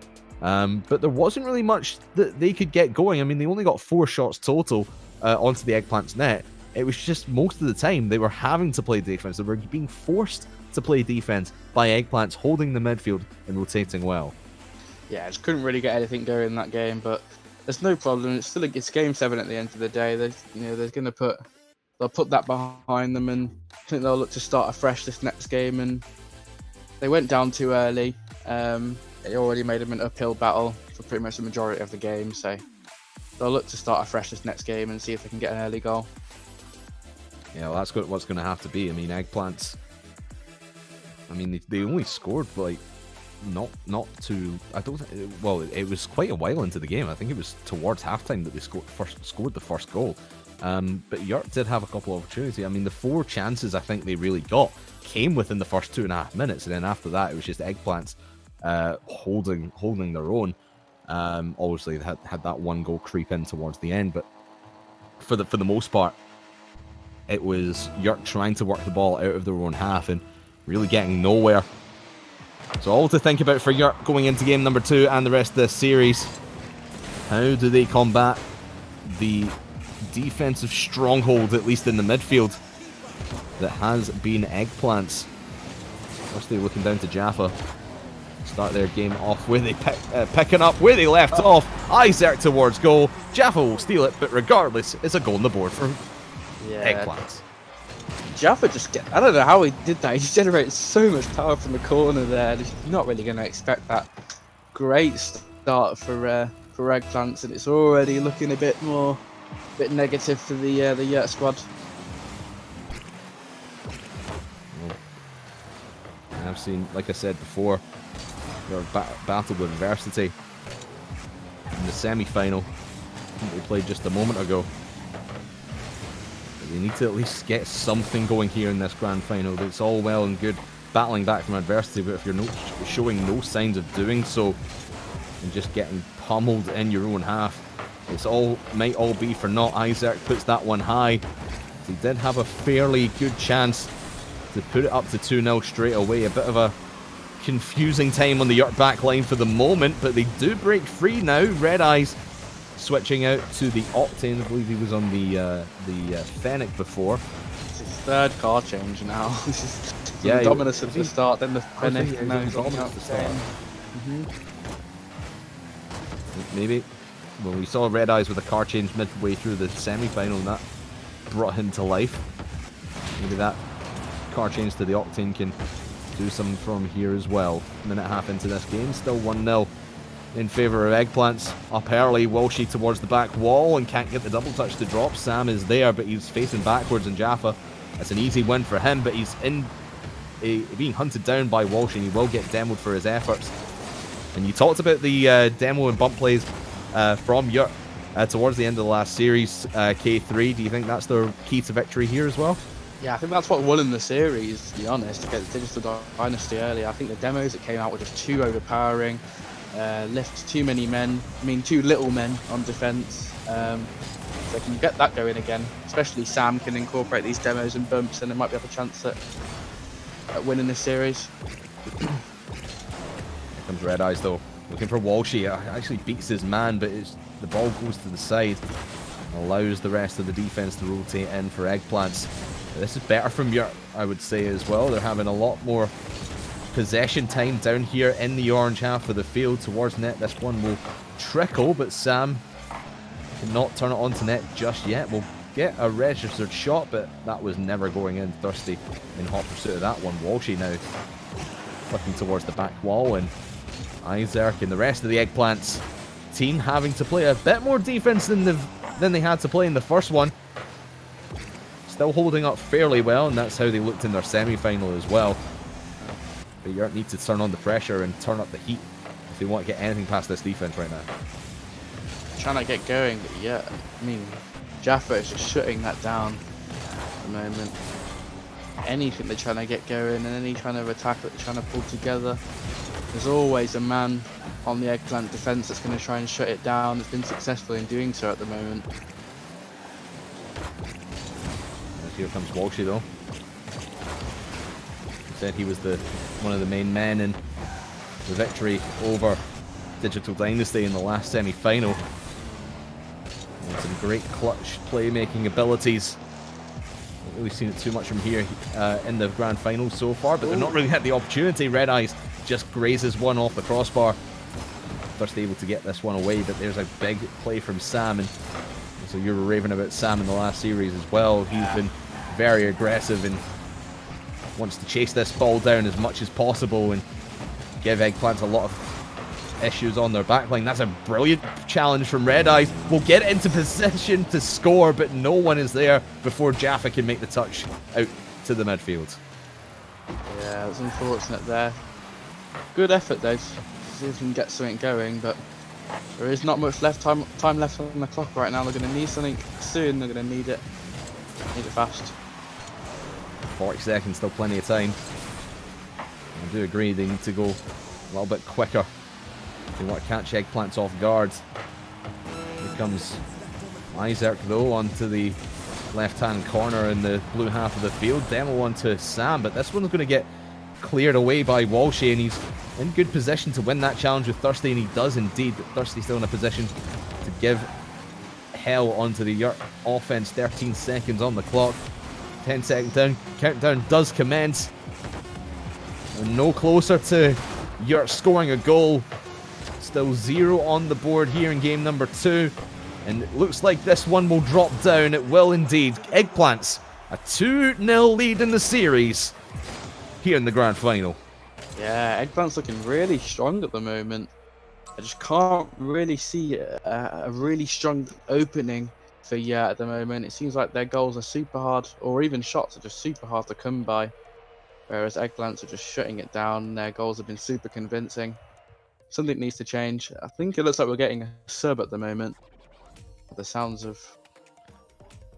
But there wasn't really much that they could get going. I mean, they only got 4 shots total onto the Eggplants net. It was just most of the time they were having to play defense. They were being forced to play defense by Eggplants, holding the midfield and rotating well.
Yeah, just couldn't really get anything going in that game, but there's no problem. It's game 7 at the end of the day. They'll put that behind them, and I think they'll look to start afresh this next game. And they went down too early. It already made them an uphill battle for pretty much the majority of the game, so they'll look to start afresh this next game and see if they can get an early goal.
Yeah, well, that's what's going to have to be. I mean, Eggplants, I mean, they only scored like not too. I don't. Well, it was quite a while into the game. I think it was towards halftime that they scored the first goal. But Yurt did have a couple of opportunities. I mean, the 4 chances I think they really got came within the first 2.5 minutes, and then after that, it was just Eggplants holding their own. Obviously, they had that one goal creep in towards the end, but for the most part, it was Yurt trying to work the ball out of their own half and really getting nowhere. So all to think about for Yurt going into game number 2 and the rest of this series. How do they combat the defensive stronghold, at least in the midfield, that has been Eggplants? Firstly, looking down to Jaffa. Start their game off where they picking up where they left off. Isaac towards goal. Jaffa will steal it, but regardless, it's a goal on the board for Eggplants.
Jaffa I don't know how he did that. He generated so much power from the corner there. You're not really going to expect that. Great start for Eggplants, and it's already looking a bit negative for the Yurt squad.
I've seen, like I said before, their battle with adversity in the semi-final that we played just a moment ago. But they need to at least get something going here in this grand final. It's all well and good battling back from adversity, but if you're showing no signs of doing so and just getting pummeled in your own half, might all be for naught. Isaac puts that one high. He did have a fairly good chance to put it up to 2-0 straight away. A bit of a confusing time on the Yurt back line for the moment, but they do break free now. Red Eyes switching out to the Octane. I believe he was on the Fennec before.
It's his 3rd car change now.
Yeah,
Dominus at the start, then the Fennec, and now he's on
Dominus at the start. Maybe. Well, we saw Red Eyes with a car change midway through the semi-final, and that brought him to life. Maybe that car change to the Octane can do something from here as well. Minute half into this game, still 1-0 in favour of Eggplants. Up early, Walshy towards the back wall and can't get the double touch to drop. Sam is there, but he's facing backwards, and Jaffa, that's an easy win for him, but he's being hunted down by Walshy, and he will get demoed for his efforts. And you talked about the demo and bump plays from Yurt towards the end of the last series, K3. Do you think that's their key to victory here as well?
Yeah, I think that's what won in the series, to be honest, to get the Digital Dynasty early. I think the demos that came out were just too overpowering, left too many men, too little men on defence. So if you get that going again, especially Sam can incorporate these demos and bumps, and there might be a chance at winning this series.
Here comes Red Eyes though, looking for Walshy. Actually beats his man, but the ball goes to the side, allows the rest of the defence to rotate in for Eggplants. This is better from Yurt, I would say, as well. They're having a lot more possession time down here in the orange half of the field towards net. This one will trickle, but Sam cannot turn it onto net just yet. We'll get a registered shot, but that was never going in. Thirsty in hot pursuit of that one. Walshy now flicking towards the back wall, and Isaac and the rest of the Eggplants team having to play a bit more defense than they had to play in the first one. Still holding up fairly well, and that's how they looked in their semi-final as well. But Yurt need to turn on the pressure and turn up the heat if they want to get anything past this defense right now.
Trying to get going, but yeah, Jaffa is just shutting that down at the moment. Anything they're trying to get going and any kind of attack that they're trying to pull together, there's always a man on the Eggplant defense that's going to try and shut it down. It's been successful in doing so at the moment.
Here comes Walshy though. He said he was one of the main men in the victory over Digital Dynasty in the last semi-final. Some great clutch playmaking abilities. Not really seen it too much from here in the grand final so far, but they've not really had the opportunity. Red Eyes just grazes one off the crossbar. First able to get this one away, but there's a big play from Sam, and so you were raving about Sam in the last series as well. He's been very aggressive and wants to chase this ball down as much as possible and give Eggplants a lot of issues on their backline. That's a brilliant challenge from Red Eyes. We'll get it into position to score, but no one is there before Jaffa can make the touch out to the midfield.
Yeah, it's unfortunate there. Good effort though, to see if we can get something going, but There is not much time left on the clock right now. They're going to need something soon. They're going to need it fast.
40 seconds, still plenty of time. I do agree they need to go a little bit quicker. They want to catch Eggplants off guard. Here comes Isaac though onto the left-hand corner in the blue half of the field. Demo onto Sam, but this one's going to get cleared away by Walshy, and he's in good position to win that challenge with Thirsty, and he does indeed. But Thirsty still in a position to give hell onto the Yurt offense. 13 seconds on the clock. 10-second countdown does commence. And no closer to Yurt scoring a goal. Still 0 on the board here in game number 2. And it looks like this one will drop down. It will indeed. Eggplants, a 2-0 lead in the series here in the grand final.
Yeah, Eggplant's looking really strong at the moment. I just can't really see a really strong opening for at the moment. It seems like their goals are super hard, or even shots are just super hard to come by. Whereas Eggplants are just shutting it down. Their goals have been super convincing. Something needs to change. I think it looks like we're getting a sub at the moment. The sounds of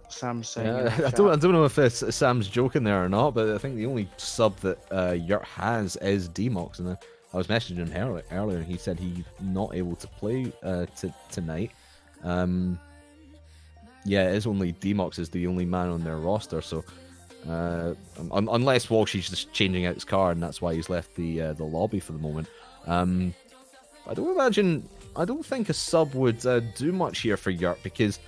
Sam saying.
I don't know if Sam's joking there or not, but I think the only sub that Yurt has is Demox, and I was messaging him earlier, and he said he's not able to play tonight. Yeah, it is only Demox is the only man on their roster, so unless Walshy's just changing out his card, and that's why he's left the lobby for the moment. I don't think a sub would do much here for Yurt, because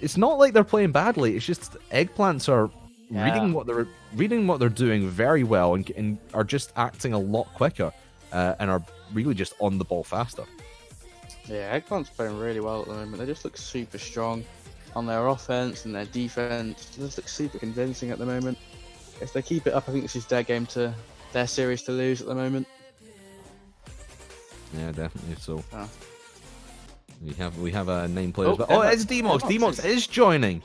it's not like they're playing badly. It's just Eggplants are reading what they're doing very well, and are just acting a lot quicker, and are really just on the ball faster.
Yeah, Eggplant's playing really well at the moment. They just look super strong on their offense and their defense. They just look super convincing at the moment. If they keep it up, I think this is their series to lose at the moment.
Yeah, definitely. So
Oh.
we have 9 players.
Oh,
It's Demox.
Demox
Demox is joining.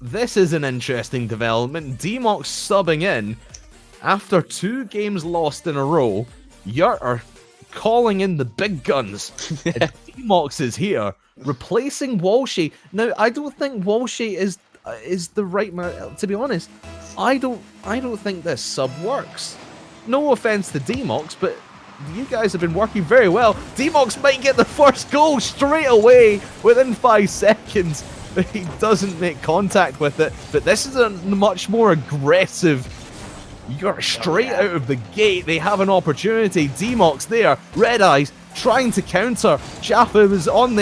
This is an interesting development. Demox subbing in after 2 games lost in a row. Yurt are calling in the big guns. And Demox is here, replacing Walshy. Now, I don't think Walshy is the right man. To be honest, I don't think this sub works. No offense to Demox, but you guys have been working very well. Demox might get the first goal straight away within 5 seconds. He doesn't make contact with it, but this is a much more aggressive. You're straight out of the gate. They have an opportunity. Demox there, Red Eyes trying to counter. Jaffa was on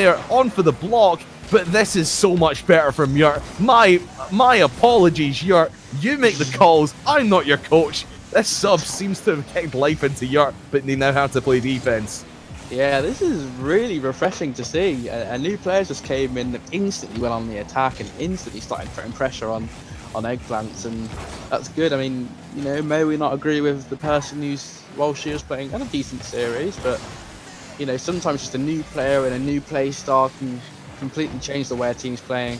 for the block, but this is so much better from Yurt. My apologies, Yurt. You make the calls. I'm not your coach. This sub seems to have kicked life into Yurt, but they now have to play defense.
Yeah, this is really refreshing to see. A new player just came in, instantly went on the attack, and instantly started putting pressure on Eggplants, and that's good. I mean, may we not agree with the person who's Walshy was playing a decent series, but sometimes just a new player and a new play style can completely change the way a team's playing.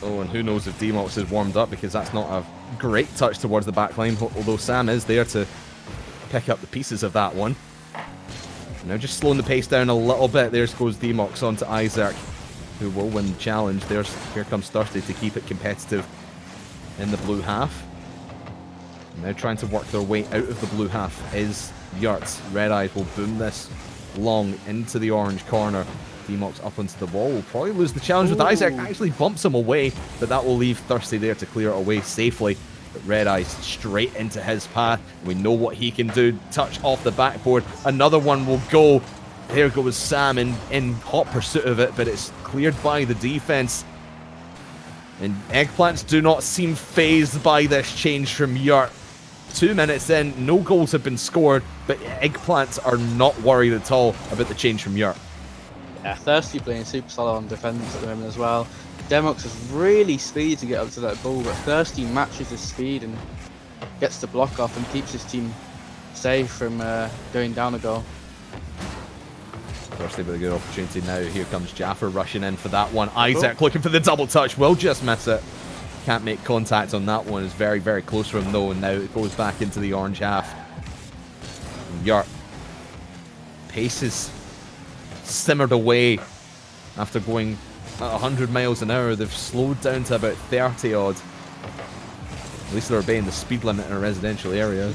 Oh, and who knows if Demox is warmed up, because that's not a great touch towards the back line, although Sam is there to pick up the pieces of that one. Now just slowing the pace down a little bit. There goes Demox onto Isaac, who will win the challenge. Here comes Thirsty to keep it competitive in the blue half. Now trying to work their way out of the blue half is Yurt. Red Eyes will boom this long into the orange corner. Demox up onto the wall. Will probably lose the challenge with Isaac. Actually bumps him away, but that will leave Thirsty there to clear it away safely. But Red Eyes straight into his path. We know what he can do. Touch off the backboard. Another one will go. There goes Sam in hot pursuit of it, but it's cleared by the defense. And Eggplants do not seem phased by this change from Yurt. 2 minutes in, no goals have been scored, but Eggplants are not worried at all about the change from Yurt.
Yeah, Thirsty playing super solid on defence at the moment as well. Demox is really speedy to get up to that ball, but Thirsty matches his speed and gets the block off and keeps his team safe from going down a goal.
Thirsty with a good opportunity now. Here comes Jaffa rushing in for that one. Isaac looking for the double touch, will just miss it. Can't make contact on that one. It's very, very close from him though, and now it goes back into the orange half. Yurt paces simmered away after going at 100 miles an hour. They've slowed down to about 30 odd. At least they're obeying the speed limit in a residential area.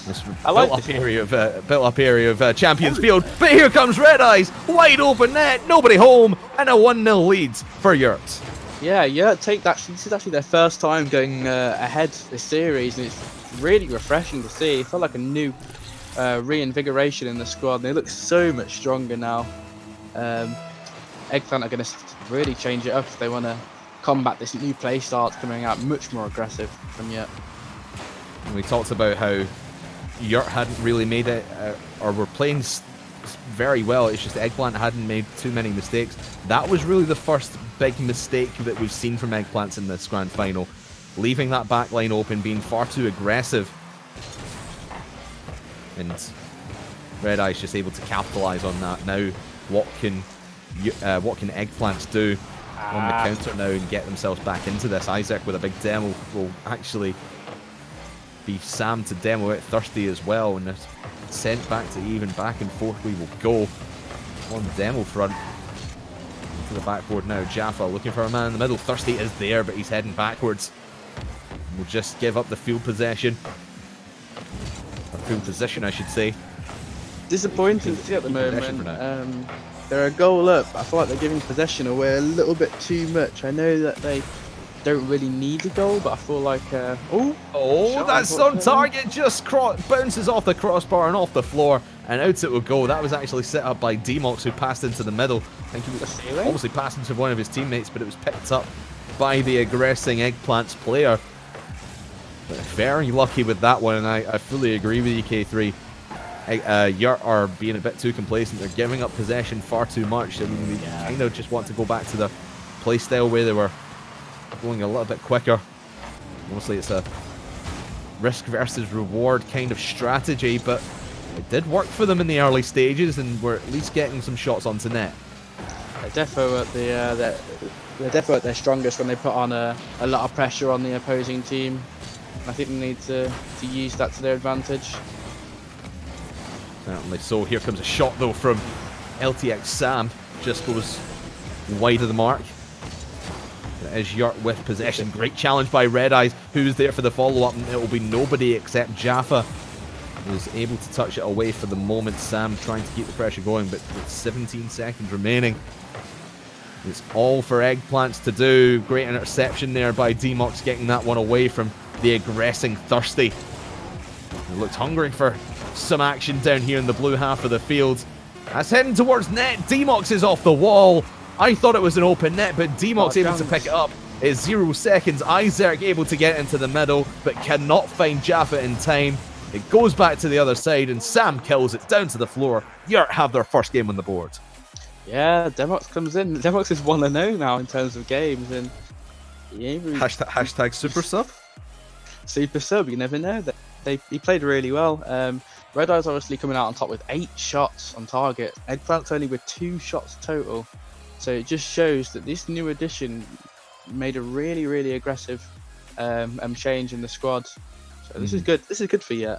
This built-up area of Champions Field. But here comes Red Eyes, wide open net, nobody home, and a 1-0 lead for Yurt.
Yeah, take that. This is actually their first time going ahead this series, and it's really refreshing to see. It felt like a new reinvigoration in the squad. They look so much stronger now. Eggplant are going to really change it up if they want to combat this new play start coming out much more aggressive from Yurt.
And we talked about how Yurt hadn't really made it, or were playing very well. It's just Eggplant hadn't made too many mistakes. That was really the first big mistake that we've seen from Eggplants in this grand final. Leaving that back line open, being far too aggressive. And Red Eye's just able to capitalise on that. Now, what can Eggplants do on the counter now and get themselves back into this? Isaac with a big demo will actually be Sam to demo it. Thirsty as well, and it's sent back to even. Back and forth we will go on the demo front. To the backboard now. Jaffa looking for a man in the middle. Thirsty is there, but he's heading backwards. We'll just give up the field possession. Or field position, I should say.
Disappointing to see at the moment. They're a goal up. I feel like they're giving possession away a little bit too much. I know that they don't really need a goal, but I feel like
that's on target. Just bounces off the crossbar and off the floor, and out it will go. That was actually set up by Demox, who passed into the middle. I think he was obviously passed into one of his teammates, but it was picked up by the aggressing Eggplants player. But very lucky with that one, and I fully agree with you, K3. Yurt are being a bit too complacent. They're giving up possession far too much. I mean, they kind of just want to go back to the playstyle where they were going a little bit quicker. Mostly it's a risk versus reward kind of strategy, but it did work for them in the early stages, and we're at least getting some shots onto net.
They're defo at their strongest when they put on a lot of pressure on the opposing team. I think they need to use that to their advantage.
Certainly. So here comes a shot though from LTX Sam. Just goes wide of the mark. It is Yurt with possession. Great challenge by Red Eyes, who's there for the follow-up, and it will be nobody except Jaffa, who's able to touch it away for the moment. Sam trying to keep the pressure going, but with 17 seconds remaining, it's all for Eggplants to do. Great interception there by Demox, getting that one away from the aggressing Thirsty. He looked hungry for some action down here in the blue half of the field. That's heading towards net. Demox is off the wall. I thought it was an open net, but Demox able to pick it up. It's 0 seconds. Isaac able to get into the middle, but cannot find Jaffa in time. It goes back to the other side, and Sam kills it down to the floor. Yurt have their first game on the board.
Yeah, Demox comes in. Demox is 1-0 now in terms of games, and
hashtag super sub.
Super sub. You never know. He played really well. Red Eyes obviously coming out on top with 8 shots on target. Eggplants only with 2 shots total. So it just shows that this new addition made a really, really aggressive change in the squad. So this is good. This is good for you.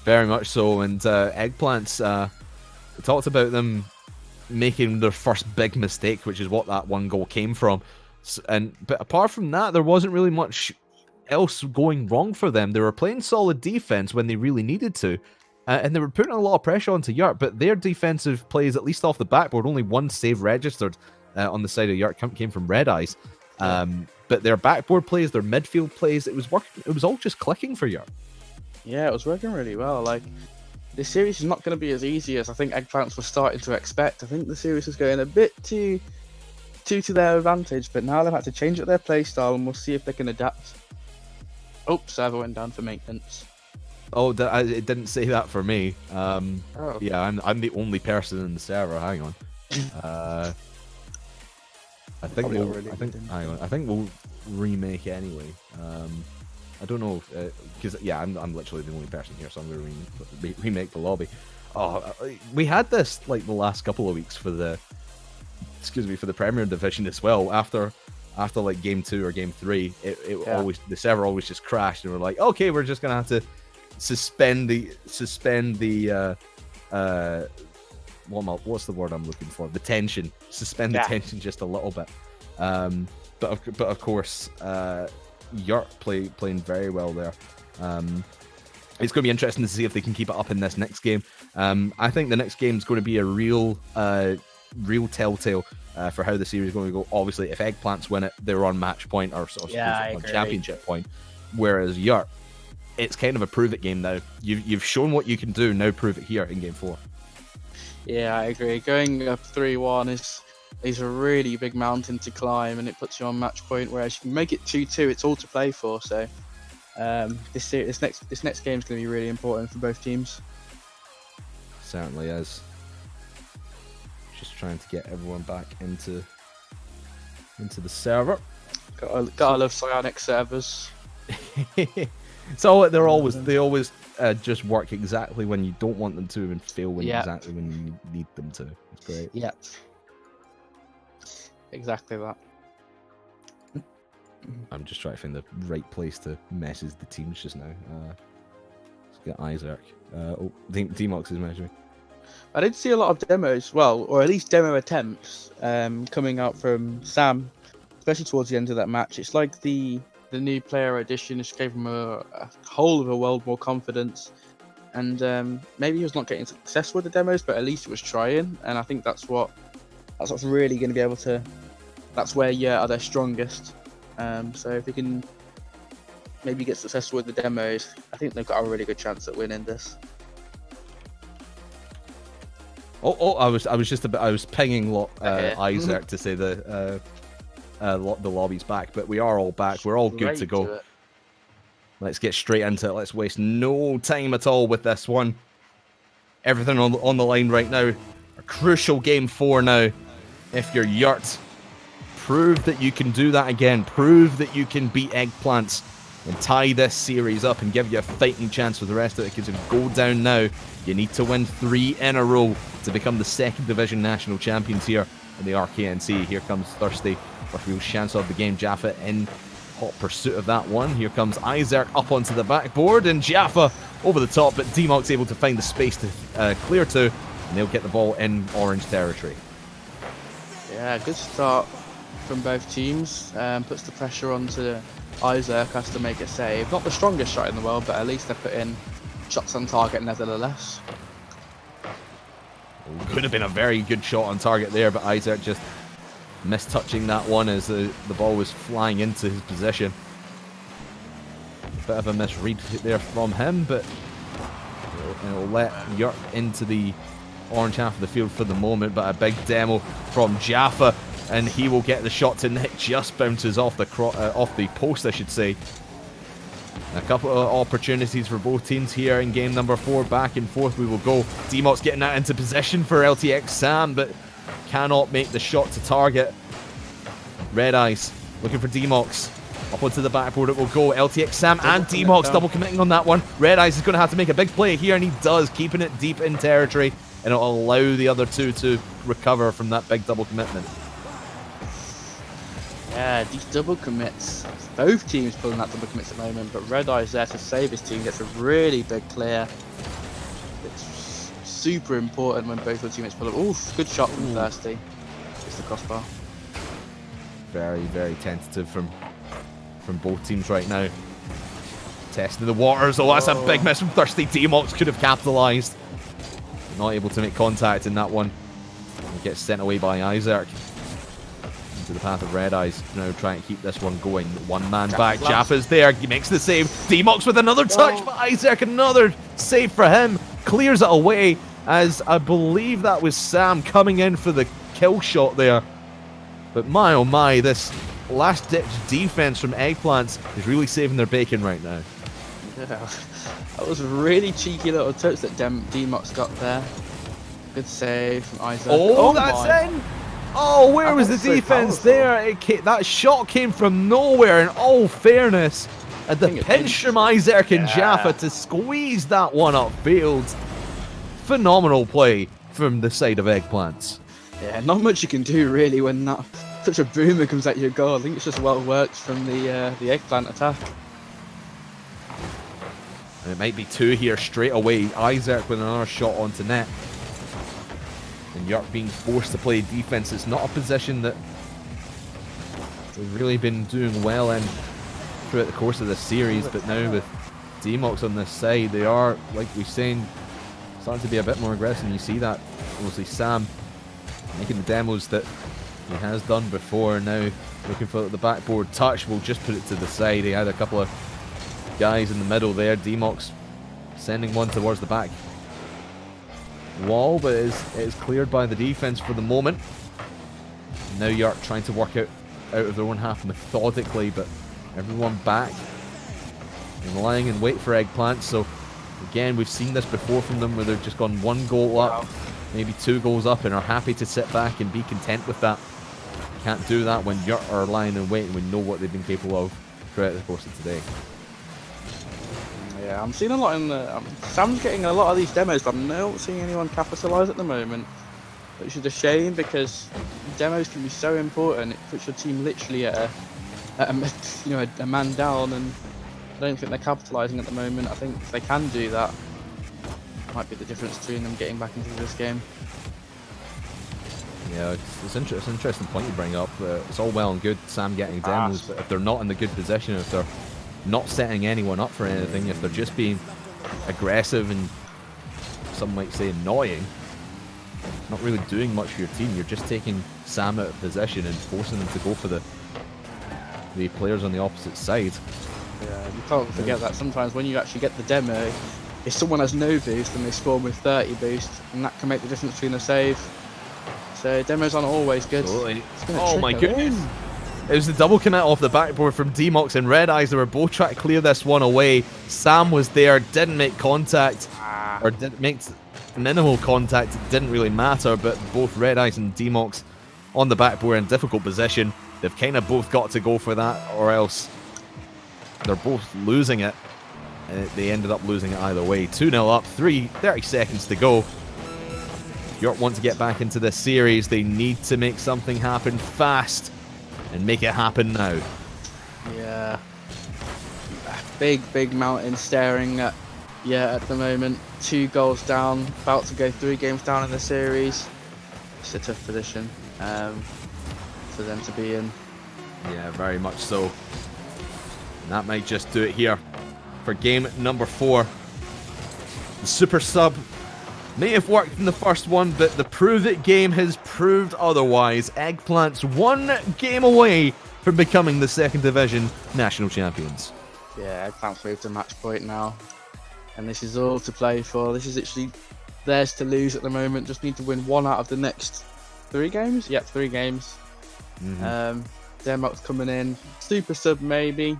Very much so. And Eggplants, we talked about them making their first big mistake, which is what that one goal came from. But apart from that, there wasn't really much else going wrong for them. They were playing solid defense when they really needed to. And they were putting a lot of pressure onto Yurt, but their defensive plays, at least off the backboard, only 1 save registered on the side of Yurt came from Red Eyes. But their backboard plays, their midfield plays, it was working. It was all just clicking for Yurt.
Yeah, it was working really well. Like, this series is not going to be as easy as I think Eggplants were starting to expect. I think the series was going a bit too to their advantage, but now they've had to change up their play style, and we'll see if they can adapt. Oh, server went down for maintenance.
Oh, it didn't say that for me. Yeah, I'm the only person in the server. Hang on. I think we'll remake anyway. I don't know because I'm literally the only person here, so I'm gonna remake the lobby. Oh, we had this like the last couple of weeks for the Premier Division as well. After like game 2 or game 3, the server always just crashed, and we're like, okay, we're just gonna have to suspend the what's the word I'm looking for? The tension. Suspend the tension just a little bit. But of course, Yurt playing very well there. It's going to be interesting to see if they can keep it up in this next game. I think the next game is going to be a real telltale for how the series is going to go. Obviously, if Eggplants win it, they're on match point or sort of on championship point. Whereas Yurt, it's kind of a prove it game now. You've shown what you can do. Now prove it here in game 4.
Yeah, I agree. Going up 3-1 is a really big mountain to climb, and it puts you on match point. Whereas you can make it 2-2, it's all to play for. So this next game is going to be really important for both teams.
Certainly is. Just trying to get everyone back into the server.
Gotta love Psionic servers.
So they always just work exactly when you don't want them to and fail exactly when you need them to. It's great.
Yeah. Exactly that.
I'm just trying to find the right place to message the teams just now. Let's get Isaac. D-Mox is measuring.
I did see a lot of demos, well, or at least demo attempts, coming out from Sam, especially towards the end of that match. It's like the new player addition just gave him a whole of a world more confidence. And maybe he was not getting success with the demos, but at least he was trying. And I think that's what's really going to be able to. That's where are their strongest. So if they can maybe get successful with the demos, I think they've got a really good chance at winning this.
I was pinging Isaac to say the lobby's back, but we are all back. We're all good to go. Let's get straight into it. Let's waste no time at all with this one. Everything on the line right now. A crucial game 4 now. If you're Yurt, prove that you can do that again. Prove that you can beat Eggplants and tie this series up and give you a fighting chance for the rest of it. Because if you go down now, you need to win 3 in a row to become the 2nd Division National Champions here in the RKNC. Here comes Thirsty, first real chance of the game. Jaffa in hot pursuit of that one. Here comes Isaac up onto the backboard, and Jaffa over the top, but D-Mox able to find the space to clear to, and they'll get the ball in orange territory.
Yeah, good start from both teams. Puts the pressure onto Isaac, has to make a save. Not the strongest shot in the world, but at least they put in shots on target nevertheless.
Could have been a very good shot on target there, but Isaac just missed touching that one as the ball was flying into his position. A bit of a misread there from him, but it'll let Yurt into the orange half of the field for the moment. But a big demo from Jaffa, and he will get the shot to Nick. Just bounces off the post, I should say. A couple of opportunities for both teams here in game number 4. Back and forth we will go. D-Mox getting that into position for LTX Sam, but cannot make the shot to target. Red Eyes looking for D-Mox. Up onto the backboard it will go. LTX Sam and D-Mox double committing on that one. Red Eyes is going to have to make a big play here, and he does, keeping it deep in territory, and it'll allow the other two to recover from that big double commitment.
Yeah, these double commits. Both teams pulling that double commits at the moment, but Red Eye's there to save his team. Gets a really big clear. It's super important when both the teammates pull up. Oof, good shot from Thirsty. It's the crossbar.
Very, very tentative from both teams right now. Testing the waters. Oh, that's a big miss from Thirsty. D-Mox could have capitalised. Not able to make contact in that one. He gets sent away by Isaac. Into the path of Red Eyes. Now trying to keep this one going. One man back. Jaffa's there. He makes the save. D-Mox with another touch, but Isaac, another save for him. Clears it away, as I believe that was Sam coming in for the kill shot there. But my oh my, this last-ditch defense from Eggplants is really saving their bacon right now.
Yeah, that was a really cheeky little touch that D-Mox got there. Good save from Isaac.
Oh, that's in! Oh, where was the defense there? That shot came from nowhere, in all fairness. And the pinch from Isaac and Jaffa to squeeze that one upfield. Phenomenal play from the side of Eggplants.
Yeah, not much you can do really when such a boomer comes at your goal. I think it's just well worked from the Eggplant attack.
And it might be 2 here straight away. Isaac with another shot onto net. And Yurt being forced to play defense. It's not a position that they've really been doing well in throughout the course of this series, but now with Demox on this side, they are, like we've seen, starting to be a bit more aggressive. And you see that, obviously, Sam making the demos that he has done before. Now looking for the backboard touch, will just put it to the side. He had a couple of guys in the middle there. Demox sending one towards the back wall, but it is cleared by the defense for the moment. Now Yurt trying to work out of their own half methodically, but everyone back and lying in wait for Eggplant. So again, we've seen this before from them, where they've just gone 1 goal up, maybe 2 goals up, and are happy to sit back and be content with that. Can't do that when Yurt are lying in wait, and we know what they've been capable of throughout the course of today.
Yeah, I'm seeing a lot in the... Sam's getting a lot of these demos, but I'm not seeing anyone capitalise at the moment. Which is a shame, because demos can be so important. It puts your team literally at a man down, and I don't think they're capitalising at the moment. I think if they can do that, might be the difference between them getting back into this game.
Yeah, it's an interesting point you bring up. It's all well and good Sam getting demos, but if they're not in the good position, if they're not setting anyone up for anything, if they're just being aggressive and some might say annoying, not really doing much for your team, you're just taking Sam out of position and forcing them to go for the players on the opposite side.
Yeah, you can't forget that sometimes when you actually get the demo, if someone has no boost and they spawn with 30 boost, and that can make the difference between a save. So demos aren't always good.
Oh my goodness. It was the double commit off the backboard from Demox and Red Eyes. They were both trying to clear this one away. Sam was there, didn't make contact, or didn't make minimal contact. It didn't really matter, but both Red Eyes and Demox on the backboard in difficult position. They've kind of both got to go for that, or else they're both losing it. They ended up losing it either way. 2-0 up, 30 seconds to go. Yurt want to get back into this series. They need to make something happen fast, and make it happen now. Yeah.
Big mountain staring at the moment. 2 goals down, about to go 3 games down in the series. It's a tough position for them to be in.
Yeah, very much so. And that might just do it here for game number 4. The super sub may have worked in the first one, but the Prove It game has proved otherwise. Eggplant's 1 game away from becoming the 2nd Division national champions.
Yeah, Eggplant's moved to match point now. And this is all to play for. This is actually theirs to lose at the moment. Just need to win 1 out of the next 3 games? Yep, 3 games. Demox coming in. Super sub maybe.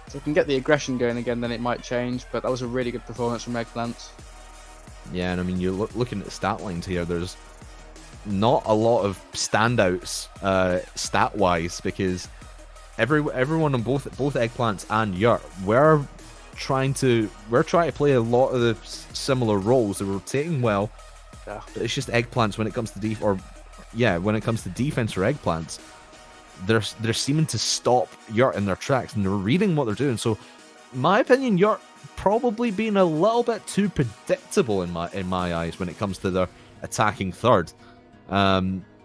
So if we can get the aggression going again, then it might change. But that was a really good performance from Eggplant.
Yeah, and I mean, you're looking at the stat lines here. There's not a lot of standouts stat-wise, because everyone on both Eggplants and Yurt, we're trying to play a lot of the similar roles. They're rotating well, but it's just Eggplants when it comes to when it comes to defense for Eggplants, they're seeming to stop Yurt in their tracks, and they're reading what they're doing. So, in my opinion, Yurt probably being a little bit too predictable in my eyes when it comes to their attacking third.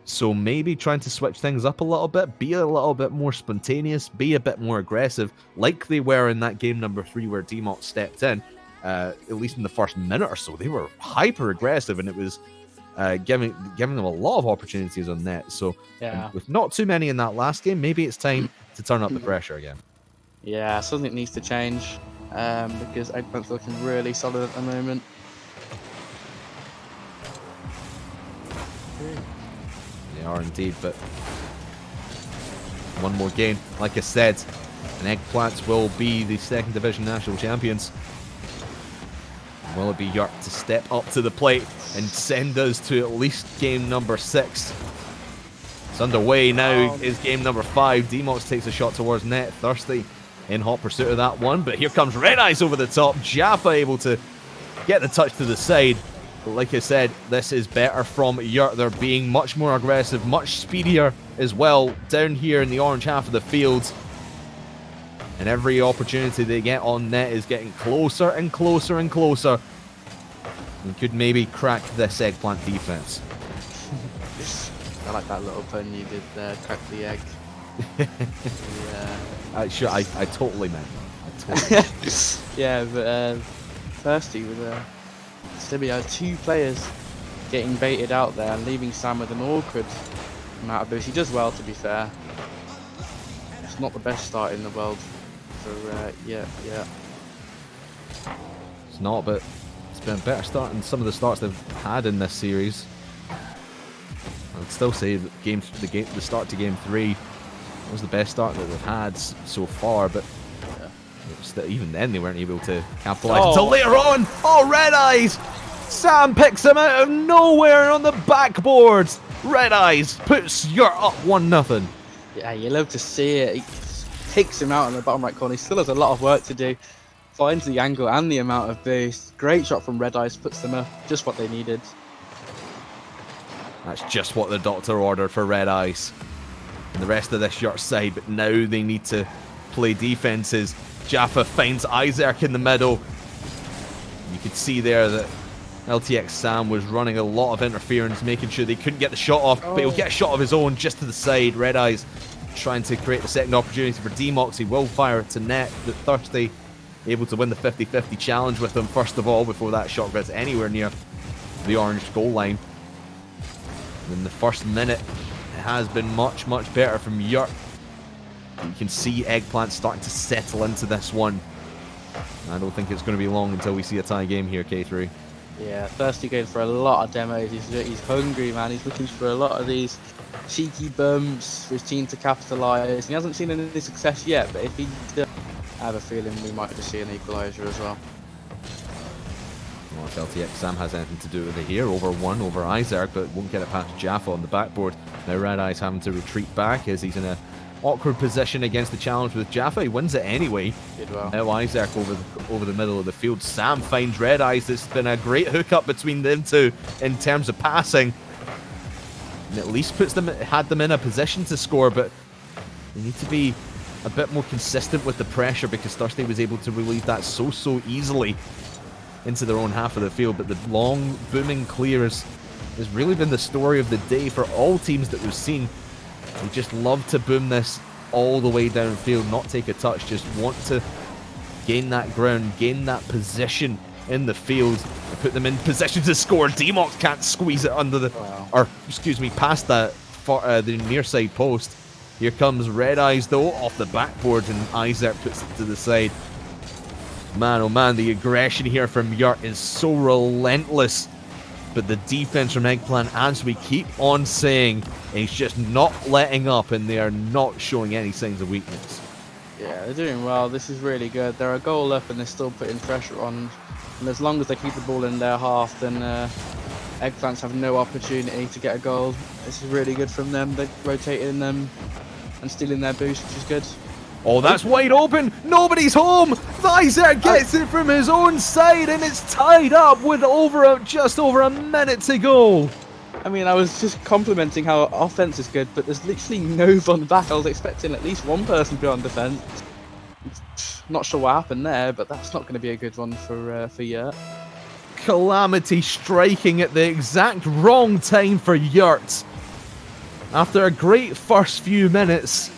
So maybe trying to switch things up a little bit, be a little bit more spontaneous, be a bit more aggressive, like they were in that game number 3 where Demox stepped in. At least in the first minute or so, they were hyper aggressive, and it was giving them a lot of opportunities on net. So with not too many in that last game, maybe it's time to turn up the pressure again.
Yeah, something needs to change. Because Eggplant's looking really solid at the moment.
They are indeed, but 1 more game, like I said, and Eggplants will be the 2nd Division national champions. Will it be Yurt to step up to the plate and send us to at least game number 6? It's underway now. Is game number 5. Demox takes a shot towards net. Thirsty in hot pursuit of that one, but here comes Red Eyes over the top. Jaffa able to get the touch to the side. But like I said, this is better from Yurt. They're being much more aggressive, much speedier as well down here in the orange half of the field. And every opportunity they get on net is getting closer and closer and closer. And could maybe crack this Eggplant defense.
I like that little pun you did there, crack the egg. Yeah.
Sure, I totally meant that. I totally
Yeah, but Thirsty with Sibby, 2 players getting baited out there and leaving Sam with an awkward amount of boost. He does well, to be fair. It's not the best start in the world for yeah.
It's not, but it's been a better start than some of the starts they've had in this series. I'd still say that the start to game 3 was the best start that they've had so far, but even then they weren't able to capitalise until later on. Oh, Red Eyes! Sam picks him out of nowhere on the backboard. Red Eyes puts Yurt up 1-0.
Yeah, you love to see it. He takes him out in the bottom right corner. He still has a lot of work to do. Finds the angle and the amount of boost. Great shot from Red Eyes, puts them up just what they needed.
That's just what the doctor ordered for Red Eyes. And the rest of this Yurt side, but now they need to play defenses. Jaffa finds Isaac in the middle. You could see there that LTX Sam was running a lot of interference, making sure they couldn't get the shot off, but he'll get a shot of his own just to the side. Red Eyes trying to create the second opportunity for D-Mox. He will fire it to net, but Thirsty able to win the 50-50 challenge with him first of all before that shot gets anywhere near the orange goal line. In the first minute, it has been much, much better from Yurt. You can see Eggplant starting to settle into this one. I don't think it's going to be long until we see a tie game here, K3.
Yeah, Thirsty going for a lot of demos. He's hungry, man. He's looking for a lot of these cheeky bumps for his team to capitalise. He hasn't seen any success yet, but if he does, I have a feeling we might just see an equaliser as well.
Well, if LTX Sam has anything to do with it here, over Isaac, but won't get it past Jaffa on the backboard. Now Red Eyes having to retreat back as he's in a awkward position against the challenge with Jaffa. He wins it anyway.
Did well.
Now Isaac over the middle of the field. Sam finds Red Eyes. It's been a great hookup between them two in terms of passing. And at least had them in a position to score, but they need to be a bit more consistent with the pressure because Thirsty was able to relieve that so easily into their own half of the field. But the long booming clears has really been the story of the day for all teams that we've seen. They just love to boom this all the way downfield, not take a touch, just want to gain that ground, gain that position in the field, and put them in position to score. D-Mox can't squeeze it under the, or excuse me, past that the near side post. Here comes Red Eyes though, off the backboard, and Isaac puts it to the side. Man, oh man, the aggression here from Yurt is so relentless. But the defense from Eggplant, as we keep on saying, is just not letting up, and they are not showing any signs of weakness.
Yeah, they're doing well. This is really good. They're a goal up, and they're still putting pressure on. And as long as they keep the ball in their half, then Eggplants have no opportunity to get a goal. This is really good from them. They're rotating them and stealing their boost, which is good.
Oh, that's wide open. Nobody's home. Isaac gets it from his own side, and it's tied up with just over a minute to go.
I mean, I was just complimenting how offense is good, but there's literally no one back. I was expecting at least one person to be on defense. Not sure what happened there, but that's not going to be a good one for Yurt.
Calamity striking at the exact wrong time for Yurt. After a great first few minutes,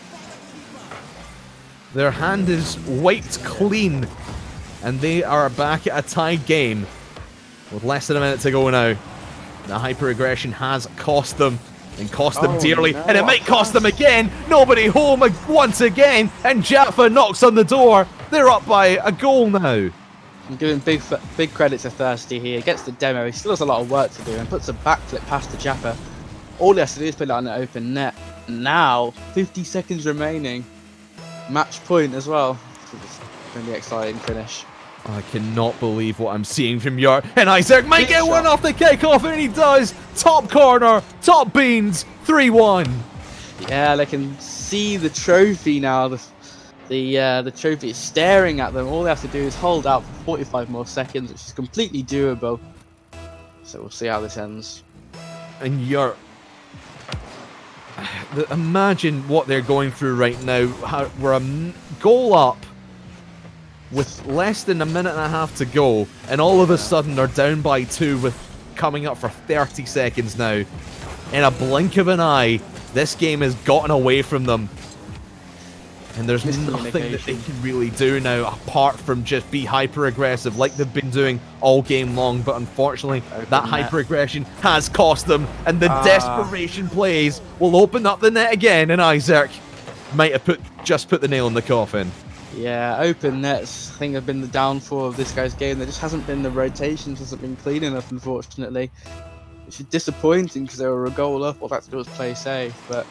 their hand is wiped clean, and they are back at a tied game with less than a minute to go now. The hyper-aggression has cost them, and cost them dearly,
no,
and it might cost them again. Nobody home once again, and Jaffa knocks on the door. They're up by a goal now.
I'm giving big credit to Thirsty here. Gets the demo. He still has a lot of work to do and puts a backflip past the Jaffa. All he has to do is put it on an open net. Now, 50 seconds remaining. Match point as well. It's going to be an exciting finish.
I cannot believe what I'm seeing from Yurt. And Isaac might get one off the kickoff, and he does. Top corner, top beans, 3-1.
Yeah, they can see the trophy now. The trophy is staring at them. All they have to do is hold out for 45 more seconds, which is completely doable. So we'll see how this ends.
And Yurt, imagine what they're going through right now. We're a goal up with less than a minute and a half to go, and all of a sudden they're down by 2 with coming up for 30 seconds now. in a blink of an eye, this game has gotten away from them. And there's nothing that they can really do now apart from just be hyper-aggressive like they've been doing all game long. But unfortunately, that hyper-aggression has cost them. And the desperation plays will open up the net again. And Isaac might have just put the nail in the coffin.
Yeah, open nets, I think, have been the downfall of this guy's game. There just hasn't been the rotations, hasn't been clean enough, unfortunately. Which is disappointing because they were a goal up. All they had to do was play safe. But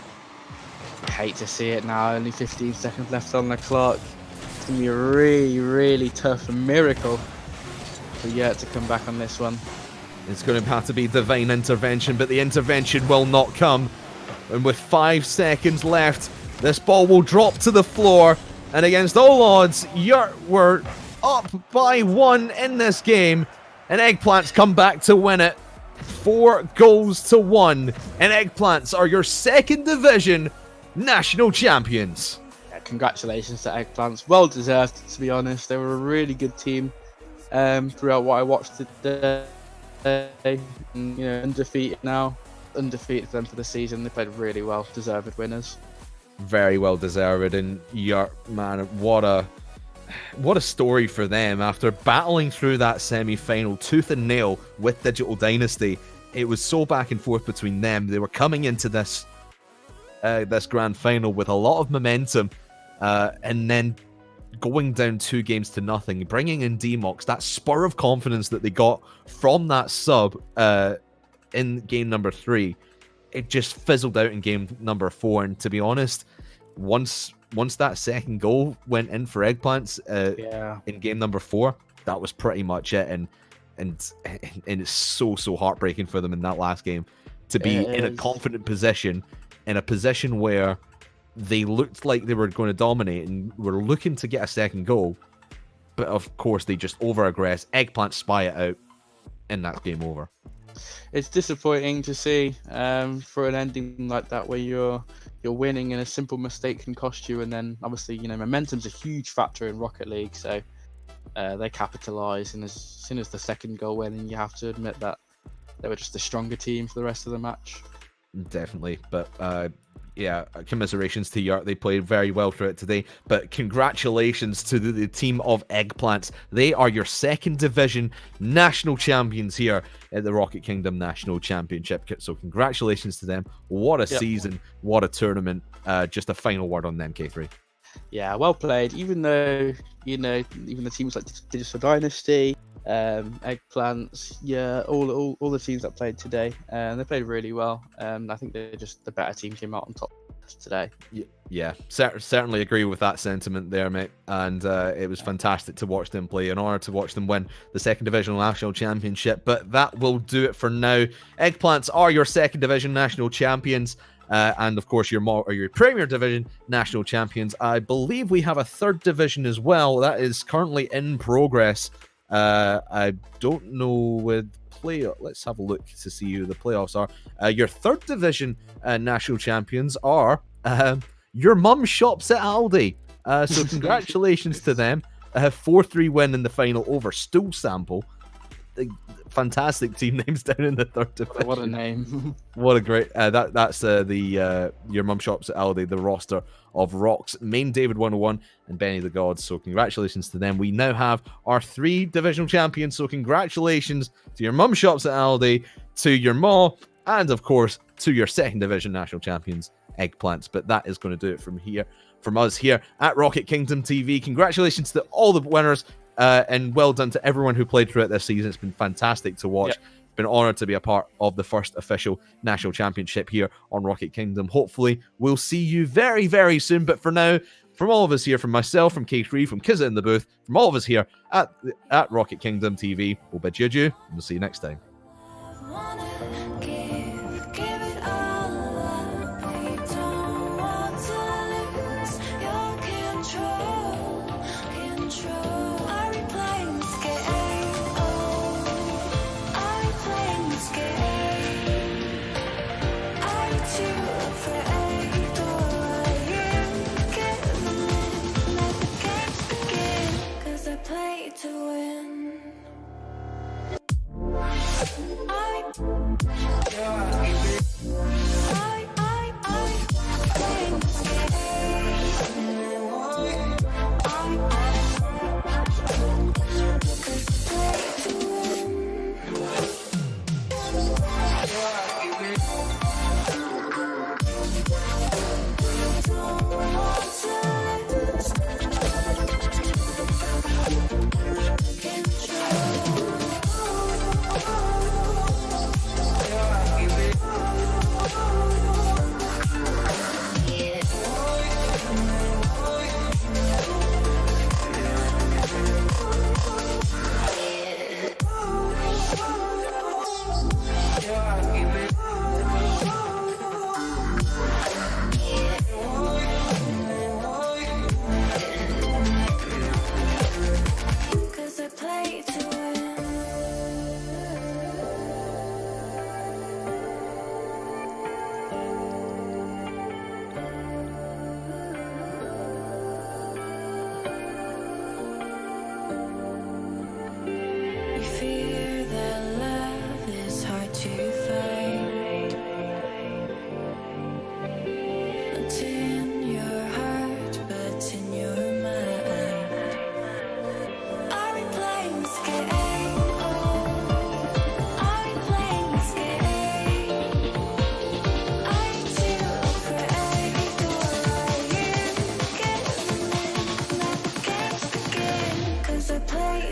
I hate to see it now, only 15 seconds left on the clock. It's going to be a really, really tough miracle for Yurt to come back on this one.
It's going to have to be divine intervention, but the intervention will not come. And with 5 seconds left, this ball will drop to the floor. And against all odds, Yurt were up by 1 in this game. And Eggplants come back to win it. 4-1. And Eggplants are your 2nd division national champions.
Yeah, congratulations to Eggplants. Well deserved, to be honest. They were a really good team throughout what I watched today. And, you know, undefeated now. Undefeated for them for the season. They played really well. Deserved winners.
Very well deserved. And Yurt, man, what a story for them. After battling through that semi-final tooth and nail with Digital Dynasty, it was so back and forth between them. They were coming into this grand final with a lot of momentum, and then going down 2-0, bringing in D-Mox, that spur of confidence that they got from that sub in game number 3, it just fizzled out in game number 4. And to be honest, once that second goal went in for Eggplants in game number 4, that was pretty much it. And it's so heartbreaking for them in that last game to be in a confident position, in a position where they looked like they were going to dominate and were looking to get a second goal. But of course, they just over-aggress. Eggplant spy it out, and that's game over.
It's disappointing to see for an ending like that, where you're winning and a simple mistake can cost you. And then obviously, you know, momentum's a huge factor in Rocket League, so they capitalise. And as soon as the second goal went in, you have to admit that they were just a stronger team for the rest of the match.
Definitely, but yeah, commiserations to Yurt. They played very well through it today. But congratulations to the team of Eggplants. They are your 2nd division national champions here at the Rocket Kingdom National Championship. So congratulations to them. What a season, what a tournament. Just a final word on them, K3.
Yeah, well played. Even though, you know, even the teams like Digital Dynasty, Eggplants, yeah, all the teams that played today, they played really well. I think they're just the better team came out on top today.
Yeah, certainly agree with that sentiment there, mate. And it was fantastic to watch them play. An honour to watch them win the 2nd Division National Championship. But that will do it for now. Eggplants are your 2nd Division National Champions. And of course, your Premier Division National Champions. I believe we have a 3rd division as well. That is currently in progress. I don't know with let's have a look to see who the playoffs are. Your 3rd division national champions are your mum shops at Aldi. So congratulations to them. 4-3 win in the final over Stool Sample. Fantastic team names down in the 3rd division.
What a name.
What a great that's the your mum shops at Aldi, the roster of Rocks, Main David 101 and Benny the Gods. So congratulations to them. We now have our 3 divisional champions. So congratulations to your mum shops at Aldi, to your ma, and of course to your 2nd division national champions, Eggplants. But that is going to do it from us here at Rocket Kingdom TV. Congratulations to all the winners. And well done to everyone who played throughout this season. It's been fantastic to watch. Been honoured to be a part of the first official national championship here on Rocket Kingdom. Hopefully, we'll see you very, very soon. But for now, from all of us here, from myself, from K3, from Kizza in the booth, from all of us here at Rocket Kingdom TV, we'll bid you adieu, and we'll see you next time.
Give it all up. We don't want to lose your control. Are we playing this game? Are we playing this game? Are you too afraid? Or are you giving in? Let the games begin. 'Cause I play to win. Are we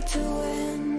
to win.